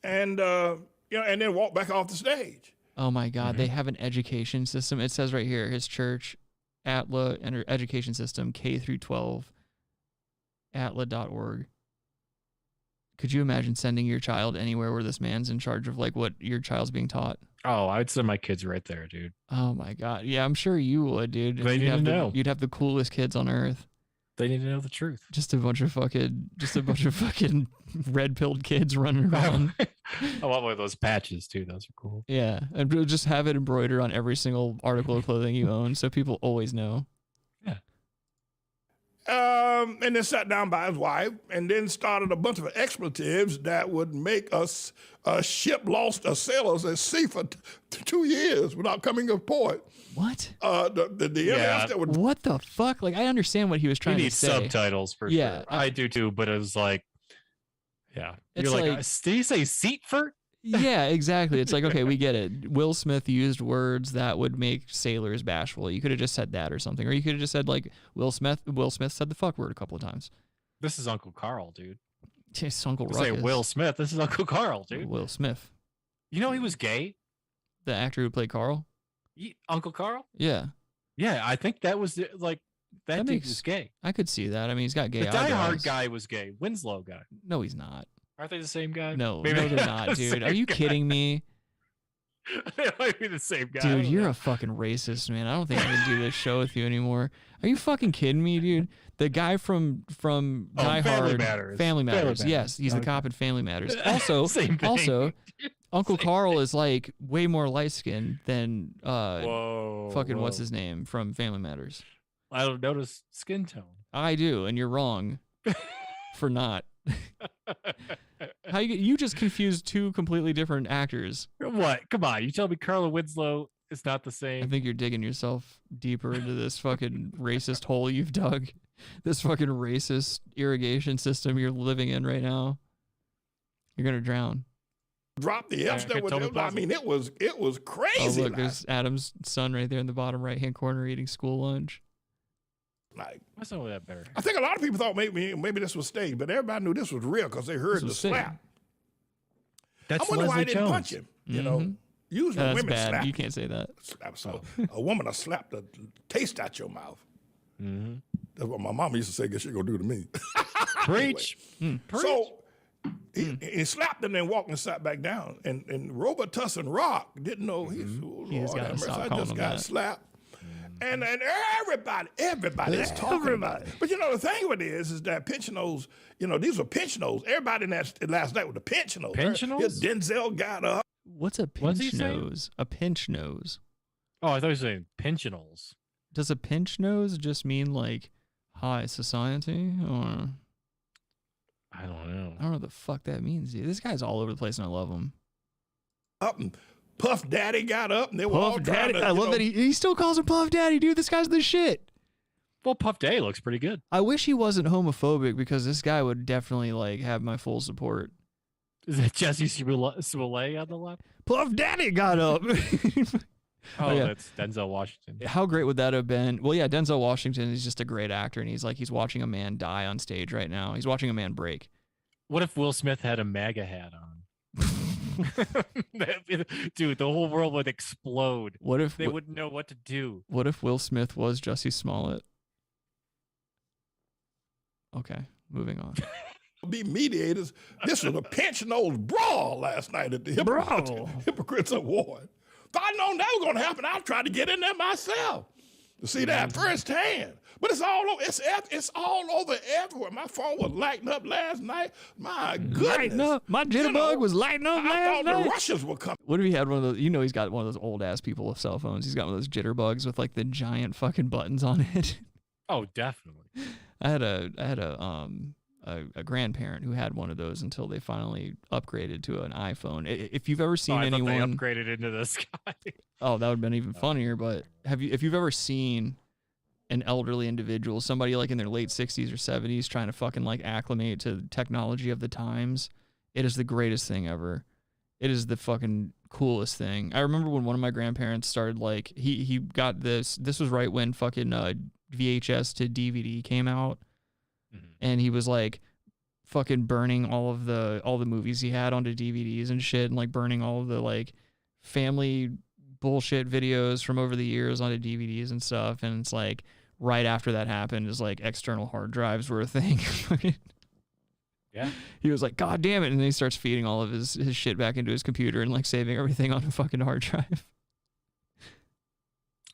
And and then walked back off the stage. Oh my God, they have an education system. It says right here, his church, Atla education system, K through 12, atla.org. Could you imagine sending your child anywhere where this man's in charge of like what your child's being taught? Oh, I'd send my kids right there, dude. Oh my God. Yeah, I'm sure you would, dude. They need to know. You'd have the coolest kids on earth. They need to know the truth. Just a bunch of fucking red-pilled kids running around. I want one of those patches too. Those are cool. Yeah, and just have it embroidered on every single article of clothing you own, so people always know. And then sat down by his wife, and then started a bunch of expletives that would make us a ship lost a sailors at sea for 2 years without coming to port. What? The MF that would. What the fuck? Like, I understand what he was trying You need to say. subtitles for Yeah, sure. I do too, but it was like, yeah. It's You're like, like- did he say seat for? Yeah, exactly. It's like, okay, we get it. Will Smith used words that would make sailors bashful. You could have just said that or something, or you could have just said like Will Smith said the fuck word a couple of times. This is Uncle Carl, dude. It's Uncle Say Ruckus. Will Smith. This is Uncle Carl, dude. Will Smith, You know he was gay. the actor who played Carl. Uncle Carl. Yeah, Yeah, I think that was like that dude makes was gay. I could see that. I mean, he's got gay The Die Hard eyebrows. guy was gay. Winslow guy. No, he's not. Aren't they the same guy? No, Maybe no, they're not, the dude. same Are you guy. kidding me? They might be the same guy. I Dude, don't you're know. a fucking racist, man. I don't think I can do this show with you anymore. Are you fucking kidding me, dude? The guy from Die Family Hard, Matters. Family Family Matters. Matters. Yes, he's the Okay. cop in Family Matters. Also, Same thing. also, Uncle Carl is like way more light skinned than Whoa, fucking whoa. what's his name from Family Matters. I don't notice skin tone. I do, and you're wrong for not. How you just confused two completely different actors. What? Come on, you tell me Carla Winslow is not the same. I think you're digging yourself deeper into this fucking racist hole you've dug. This fucking racist irrigation system you're living in right now. You're gonna drown. Drop the F's that was. I mean, it was crazy. Oh look, there's Adam's son right there in the bottom right hand corner eating school lunch. Like, what's all that better? I think a lot of people thought maybe this was staged, but everybody knew this was real because they heard the slap. That's I wonder why Leslie they didn't Jones. punch him. You know, usually That's women bad. slap. You can't say that. Slap. So a woman will slap the taste out your mouth. That's what my mama used to say. Guess she gonna do to me. Preach. Anyway. So he slapped him and walked and sat back down. And Robitussin Rock didn't know He's got to stop I calling just him got that. slapped. And everybody is talking about it. But you know, the thing with it is that pensioners, you know, these were pensioners. Everybody in that last night with the pensioners. Pensioners? Denzel got up. What's a What's he pinch saying? nose? A pinch nose. Oh, I thought you were saying pensionals. Does a pinch nose just mean like high society? Or I don't know. I don't know what the fuck that means, dude. This guy's all over the place and I love him. Up and Puff Daddy got up and they were all Puff trying Daddy. to, I love that he still calls him Puff Daddy, dude. This guy's the shit. Well, Puff Daddy looks pretty good. I wish he wasn't homophobic because this guy would definitely like have my full support. Is that Jesse Smollett on the left? Puff Daddy got up. Oh, yeah. that's Denzel Washington. How great would that have been? Well, yeah, Denzel Washington is just a great actor, and he's watching a man die on stage right now. He's watching a man break. What if Will Smith had a MAGA hat on? Dude, the whole world would explode. What if they wouldn't know what to do? What if Will Smith was Jussie Smollett? Okay, moving on. be mediators. This was a pinch-nose brawl last night at the Hypocrites Award. If I'd known that was going to happen, I'd try to get in there myself to see that firsthand. But it's all over. It's all over everywhere. My phone was lighting up last night. My goodness. Lighting up. My jitterbug was lighting up I last thought night. the Russians were coming. What if he had one of those? You know, he's got one of those old ass people with cell phones. He's got one of those jitterbugs with like the giant fucking buttons on it. Oh, definitely. I had a grandparent who had one of those until they finally upgraded to an iPhone. If you've ever seen I thought anyone they upgraded into the sky. Oh, that would have been even funnier. But if you've ever seen an elderly individual, somebody like in their late 60s or 70s trying to fucking like acclimate to the technology of the times, it is the greatest thing ever. It is the fucking coolest thing. I remember when one of my grandparents started like he got this was right when fucking VHS to DVD came out. And he was like fucking burning all the movies he had onto DVDs and shit, and like burning all of the like family bullshit videos from over the years onto DVDs and stuff. And it's like right after that happened is like external hard drives were a thing. Yeah. He was like, God damn it. And then he starts feeding all of his shit back into his computer and like saving everything on a fucking hard drive.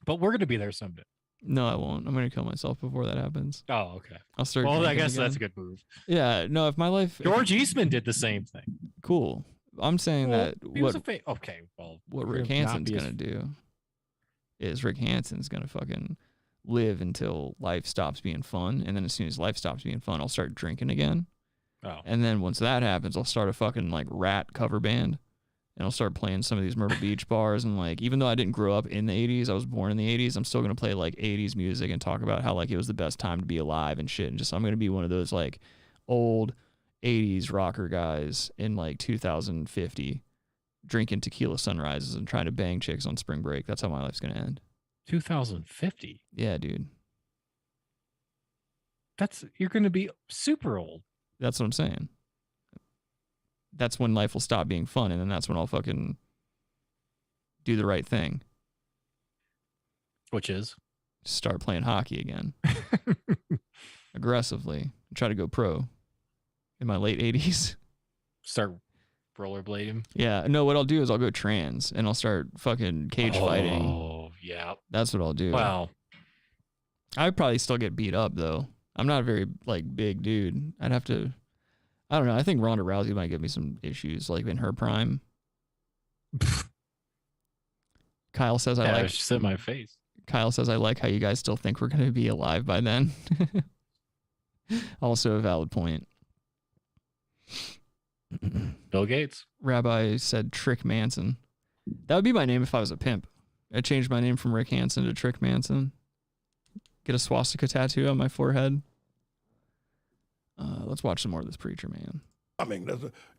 But we're gonna be there someday. No, I won't. I'm gonna kill myself before that happens. Oh, okay. I'll start. Well, I drinking guess again. that's a good move. Yeah. No, if my life. George Eastman did the same thing. Cool. I'm saying that he was okay. Well, what we're Rick gonna not Hansen's be as- gonna do is Rick Hansen's gonna fucking live until life stops being fun, and then as soon as life stops being fun, I'll start drinking again. Oh. And then once that happens, I'll start a fucking like Rat cover band, and I'll start playing some of these Myrtle Beach bars. And like, even though I didn't grow up in the 80s, I was born in the 80s, I'm still gonna play like 80s music and talk about how like it was the best time to be alive and shit. And just I'm gonna be one of those like old 80s rocker guys in like 2050, drinking tequila sunrises and trying to bang chicks on spring break. That's how my life's gonna end. 2050. Yeah, dude. You're gonna be super old. That's what I'm saying. That's when life will stop being fun, and then that's when I'll fucking do the right thing. Which is? Start playing hockey again. Aggressively. Try to go pro in my late 80s. Start rollerblading. Yeah. No, what I'll do is I'll go trans, and I'll start fucking cage fighting. Oh, yeah. That's what I'll do. Wow. I'd probably still get beat up, though. I'm not a very, like, big dude. I'd have to... I don't know. I think Ronda Rousey might give me some issues, like, in her prime. Kyle says I like... She said my face. Kyle says, I like how you guys still think we're going to be alive by then. Also a valid point. Bill Gates. Rabbi said Trick Manson. That would be my name if I was a pimp. I'd change my name from Rick Hansen to Trick Manson. Get a swastika tattoo on my forehead. Let's watch some more of this preacher, man. I mean,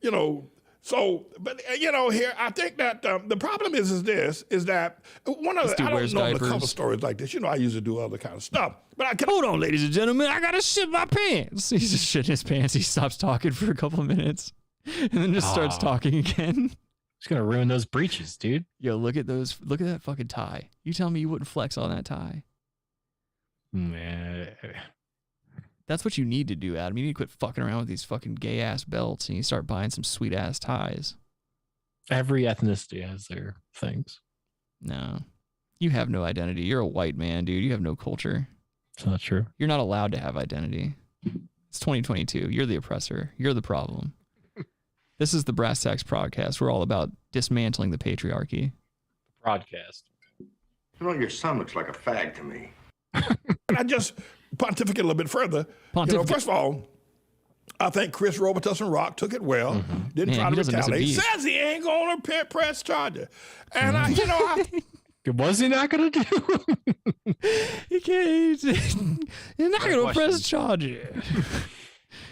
you know, so, but, you know, here, I think that the problem is that one of the, I don't normally cover stories like this. You know, I usually do other kind of stuff. But I can hold on, ladies and gentlemen, I got to shit my pants. He's just shitting his pants. He stops talking for a couple of minutes and then just starts talking again. It's going to ruin those breeches, dude. Yo, look at those. Look at that fucking tie. You tell me you wouldn't flex on that tie. Man. That's what you need to do, Adam. You need to quit fucking around with these fucking gay ass belts and you start buying some sweet ass ties. Every ethnicity has their things. No. You have no identity. You're a white man, dude. You have no culture. It's not true. You're not allowed to have identity. It's 2022. You're the oppressor. You're the problem. This is the Brass Tacks Podcast. We're all about dismantling the patriarchy. Broadcast. You know, your son looks like a fag to me. And I just pontificate a little bit further. You know, first of all, I think Chris Robitussin Rock took it well. Didn't try to retaliate. Says he ain't going to press charges. And I, you know, was he not going to do? He can't. He's not going to press charges.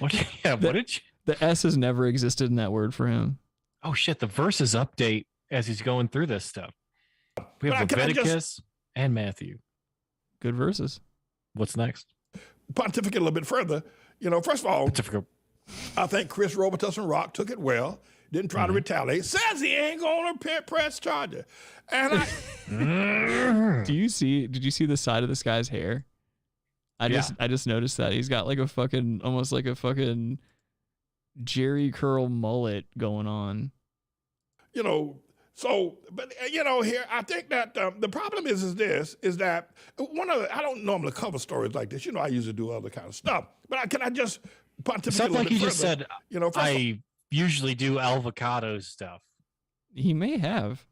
What? Yeah. What did you? The S has never existed in that word for him. Oh shit! The verses update as he's going through this stuff. We have Leviticus and Matthew. Good verses. What's next? Pontificate a little bit further. You know, first of all, I think Chris Robitussin Rock took it well. Didn't try to retaliate. Says he ain't going to press charges. And I. Did you see the side of this guy's hair? I just noticed that he's got like a fucking, almost like a fucking Jerry curl mullet going on. You know, so, but, you know, here, I think that the problem is that one of the, I don't normally cover stories like this. You know, I usually do other kind of stuff. But can I just pontificate Sounds a little like bit he further? just said, you know, I usually do avocado stuff. He may have.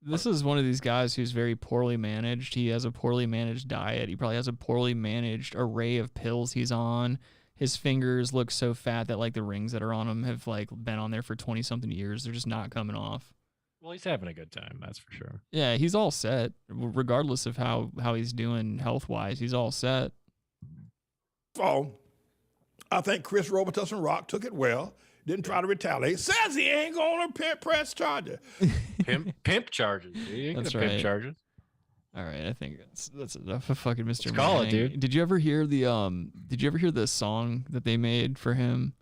This is one of these guys who's very poorly managed. He has a poorly managed diet. He probably has a poorly managed array of pills he's on. His fingers look so fat that like the rings that are on him have like been on there for 20 something years. They're just not coming off. Well, he's having a good time. That's for sure. Yeah, he's all set. Regardless of how he's doing health wise, he's all set. Oh, I think Chris Robitussin Rock took it well. Didn't try to retaliate. Says he ain't going to press charges. Pimp charges. He ain't That's gonna right. Pimp charges. All right, I think that's enough of fucking Mr. Let's call it, Manning. dude. Did you ever hear the song that they made for him?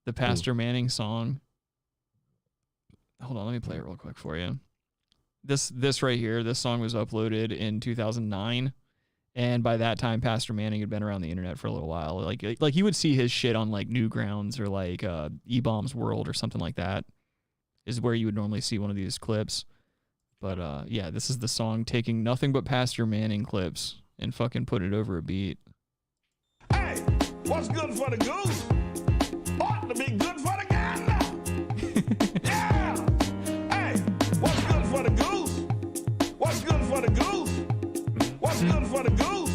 The Pastor Manning song. Hold on, let me play it real quick for you. This right here, this song was uploaded in 2009, and by that time, Pastor Manning had been around the internet for a little while. Like you would see his shit on like Newgrounds or like E-Bombs World or something like that. Is where you would normally see one of these clips. But yeah, this is the song taking nothing but Pastor Manning clips and fucking putting it over a beat. Hey, what's good for the goose ought to be good for the gander. Yeah. Hey, what's good for the goose? What's good for the goose? What's good for the goose?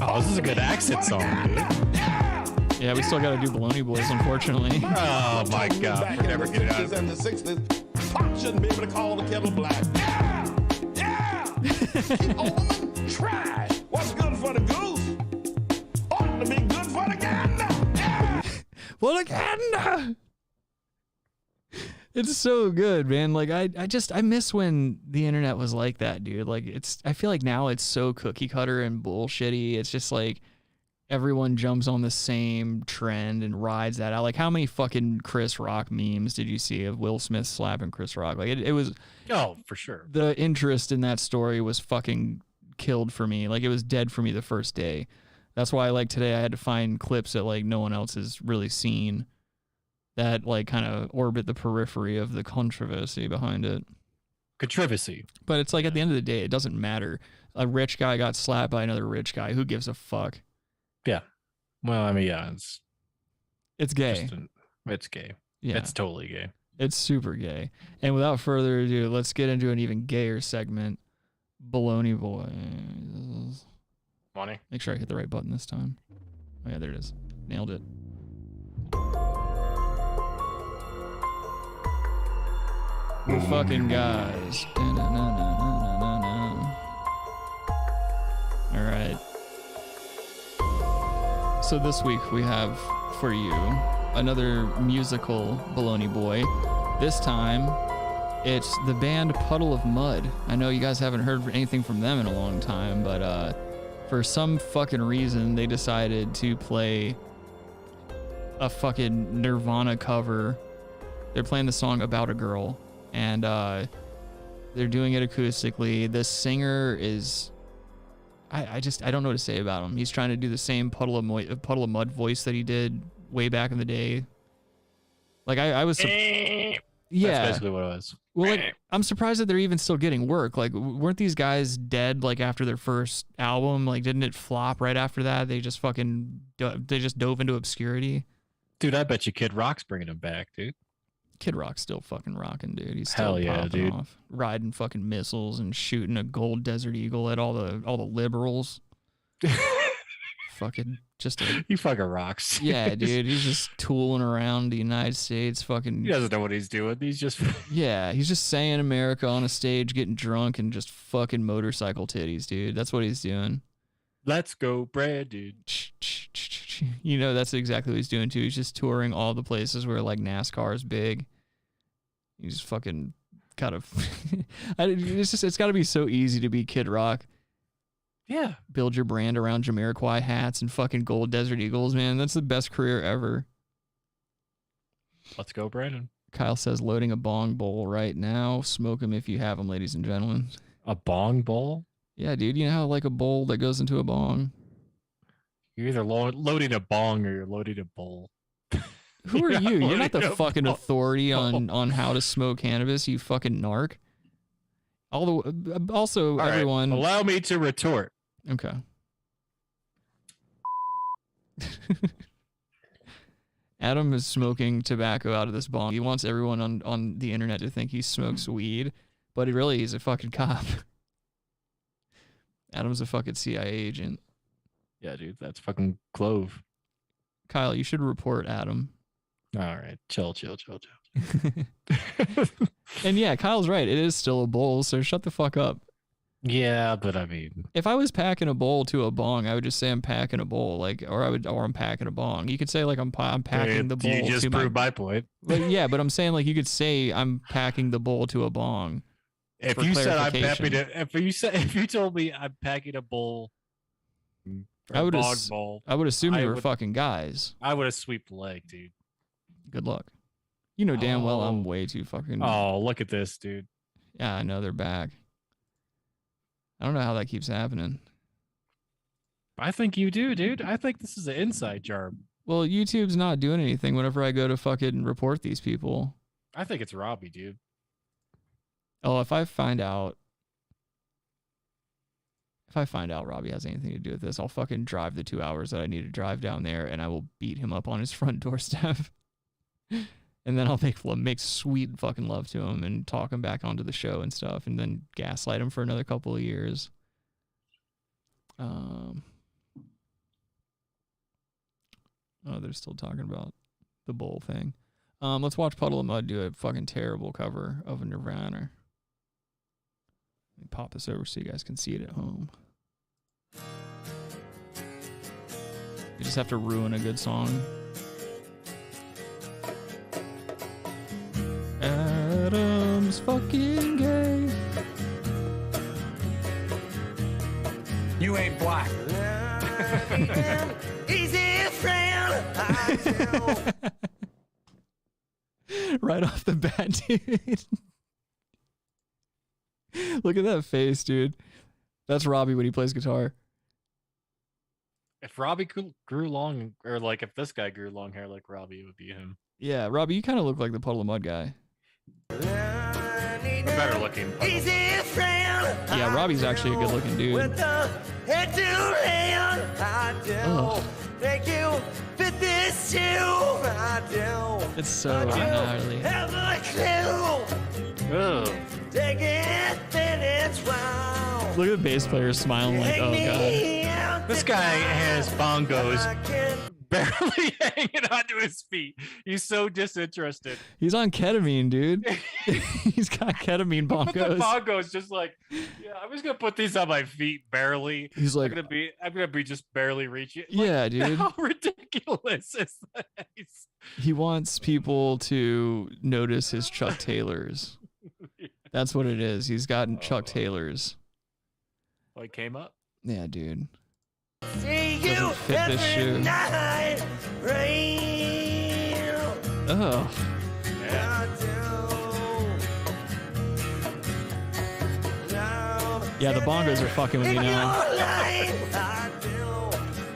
Oh, this is a good accent song, dude. Yeah, we still got to do Bologna Boys, unfortunately. Oh my God, we're never getting out of in the 60s, Pop shouldn't be able to call the kettle black. Yeah, yeah. Keep on try. What's good for the goose ought to be good for the gander. Yeah. Well, the gander. It's so good, man. Like I miss when the internet was like that, dude. Like I feel like now it's so cookie cutter and bullshitty. It's just like everyone jumps on the same trend and rides that out. Like how many fucking Chris Rock memes did you see of Will Smith slapping Chris Rock? Like it was. Oh, for sure. The interest in that story was fucking killed for me. Like it was dead for me the first day. That's why like today I had to find clips that like no one else has really seen that like kind of orbit the periphery of the controversy behind it. Controversy. But it's like at the end of the day, it doesn't matter. A rich guy got slapped by another rich guy. Who gives a fuck? Yeah. Well, I mean, yeah, it's gay. It's gay. Yeah. It's totally gay. It's super gay. And without further ado, let's get into an even gayer segment. Bologna Boi. Money. Make sure I hit the right button this time. Oh yeah, there it is. Nailed it. The fucking guys. All right. So this week we have for you another musical Bologna Boi. This time it's the band Puddle of Mud. I know you guys haven't heard anything from them in a long time, but for some fucking reason they decided to play a fucking Nirvana cover. They're playing the song About a Girl, and they're doing it acoustically. The singer is I don't know what to say about him. He's trying to do the same Puddle of Mud voice that he did way back in the day. Like I was yeah, that's basically what it was. Well, like, I'm surprised that they're even still getting work. Like, weren't these guys dead like after their first album? Like, didn't it flop right after that? They just fucking dove into obscurity. Dude, I bet you Kid Rock's bringing him back, dude. Kid Rock's still fucking rocking, dude. He's still hell yeah, popping dude. off, riding fucking missiles and shooting a gold Desert Eagle at all the liberals. Fucking just he fucking rocks. Yeah, dude. He's just tooling around the United States. Fucking. He doesn't know what he's doing. He's just. Yeah, he's just saying America on a stage, getting drunk and just fucking motorcycle titties, dude. That's what he's doing. Let's go, Brad, dude. You know, that's exactly what he's doing too. He's just touring all the places where like NASCAR is big. He's fucking kind of. It's got to be so easy to be Kid Rock. Yeah. Build your brand around Jamiroquai hats and fucking gold Desert Eagles, man. That's the best career ever. Let's go, Brandon. Kyle says loading a bong bowl right now. Smoke them if you have them, ladies and gentlemen. A bong bowl? Yeah, dude. You know how like a bowl that goes into a bong? You're either loading a bong or you're loading a bowl. Who are you? You're not the fucking bowl. authority on how to smoke cannabis, you fucking narc. Also, all everyone. Right, allow me to retort. Okay. Adam is smoking tobacco out of this bong. He wants everyone on the internet to think he smokes weed, but he's a fucking cop. Adam's a fucking CIA agent. Yeah, dude, that's fucking clove. Kyle, you should report Adam. All right, chill. And yeah, Kyle's right. It is still a bowl, so shut the fuck up. Yeah, but I mean, if I was packing a bowl to a bong, I would just say I'm packing a bowl, like, or I'm packing a bong. You could say like I'm packing the bowl. You just proved my point. But yeah, but I'm saying like you could say I'm packing the bowl to a bong. If you said I'm happy to, if you told me I'm packing a bowl, I would bowl, I would assume you were fucking guys. I would have swept the leg, dude. Good luck. You know damn well I'm way too fucking. Oh, look at this, dude. Yeah, I know they're back. I don't know how that keeps happening. I think you do, dude. I think this is an inside job. Well, YouTube's not doing anything whenever I go to fucking report these people. I think it's Robbie, dude. Oh, if I find out Robbie has anything to do with this, I'll fucking drive the 2 hours that I need to drive down there, and I will beat him up on his front doorstep. And then I'll make sweet fucking love to him and talk him back onto the show and stuff, and then gaslight him for another couple of years. Oh, they're still talking about the bowl thing. Let's watch Puddle of Mud do a fucking terrible cover of a Nirvana. Let me pop this over so you guys can see it at home. You just have to ruin a good song. Adam's fucking gay. You ain't black. Easy friend. Right off the bat, dude. Look at that face, dude. That's Robbie when he plays guitar. If Robbie grew long, or like if this guy grew long hair like Robbie, it would be him. Yeah, Robbie, you kind of look like the Puddle of Mud guy. A better looking. Yeah, Robbie's actually a good looking dude. With the head to hand, I do. Thank you for this too. I do. It's so gnarly. Have a clue. Oh. Take it, then it's wow. Look at the bass player smiling like, oh god. This guy has bongos barely hanging onto his feet. He's so disinterested. He's on ketamine, dude. He's got ketamine The bongos. bongos just like, yeah, I'm just gonna put these on my feet barely. He's like, I'm gonna be just barely reaching. Yeah, dude. How ridiculous is that? He wants people to notice his Chuck Taylors. That's what it is. He's gotten Chuck Taylors. Like came up. Yeah, dude. See you Doesn't fit this shoe. night, rain. Oh. Yeah, the bongos are fucking with me now.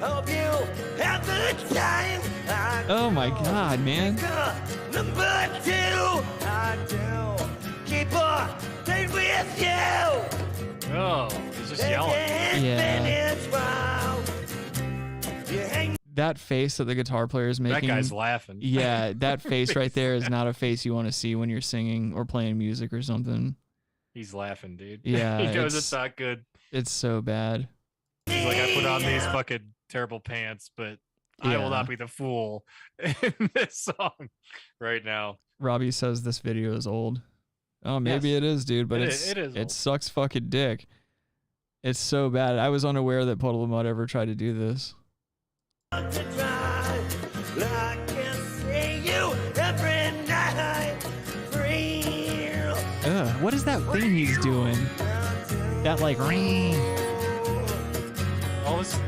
Hope you have the time. Oh my god, man. Number 2, I do. Keep on stay with you. Oh, he's just yelling. Yeah. That face that the guitar player is making. That guy's laughing. Yeah, that face right there is not a face you want to see when you're singing or playing music or something. He's laughing, dude. Yeah, he knows it's not good. It's so bad. He's like, I put on these fucking terrible pants, but I will not be the fool in this song right now. Robbie says this video is old. Oh, maybe Yes. it is, dude, but It it's is it old. sucks fucking dick. It's so bad. I was unaware that Puddle of Mud ever tried to do this. Ugh, what is that thing he's doing? That like ring. All this.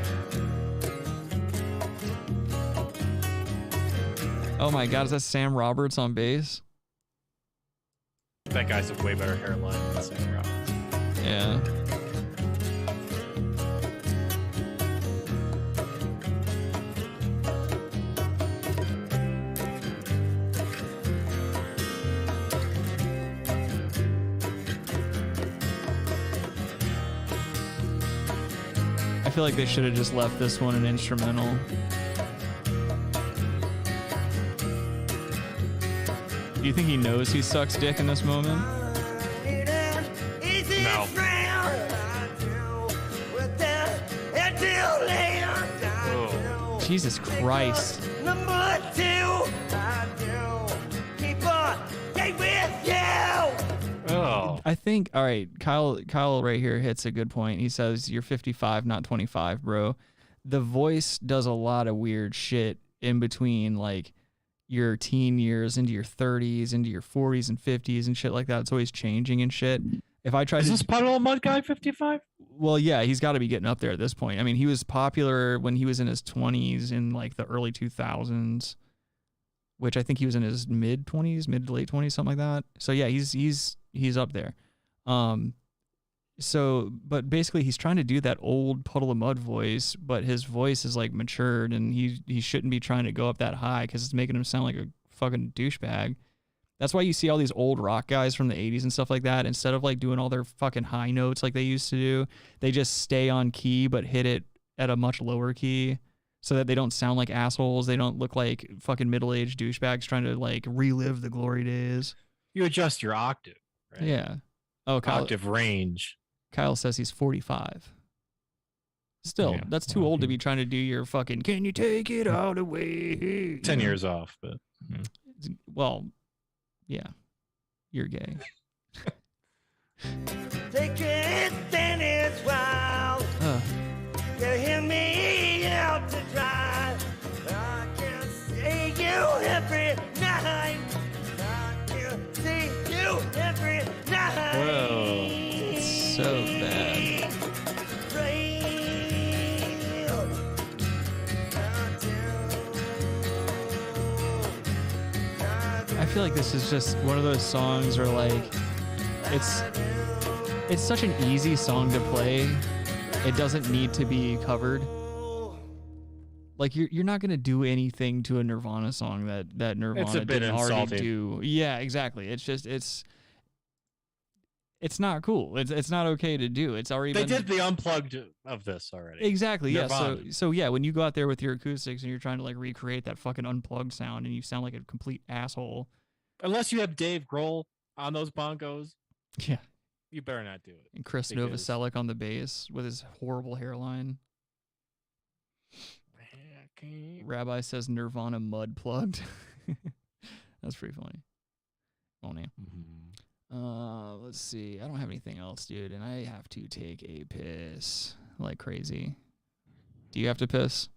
Oh my god, is that Sam Roberts on bass? That guy's a way better hairline than Sam Roberts. Yeah. I feel like they should have just left this one an instrumental. Do you think he knows he sucks dick in this moment? No. Oh. Jesus Christ. Number 2, I do. Keep on stay with you. Oh. I think, all right, Kyle right here hits a good point. He says, you're 55, not 25, bro. The voice does a lot of weird shit in between, like, your teen years into your 30s, into your 40s and 50s and shit like that. It's always changing and shit. If I tried Is to... this Puddle of Mud guy 55? Well, yeah, he's got to be getting up there at this point. I mean, he was popular when he was in his 20s in, like, the early 2000s, which I think he was in his mid to late 20s, something like that. So, yeah, he's up there. So, but basically he's trying to do that old Puddle of Mud voice, but his voice is like matured and he shouldn't be trying to go up that high because it's making him sound like a fucking douchebag. That's why you see all these old rock guys from the 80s and stuff like that. Instead of like doing all their fucking high notes like they used to do, they just stay on key but hit it at a much lower key so that they don't sound like assholes. They don't look like fucking middle-aged douchebags trying to like relive the glory days. You adjust your octave, right? Yeah. Oh, Kyle, Octave range. Kyle says he's 45. Still, Yeah, that's too old to be trying to do your fucking, can you take it all away? 10 years off, but... Well, yeah. You're gay. Take it, then it's wild. You hear me out to dry. I can see you every night. I can see you every night. Whoa. It's so bad. I feel like this is just one of those songs where like it's such an easy song to play. It doesn't need to be covered. Like you're not gonna do anything to a Nirvana song that Nirvana It's a bit didn't already insulting. do. Yeah, exactly. It's just It's not cool. It's not okay to do. It's already They been... did the unplugged of this already. Exactly. Yeah. Nirvana. So yeah, when you go out there with your acoustics and you're trying to like recreate that fucking unplugged sound and you sound like a complete asshole. Unless you have Dave Grohl on those bongos. Yeah. You better not do it. And Chris Novoselic on the bass with his horrible hairline. Rabbi says Nirvana mud plugged. That's pretty funny. Oh, man. Let's see. I don't have anything else, dude, and I have to take a piss like crazy. Do you have to piss?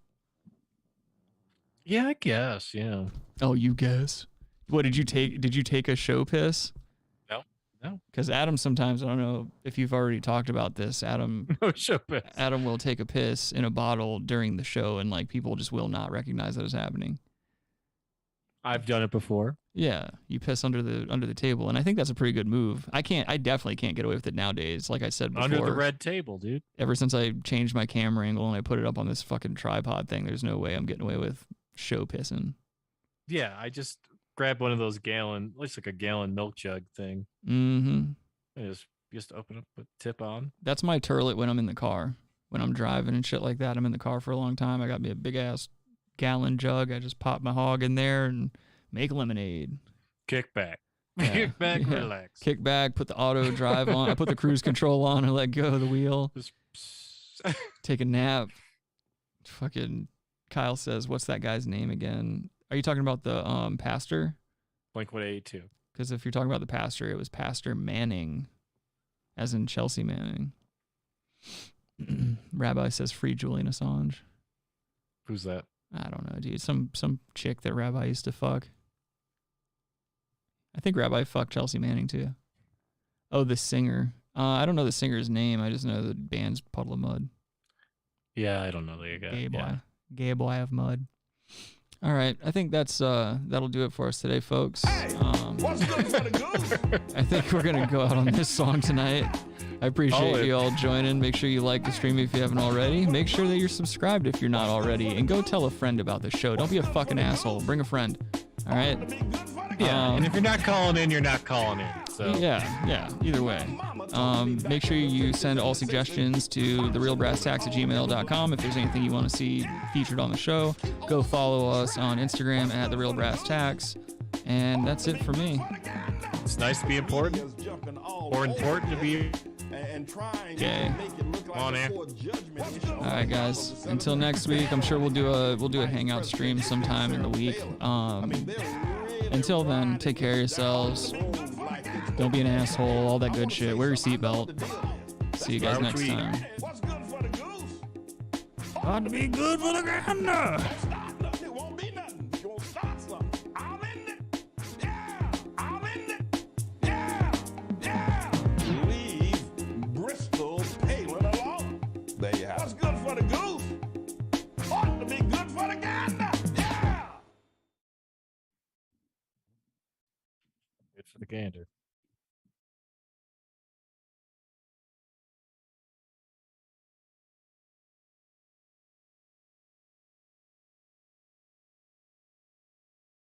Yeah, I guess. Yeah. Oh, you guess? What did you take? Did you take a show piss? No. Because Adam sometimes, I don't know if you've already talked about this, Adam. No show piss. Adam will take a piss in a bottle during the show, and like people just will not recognize that it's happening. I've done it before. Yeah, you piss under the table, and I think that's a pretty good move. I definitely can't get away with it nowadays. Like I said before, Under the red table, dude. Ever since I changed my camera angle and I put it up on this fucking tripod thing, there's no way I'm getting away with show pissing. Yeah, I just grabbed one of those looks like a gallon milk jug thing. Mm-hmm. And just open up, put tip on. That's my turlet when I'm in the car. When I'm driving and shit like that, I'm in the car for a long time. I got me a big ass gallon jug. I just pop my hog in there and make lemonade. Kick back. Yeah. Kick back, Yeah. relax. Kick back, put the auto drive on. I put the cruise control on and let go of the wheel. Take a nap. Fucking Kyle says, what's that guy's name again? Are you talking about the pastor? Blink-182. Because if you're talking about the pastor, it was Pastor Manning, as in Chelsea Manning. Rabbi says free Julian Assange. Who's that? I don't know, dude. Some chick that Rabbi used to fuck. I think Rabbi fucked Chelsea Manning too. Oh, the singer. I don't know the singer's name. I just know the band's Puddle of Mud. Yeah, I don't know the guy. Gay boy. Yeah. Gay boy of mud. All right, I think that'll do it for us today, folks. What's good for the goose? I think we're gonna go out on this song tonight. I appreciate you all joining. Make sure you like the stream if you haven't already. Make sure that you're subscribed if you're not already, and go tell a friend about the show. Don't be a fucking asshole. Bring a friend. All right. Yeah, and if you're not calling in, you're not calling in. So Yeah. Either way, make sure you send all suggestions to therealbrasstacks@gmail.com. If there's anything you want to see featured on the show, go follow us on Instagram at therealbrasstacks. And that's it for me. It's nice to be important, or important to be gay. On air. All right, guys. Until next week, I'm sure we'll do a hangout stream sometime in the week. Until then, take care of yourselves. Don't be an asshole. All that good shit. Wear your seatbelt. See you guys next time. Ought to be good for the gander. There you have it. What's good for the goose? Ought to be good for the gander. Yeah. Good for the gander.